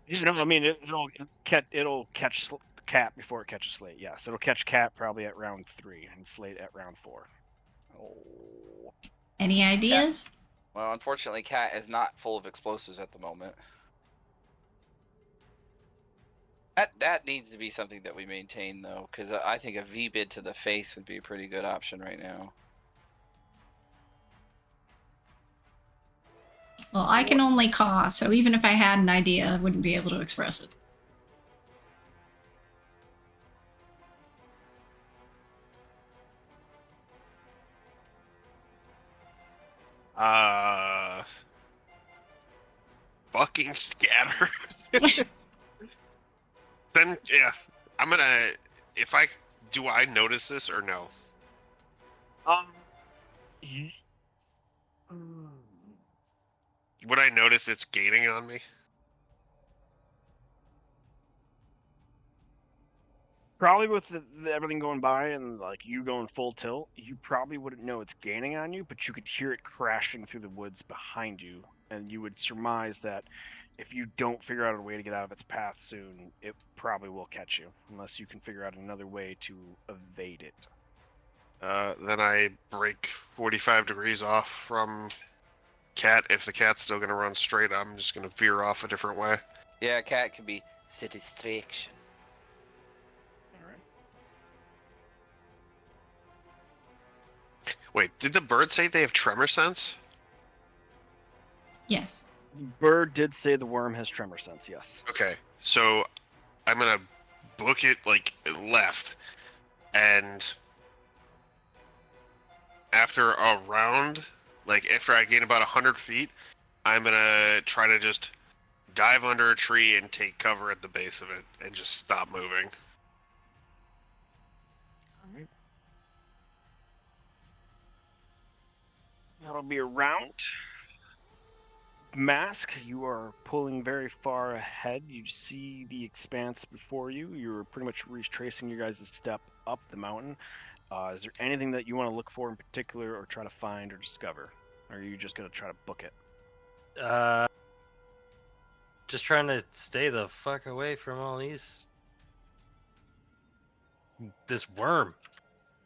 You know, I mean, it'll catch Cat before it catches Slate. Yes, it'll catch Cat probably at round 3 and Slate at round 4. Oh. Any ideas? Well, unfortunately, Cat is not full of explosives at the moment. That needs to be something that we maintain, though, because I think a V-bid to the face would be a pretty good option right now. Well, I can only caw, so even if I had an idea, I wouldn't be able to express it. Fucking scatter. Then yeah, I'm gonna. If I do, I notice this or no? Ye- Would I notice it's gaining on me? Probably with everything going by and like you going full tilt, you probably wouldn't know it's gaining on you, but you could hear it crashing through the woods behind you, and you would surmise that if you don't figure out a way to get out of its path soon, it probably will catch you, unless you can figure out another way to evade it. Then I break 45 degrees off from Cat. If the Cat's still gonna run straight, I'm just gonna veer off a different way. Yeah, Cat can be satisfaction. Wait, did the bird say they have tremor sense? Yes. Bird did say the worm has tremor sense, yes. Okay, so I'm gonna book it like left, and after a round, like after I gain about 100 feet, I'm gonna try to just dive under a tree and take cover at the base of it and just stop moving. Alright. That'll be a round. Mask, you are pulling very far ahead. You see the expanse before you. You're pretty much retracing your guys' step up the mountain. Is there anything that you want to look for in particular or try to find or discover? Or are you just going to try to book it? Just trying to stay the fuck away from all this worm.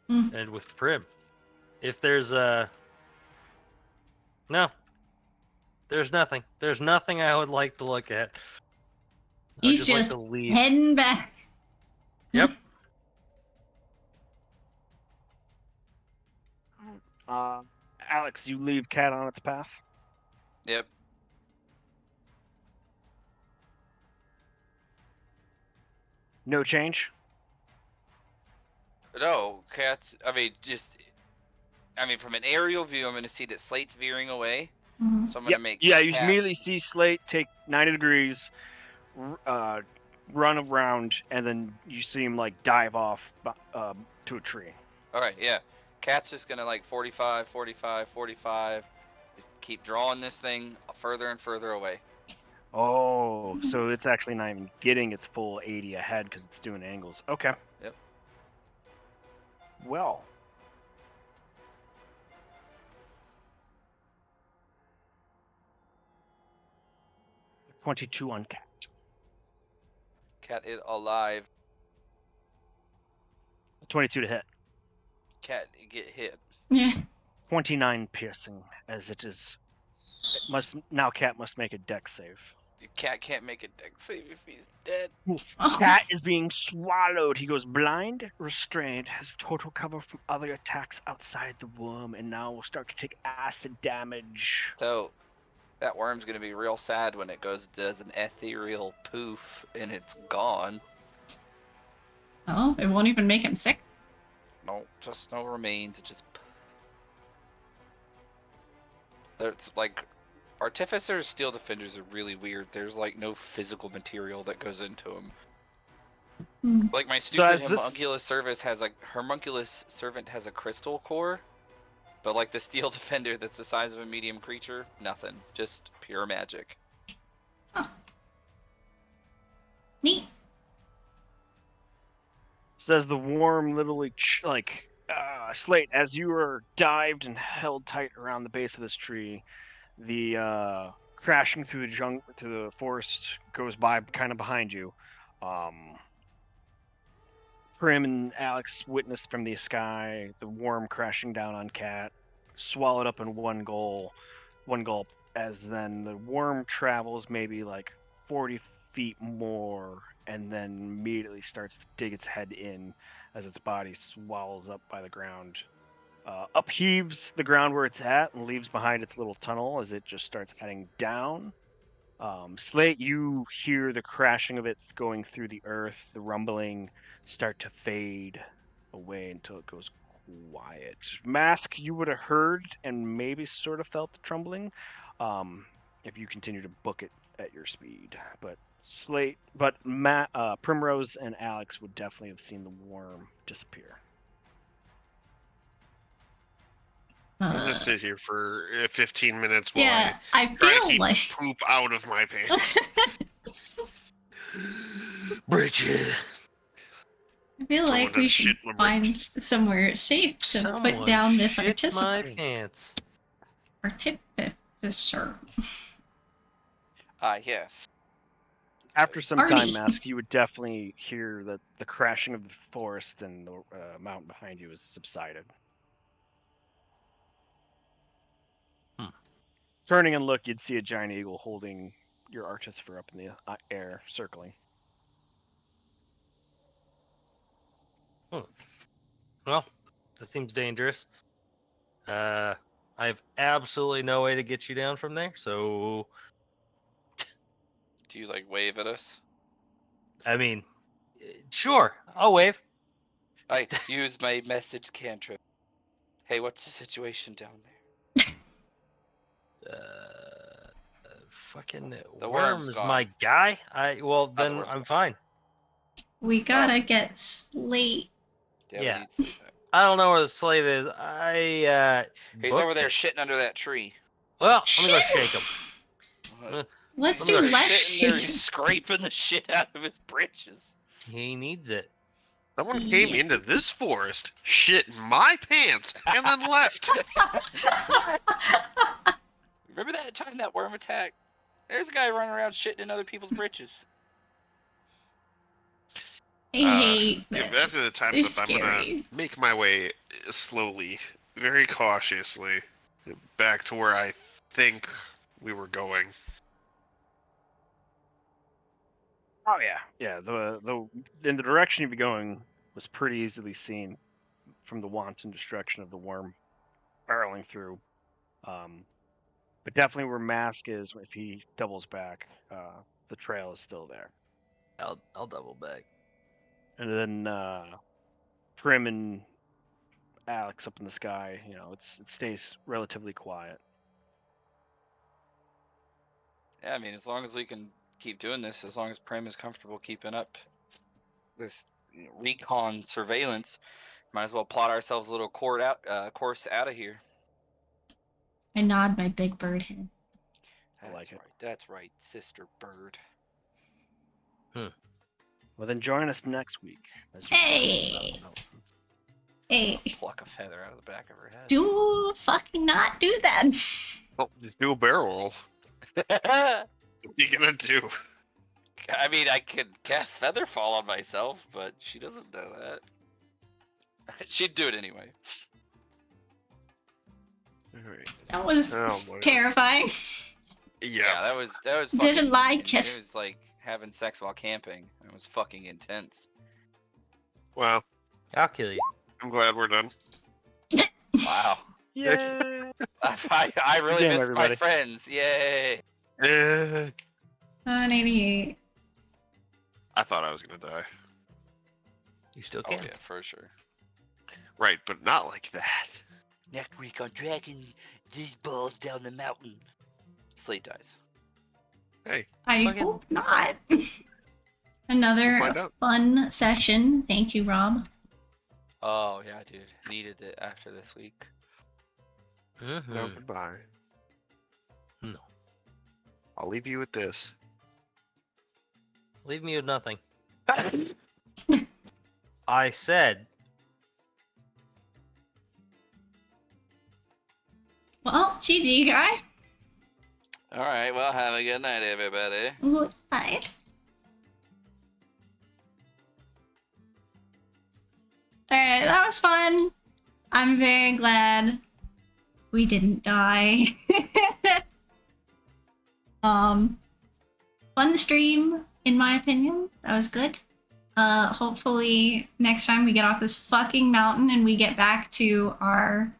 And with Prim. If there's no. There's nothing. There's nothing I would like to look at. He's I'd just like to leave. heading back. Yep. Alex, you leave Cat on its path. Yep. No change. No, Cat's. I mean, from an aerial view, I'm going to see that Slate's veering away. Mhm. So I'm going to make. Yeah, you Cat... immediately see Slate take 90 degrees, run around, and then you see him like dive off to a tree. All right, yeah. Cat's just going to like 45, 45, 45. Just keep drawing this thing further and further away. Oh, so it's actually not even getting its full 80 ahead because it's doing angles. Okay. Yep. Well. $22 on Cat. Cat is alive. 22 to hit. Cat get hit. Yeah. 29 piercing, as it is. Cat must make a dex save. Cat can't make a dex save if he's dead. Oh. Cat is being swallowed. He goes blind, restrained, has total cover from other attacks outside the worm, and now will start to take acid damage. So that worm's gonna be real sad when it does an ethereal poof and it's gone. Oh, it won't even make him sick. No, just no remains. It just. There's like, Artificers, Steel Defenders are really weird. There's like no physical material that goes into them. Hmm. Like my stupid as this- Homunculus Servant has a crystal core, but like the Steel Defender that's the size of a medium creature, nothing. Just pure magic. Neat. Says the worm literally Slate, as you are dived and held tight around the base of this tree, the crashing through the forest goes by kind of behind you. Prim and Alex witnessed from the sky the worm crashing down on Cat, swallowed up in one gulp, as then the worm travels maybe like 40 feet more and then immediately starts to dig its head in as its body swallows up by the ground. Upheaves the ground where it's at and leaves behind its little tunnel as it just starts heading down. Slate, you hear the crashing of it going through the earth, the rumbling start to fade away until it goes quiet. Mask, you would have heard and maybe sort of felt the trembling if you continue to book it at your speed. But Primrose and Alex would definitely have seen the worm disappear. I'm gonna sit here for 15 minutes while Yeah, I I try to feel keep like. poop out of my pants. Bridget. I feel Someone like we done should shit my find britches. somewhere safe to Someone put down this shit my artificer. pants. Artificer. Yes. After some Artie. time, Mask, you would definitely hear that the crashing of the forest and the mountain behind you has subsided. Turning and look, you'd see a giant eagle holding your artificer up in the air, circling. Well, that seems dangerous. I have absolutely no way to get you down from there, so Do you like wave at us? I mean, sure, I'll wave. I use my message cantrip. Hey, what's the situation down there? Fucking The worm's worm's gone. my guy. Well the then worm's I'm gone. fine. We gotta get Slate. Yeah. Yeah. We need sleep. I don't know where the slate is. He's booked over there it. shitting under that tree. Well, I'm gonna go shake him. Let's I'm do gonna less Sitting there, shaking. he's scraping the shit out of his britches. He needs it. Someone came Yeah. into this forest, shit in my pants, and then left. Remember that time that worm attacked? There's a guy running around shitting in other people's britches. I hate Yeah, that. after the time's They're up, I'm gonna scary. make my way slowly, very cautiously, back to where I think we were going. Oh yeah. The in the direction you'd be going was pretty easily seen from the wanton destruction of the worm barreling through. But definitely where Mask is, if he doubles back, the trail is still there. I'll double back. And then Prim and Alex up in the sky, it stays relatively quiet. Yeah, I mean, as long as we can keep doing this, as long as Prim is comfortable keeping up this recon surveillance, might as well plot ourselves a little course out of here. I nod my big bird head. I like it. Right. That's right, Sister Bird. Well, then join us next week. Hey! Hey, Pluck a feather out of the back of her head. do fucking not do that. Well, just do a barrel roll. What are you gonna do? I mean, I could cast Featherfall on myself, but she doesn't know that. She'd do it anyway. Alright. That was Oh, boy. terrifying. Yeah. that was fucking, Didn't like it. It was like having sex while camping. It was fucking intense. Well, I'll kill you. I'm glad we're done. Wow. Yay! I really Damn, missed everybody. my friends. Yay. Eh, 188. I thought I was gonna die. You still Oh can. yeah, for sure. Right, but not like that. Next week on dragging these balls down the mountain. Slate dies. Hey, I Fucking- hope not. Another We'll find out. fun session. Thank you, Rob. Oh yeah, dude. Needed it after this week. no, goodbye. No. I'll leave you with this. Leave me with nothing. I said. Well, GG, guys. All right. Well, have a good night, everybody. Good night. Alright, that was fun. I'm very glad we didn't die. Fun stream, in my opinion. That was good. Hopefully next time we get off this fucking mountain and we get back to our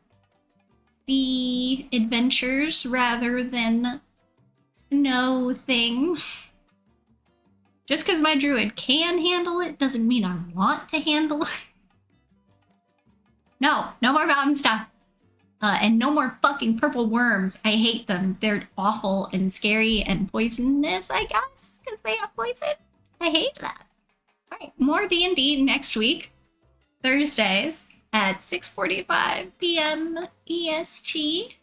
sea adventures rather than snow things. Just because my druid can handle it doesn't mean I want to handle it. No more mountain stuff. And no more fucking purple worms. I hate them. They're awful and scary and poisonous, I guess, because they have poison. I hate that. Alright, more D&D next week. Thursdays at 6:45 p.m. EST.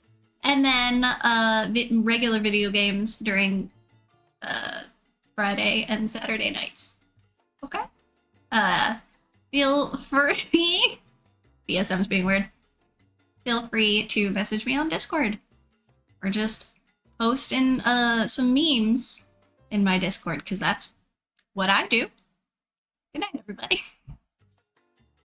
And then regular video games during Friday and Saturday nights. Okay? Feel free... BSM's being weird. Feel free to message me on Discord. Or just post in some memes in my Discord, because that's what I do. Good night, everybody.